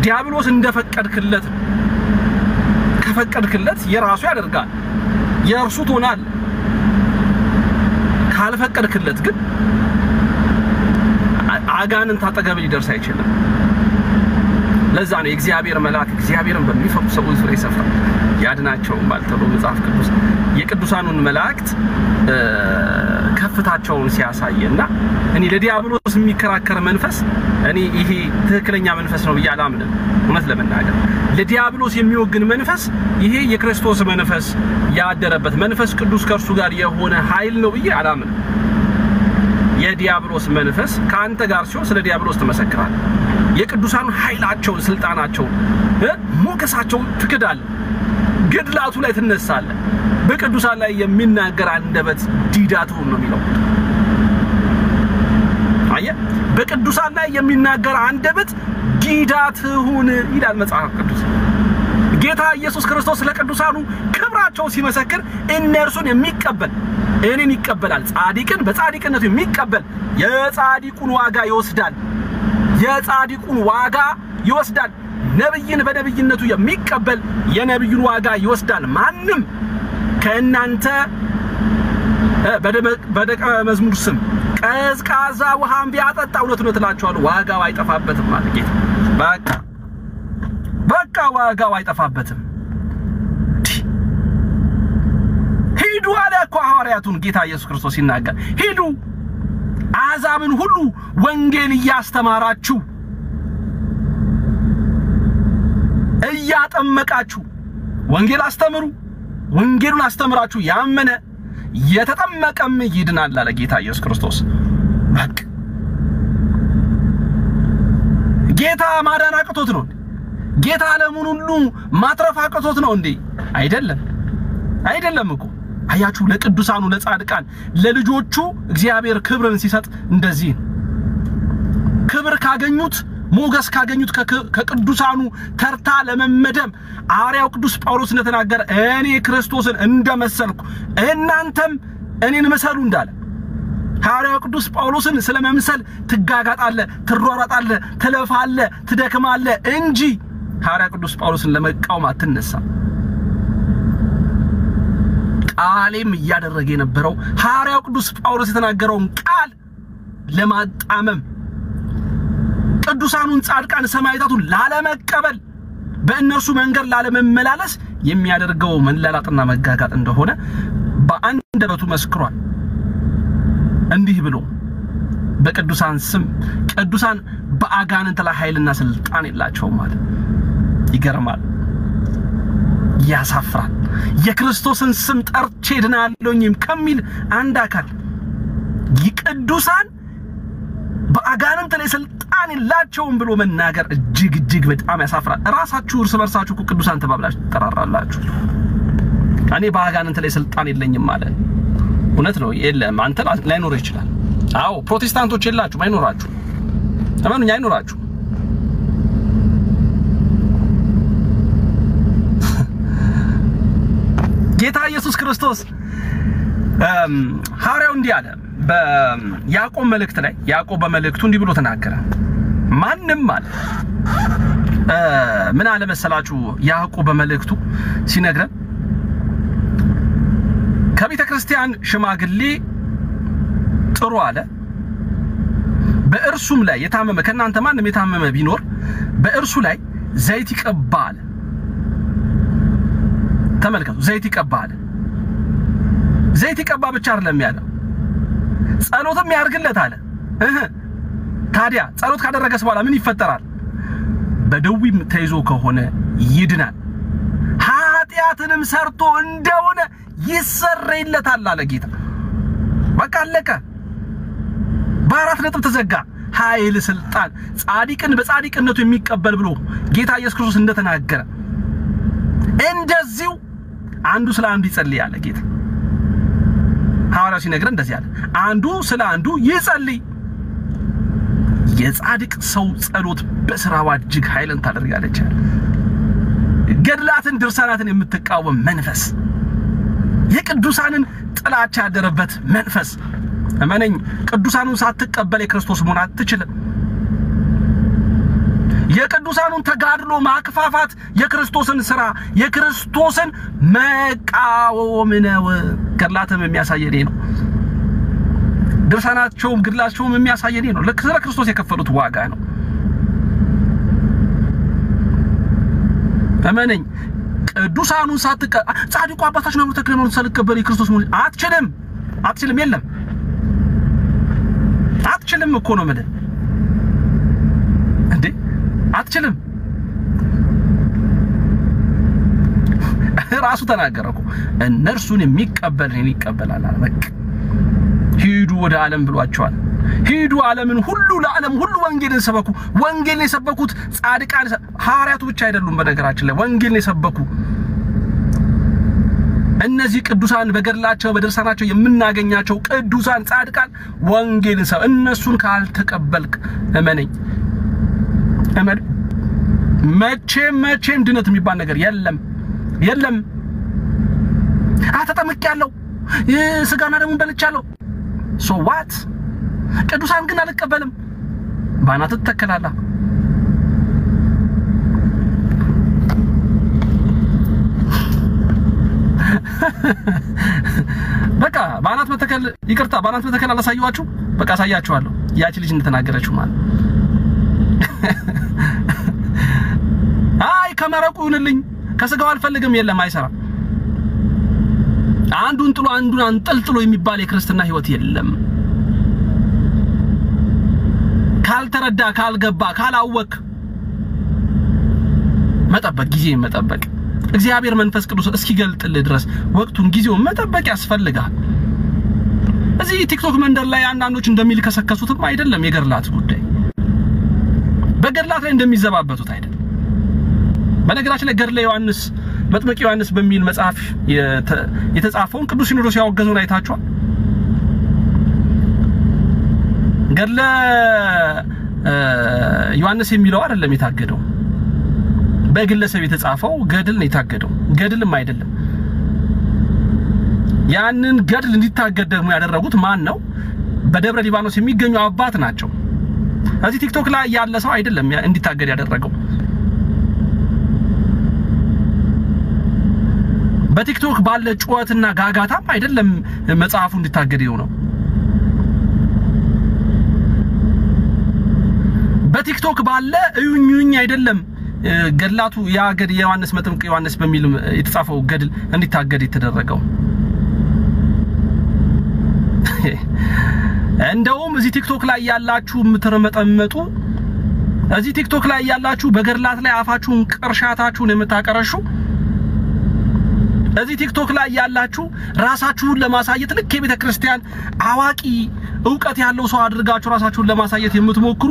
[SPEAKER 2] ዲያብሎስ እንደፈቀድክለት ከፈቀድክለት የራሱ ያደርጋል፣ የእርሱ ትሆናል። ካልፈቀድክለት ግን አጋንንት አጠገብ ሊደርስ አይችልም። ለዛ ነው የእግዚአብሔር መልአክ እግዚአብሔርን በሚፈሩ ሰዎች ዙሪያ ይሰፍራል ያድናቸውም ባልተብሎ መጽሐፍ ቅዱስ የቅዱሳኑን መላእክት ከፍታቸውን ሲያሳየና እኔ ለዲያብሎስ የሚከራከር መንፈስ እኔ ይሄ ትክክለኛ መንፈስ ነው ብያላምንም። እውነት ለመናገር ለዲያብሎስ የሚወግን መንፈስ ይሄ የክርስቶስ መንፈስ ያደረበት መንፈስ ቅዱስ ከእርሱ ጋር የሆነ ኃይል ነው ብያላምንም። የዲያብሎስ መንፈስ ካንተ ጋር ሲሆን ስለ ዲያብሎስ ተመሰክራል። የቅዱሳኑ ኃይላቸው ስልጣናቸው ሞገሳቸው ትክዳለህ፣ ገድላቱ ላይ ትነሳለህ። በቅዱሳን ላይ የሚናገር አንደበት ዲዳ ትሁን ነው የሚለው። አየህ፣ በቅዱሳን ላይ የሚናገር አንደበት ዲዳ ትሁን ይላል መጽሐፍ ቅዱስ። ጌታ ኢየሱስ ክርስቶስ ለቅዱሳኑ ክብራቸው ሲመሰክር እነርሱን የሚቀበል እኔን ይቀበላል፣ ጻድቅን በጻድቅነቱ የሚቀበል የጻድቁን ዋጋ ይወስዳል። የጻድቁን ዋጋ ይወስዳል ነብይን በነብይነቱ የሚቀበል የነብዩን ዋጋ ይወስዳል ማንም ከእናንተ በደቀ መዝሙር ስም ቀዝቃዛ ውሃን ቢያጠጣ እውነት እላችኋለሁ ዋጋው አይጠፋበትም ማለት ጌታ በቃ ዋጋው አይጠፋበትም ሂዱ አለ እኮ ሐዋርያቱን ጌታ ኢየሱስ ክርስቶስ ይናገር ሂዱ አሕዛብን ሁሉ ወንጌል እያስተማራችሁ እያጠመቃችሁ ወንጌል አስተምሩ ወንጌሉን አስተምራችሁ ያመነ የተጠመቀም ይድናል አለ ጌታ ኢየሱስ ክርስቶስ በቃ ጌታ ማዳን አቅቶት ነው ጌታ ዓለሙን ሁሉ ማትረፍ አቅቶት ነው እንዴ አይደለም እኮ አያችሁ ለቅዱሳኑ ለጻድቃን ለልጆቹ እግዚአብሔር ክብርን ሲሰጥ እንደዚህ ክብር ካገኙት ሞገስ ካገኙት ከቅዱሳኑ ተርታ ለመመደም ሐዋርያው ቅዱስ ጳውሎስ እንደተናገረ እኔ ክርስቶስን እንደመሰልኩ እናንተም እኔን መሰሉ እንዳለ ሐዋርያው ቅዱስ ጳውሎስን ስለመምሰል ትጋጋጣለ ትሯሯጣለ ትለፋለ ትደክማለ እንጂ ሐዋርያው ቅዱስ ጳውሎስን ለመቃወም አትነሳ ቃሌም ያደረገ የነበረው ሐዋርያው ቅዱስ ጳውሎስ የተናገረውን ቃል ለማጣመም ቅዱሳኑን ጻድቃን ሰማዕታቱን ላለመቀበል በእነርሱ መንገድ ላለመመላለስ የሚያደርገው መንላላጥና መጋጋጥ እንደሆነ በአንደበቱ መስክሯል እንዲህ ብሎ በቅዱሳን ስም ቅዱሳን በአጋንንት ላይ ኃይልና ስልጣን የላቸውም ማለት ይገርማል ያሳፍራል የክርስቶስን ስም ጠርቼ ድናለሁኝም ከሚል አንድ አካል ይቅዱሳን በአጋንንት ላይ ስልጣን የላቸውም ብሎ መናገር እጅግ በጣም ያሳፍራል ራሳችሁ እርስ በርሳችሁ ቅዱሳን ተባብላችሁ ተራራላችሁ እኔ በአጋንንት ላይ ስልጣን የለኝም ማለት እውነት ነው የለም አንተ ላይኖር ይችላል አዎ ፕሮቴስታንቶች የላችሁ ማይኖራችሁ ተማኑኛ አይኖራችሁ ጌታ ኢየሱስ ክርስቶስ ሐዋርያው እንዲህ አለ በያዕቆብ መልእክት ላይ ያዕቆብ በመልእክቱ እንዲህ ብሎ ተናገረ ማንንም አለ ምን አለ መሰላችሁ ያዕቆብ በመልእክቱ ሲነግረን ከቤተ ክርስቲያን ሽማግሌ ጥሩ አለ በእርሱም ላይ የታመመ ከናንተ ማንንም የታመመ ቢኖር በእርሱ ላይ ዘይት ይቀባል ተመልከቱ ዘይት ይቀባል ዘይት ይቀባ ብቻ አይደለም ያለው ጸሎትም ያርግለት አለ ታዲያ ጸሎት ካደረገስ በኋላ ምን ይፈጠራል በደዊም ተይዞ ከሆነ ይድናል ኃጢአትንም ሰርቶ እንደሆነ ይሰረይለታል አለ ጌታ በቃ አለቀ በአራት ነጥብ ተዘጋ ኃይል ስልጣን ጻድቅን በጻድቅነቱ የሚቀበል ብሎ ጌታ ኢየሱስ ክርስቶስ እንደተናገረ እንደዚሁ አንዱ ስለ አንዱ ይጸልይ አለ ጌታ ሐዋርያው ሲነግረን እንደዚህ አለ አንዱ ስለ አንዱ ይጸልይ የጻድቅ ሰው ጸሎት በስራዋ እጅግ ኃይልን ታደርጋለች ገድላትን ድርሳናትን የምትቃወም መንፈስ የቅዱሳንን ጥላቻ ያደረበት መንፈስ እመነኝ ቅዱሳኑን ሳትቀበል የክርስቶስ መሆን አትችልም የቅዱሳኑን ተጋድሎ ማክፋፋት የክርስቶስን ስራ የክርስቶስን መቃወም ነው ገድላትም የሚያሳየን ነው ድርሳናቸውም ግድላቸውም የሚያሳየን ነው ለክርስቶስ ክርስቶስ የከፈሉት ዋጋ ነው እመነኝ ቅዱሳኑን ሳትቀበል ጻድቁ አባታችን ነው ተክለመውን ሳልቀበል የክርስቶስ መሆን አትችልም የለም አትችልም እኮ ነው ማለት እንዴ አትችልም ራሱ ተናገረኩ እነርሱን የሚቀበል ይቀበላል በቃ ሂዱ ወደ ዓለም ብሏቸዋል ሂዱ ዓለምን ሁሉ ለዓለም ሁሉ ወንጌልን ሰበኩ ወንጌልን የሰበኩት ጻድቃን ሐዋርያቱ ብቻ አይደሉም በነገራችን ላይ ወንጌልን የሰበኩ እነዚህ ቅዱሳን በገድላቸው በድርሳናቸው የምናገኛቸው ቅዱሳን ጻድቃን ወንጌልን ሰው እነሱን ካልተቀበልክ እመነኝ መቼም ድነት የሚባል ነገር የለም አተጠምቄያለሁ ስጋና ደሙን በልቻለሁ so what ቅዱሳን ግን አልቀበልም ባናት ተተከላላ በቃ ባናት መተከል ይቅርታ ባናት መተከል አላሳየዋችሁ በቃ ሳያችኋለሁ ያቺ ልጅ እንደተናገረችው ማለት አይ ከመረቁ ይሁንልኝ ከስጋው አልፈልግም የለም አይሰራ አንዱን ጥሎ አንዱን አንጠልጥሎ የሚባል የክርስትና ህይወት የለም ካልተረዳ ካልገባ ካላወቅ መጠበቅ ጊዜ መጠበቅ እግዚአብሔር መንፈስ ቅዱስ እስኪገልጥልህ ድረስ ወቅቱን ጊዜው መጠበቅ ያስፈልጋል እዚህ ቲክቶክ መንደር ላይ አንዳንዶች እንደሚልከሰከሱትም አይደለም የገርላት ጉዳይ በገርላት ላይ እንደሚዘባበቱት አይደለም በነገራችን ላይ ገርለ ዮሐንስ መጥምቅ ዮሐንስ በሚል መጽሐፍ የተጻፈውን ቅዱስ ሲኖዶስ ያወገዘውን አይታችኋል ገርለ ዮሐንስ የሚለው አይደለም የታገደው በግለሰብ የተጻፈው ገድል ነው የታገደው ገድልም አይደለም ያንን ገድል እንዲታገድ ደግሞ ያደረጉት ማን ነው በደብረ ሊባኖስ የሚገኙ አባት ናቸው እዚህ ቲክቶክ ላይ ያለ ሰው አይደለም እንዲታገድ ያደረገው በቲክቶክ ባለ ጩኸትና ጋጋታም አይደለም መጽሐፉ እንዲታገድ ነው በቲክቶክ ባለ እዩኝ አይደለም ገድላቱ ያ ገድ ዮሐንስ መጥምቅ ዮሐንስ በሚል የተጻፈው ገድል እንዲታገድ የተደረገው እንደውም እዚህ ቲክቶክ ላይ ያላችሁ ምትረመጠመጡ እዚህ ቲክቶክ ላይ ያላችሁ በገድላት ላይ አፋችሁን ቅርሻታችሁን የምታቀረሹ እዚህ ቲክቶክ ላይ ያላችሁ ራሳችሁን ለማሳየት ልክ የቤተ ክርስቲያን አዋቂ ዕውቀት ያለው ሰው አድርጋችሁ ራሳችሁን ለማሳየት የምትሞክሩ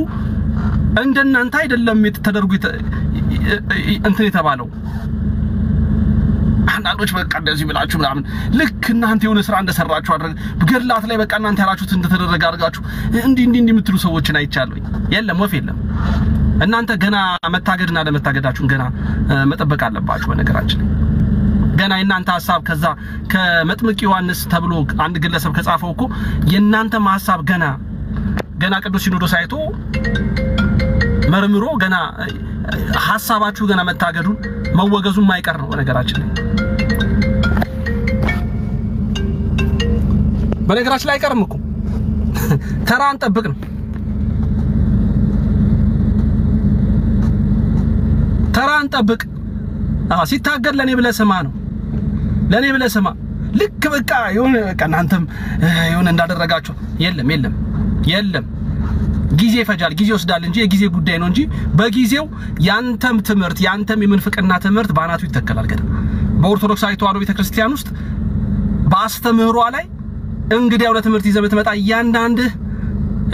[SPEAKER 2] እንደናንተ አይደለም የተደረጉ እንትን የተባለው አንዳንዶች በቃ እንደዚህ ብላችሁ ምናምን ልክ እናንተ የሆነ ስራ እንደሰራችሁ አድርገ ገድላት ላይ በቃ እናንተ ያላችሁት እንደተደረገ አድርጋችሁ እንዲህ የምትሉ ሰዎችን አይቻለሁ የለም ወፍ የለም እናንተ ገና መታገድና ለመታገዳችሁን ገና መጠበቅ አለባችሁ በነገራችን ገና እናንተ ሐሳብ ከዛ ከመጥምቅ ዮሐንስ ተብሎ አንድ ግለሰብ ከጻፈው እኮ የናንተ ሐሳብ ገና ቅዱስ ሲኖዶስ አይቶ መርምሮ ገና ሐሳባችሁ ገና መታገዱን መወገዙን ማይቀር ነው በነገራችን ላይ አይቀርም እኮ ተራን ጠብቅ ነው ተራን ጠብቅ ሲታገድ ለኔ ብለ ስማ ነው ለኔ ብለ ስማ ልክ በቃ የሆነ እናንተም የሆነ እንዳደረጋችሁ የለም ጊዜ ይፈጃል ጊዜ ወስዳል እንጂ የጊዜ ጉዳይ ነው እንጂ በጊዜው ያንተም ትምርት ያንተም የምንፍቅና ትምርት ባናቱ ይተከላል ገና በኦርቶዶክሳዊ ተዋሕዶ ቤተክርስቲያን ውስጥ በአስተምህሯ ላይ እንግዲያው ለትምርት ይዘህ ብትመጣ ያንዳንድ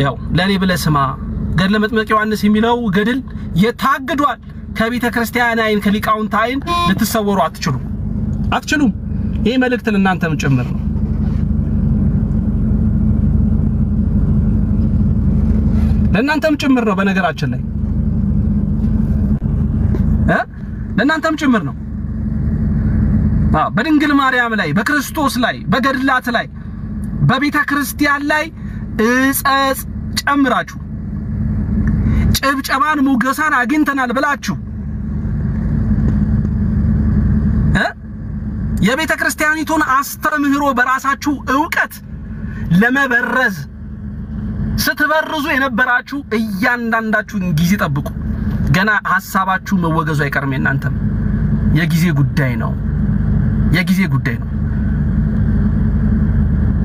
[SPEAKER 2] ያው ለኔ ብለ ስማ ገድለ መጥምቅ ዮሐንስ የሚለው ገድል የታግዷል ከቤተ ክርስቲያን አይን ከሊቃውንት አይን ልትሰወሩ አትችሉም ይሄ መልእክት ለእናንተም ጭምር ነው ለእናንተም ጭምር ነው በነገራችን ላይ ለእናንተም ጭምር ነው በድንግል ማርያም ላይ በክርስቶስ ላይ በገድላት ላይ በቤተ ክርስቲያን ላይ እጸጽ ጨምራችሁ ጭብጨባን ሙገሳን አግኝተናል ብላችሁ የቤተ ክርስቲያኒቱን አስተምህሮ በራሳችሁ ዕውቀት ለመበረዝ ስትበርዙ የነበራችሁ እያንዳንዳችሁ ጊዜ ጠብቁ ገና ሐሳባችሁ መወገዙ አይቀርም እናንተም የጊዜ ጉዳይ ነው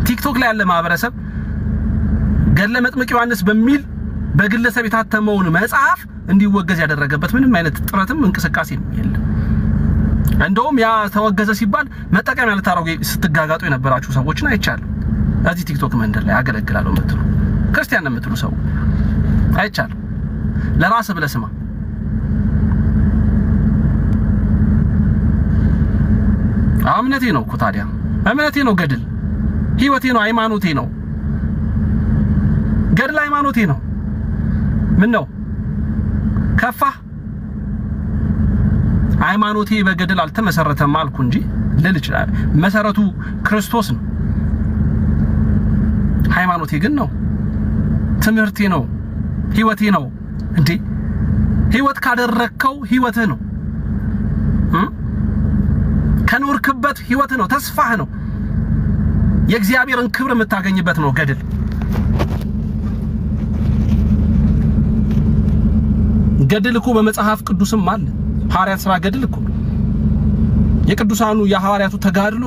[SPEAKER 2] ቲክቶክ ላይ ያለ ማህበረሰብ ገድለ መጥምቅ ዮሐንስ በሚል በግለሰብ የታተመውን መጽሐፍ እንዲወገዝ ያደረገበት ምንም አይነት ጥረትም እንቅስቃሴ የለም እንደውም ያ ተወገዘ ሲባል መጠቀም ያልታረጉ ስትጋጋጡ የነበራችሁ ሰዎችን አይቻለሁ እዚህ ቲክቶክ መንደር ላይ አገለግላለሁ የምትሉ ክርስቲያን የምትሉ ሰው አይቻለሁ ለራስ ብለ ስማ እምነቴ ነው እኮ ታዲያ እምነቴ ነው ገድል ህይወቴ ነው ሃይማኖቴ ነው ገድል ሃይማኖቴ ነው ምን ነው ከፋ ሃይማኖቴ በገድል አልተመሰረተም አልኩ እንጂ ልል ይችላል መሰረቱ ክርስቶስ ነው ሃይማኖቴ ግን ነው ትምህርቴ ነው ህይወቴ ነው እንዴ ህይወት ካደረከው ህይወት ነው ከኖርክበት ህይወት ነው ተስፋህ ነው የእግዚአብሔርን ክብር የምታገኝበት ነው ገድል ገድል እኮ በመጽሐፍ ቅዱስም አለ ሐዋርያት ሥራ ገድል እኮ የቅዱሳኑ የሐዋርያቱ ተጋድሎ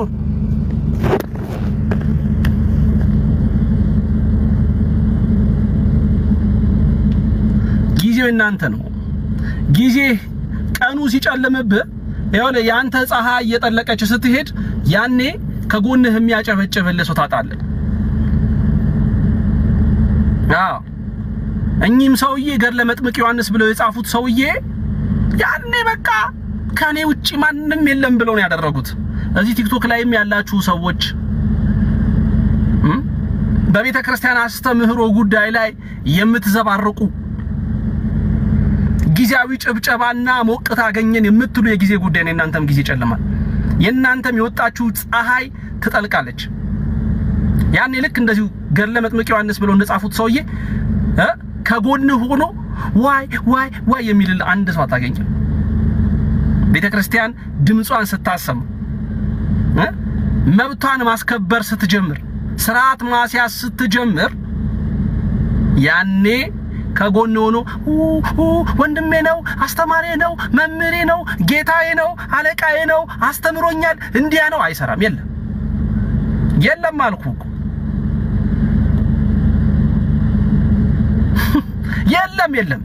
[SPEAKER 2] ጊዜው እናንተ ነው ጊዜ ቀኑ ሲጨልምብህ ይኸውልህ ያንተ ፀሐይ እየጠለቀች ስትሄድ ያኔ ከጎንህ የሚያጨበጭብልህ ሰው ታጣለህ አዎ እኚህም ሰውዬ ገድለ መጥምቅ ዮሐንስ ብለው የጻፉት ሰውዬ ያኔ በቃ ከኔ ውጪ ማንንም የለም ብለው ነው ያደረጉት እዚህ ቲክቶክ ላይም ያላችሁ ሰዎች በቤተ ክርስቲያን አስተምህሮ ጉዳይ ላይ የምትዘባርቁ ጊዜያዊ ጭብጨባና ሞቅታ አገኘን የምትሉ የጊዜ ጉዳይ ነው እናንተም ጊዜ ጨለማል የናንተም የወጣችሁ ፀሐይ ትጠልቃለች ያኔ ልክ እንደዚሁ ገድለ መጥምቅ ዮሐንስ ብለው እንደጻፉት ሰውዬ ከጎን ሆኖ ዋይ የሚል አንድ ሰው አታገኝም ቤተ ክርስቲያን ድምጿን ስታሰማ መብቷን ማስከበር ስትጀምር ስርዓት ማስያዝ ስትጀምር ያኔ ከጎን ሆኖ ወንድሜ ነው አስተማሪ ነው መምህሬ ነው ጌታዬ ነው አለቃዬ ነው አስተምሮኛል እንዲያ ነው አይሰራም የለም አልኩ የለም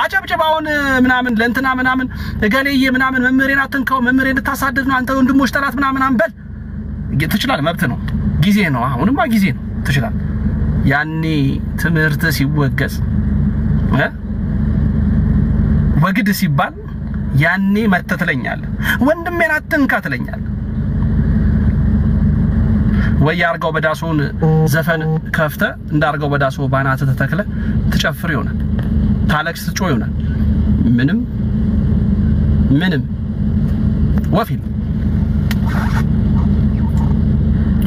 [SPEAKER 2] አጨብጨባውን ምናምን ለእንትና ምናምን እገሌዬ ምናምን መምህሬን አትንከው መምህሬን ታሳደድ ነው አንተ ወንድሞች ተላት ምናምን በል ትችላል መብት ነው ጊዜ ነው አሁንማ ጊዜ ነው ትችላል ያኔ ትምህርት ሲወገዝ ወግድ ሲባል ያኔ መተትለኛል ወንድሜን አትንካትለኛል ወይ ያርጋው በዳሶን ዘፈን ከፍተ እንዳርጋው በዳሶ ባናተ ተተክለ ትጨፍር ይሆናል ታለክስ ትጮ ይሆናል ምንም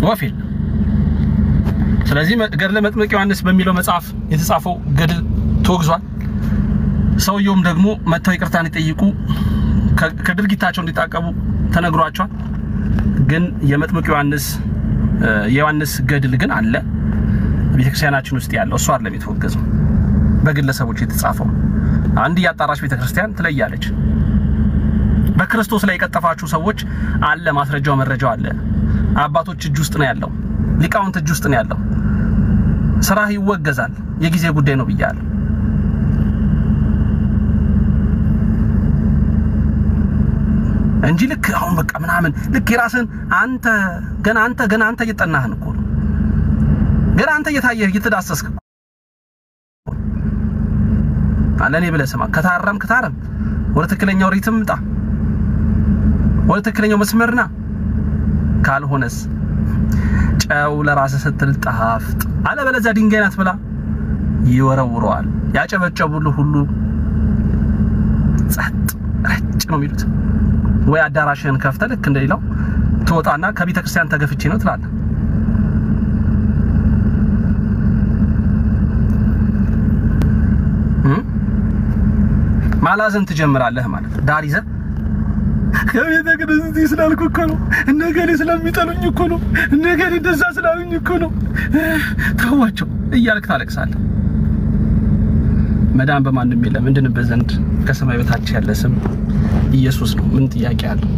[SPEAKER 2] ወፊል ስለዚህ ገድለ መጥምቅ ዮሐንስ በሚለው መጽሐፍ የተጻፈው ገድል ተወግዟል ሰውየውም ደግሞ መተው ይቅርታን ይጠይቁ ከድርጊታቸው እንዲታቀቡ ተነግሯቸዋል ግን የመጥምቅ ዮሐንስ ገድል ግን አለ ቤተክርስቲያናችን ውስጥ ያለው እሱ አይደለም የተወገዘው በግለሰቦች የተጻፈው አንድ ያጣራሽ ቤተክርስቲያን ትለያለች በክርስቶስ ላይ የቀጠፋችሁ ሰዎች አለ መረጃው አለ አባቶች እጅ ውስጥ ነው ያለው ሊቃውንት እጅ ውስጥ ነው ያለው ስራ ይወገዛል የጊዜ ጉዳይ ነው ብያለሁ እንጂ ልክ አሁን በቃ ምናምን ልክ ይራስን አንተ ገና አንተ እየጠናህን እኮ ነው ገና አንተ እየታየህ እየተዳሰስክ አለኔ ብለህ ስማ ከታረም ወደ ትክክለኛው ሪትም ምጣ ወደ ትክክለኛው መስመርና ካልሆነስ ጨው ለራስ ስትል ጣፍጥ አለበለዚያ ድንጋይ ናት ብላ ይወረውረዋል ያጨበጨቡልህ ሁሉ ጸጥ ረጭ ነው የሚሉት ወይ አዳራሽን ከፍተ ልክ እንደሌላው ተወጣና ከቤተ ክርስቲያን ተገፍቼ ነው ትላለህ ማላዘን ትጀምራለህ ማለት ዳር ይዘህ ከቤተ ክርስቲያን ስላልኩ እኮ ነው እነገሌ ስለሚጠሉኝ እኮ ነው እነገሌ እንደዛ ስላሉኝ እኮ ነው ታዋቸው እያልክ ታለቅሳለህ መዳን በማንም የለም እንድንበት ዘንድ ከሰማይ በታች ያለ ስም ኢየሱስ ነው ምን ጥያቄ አለው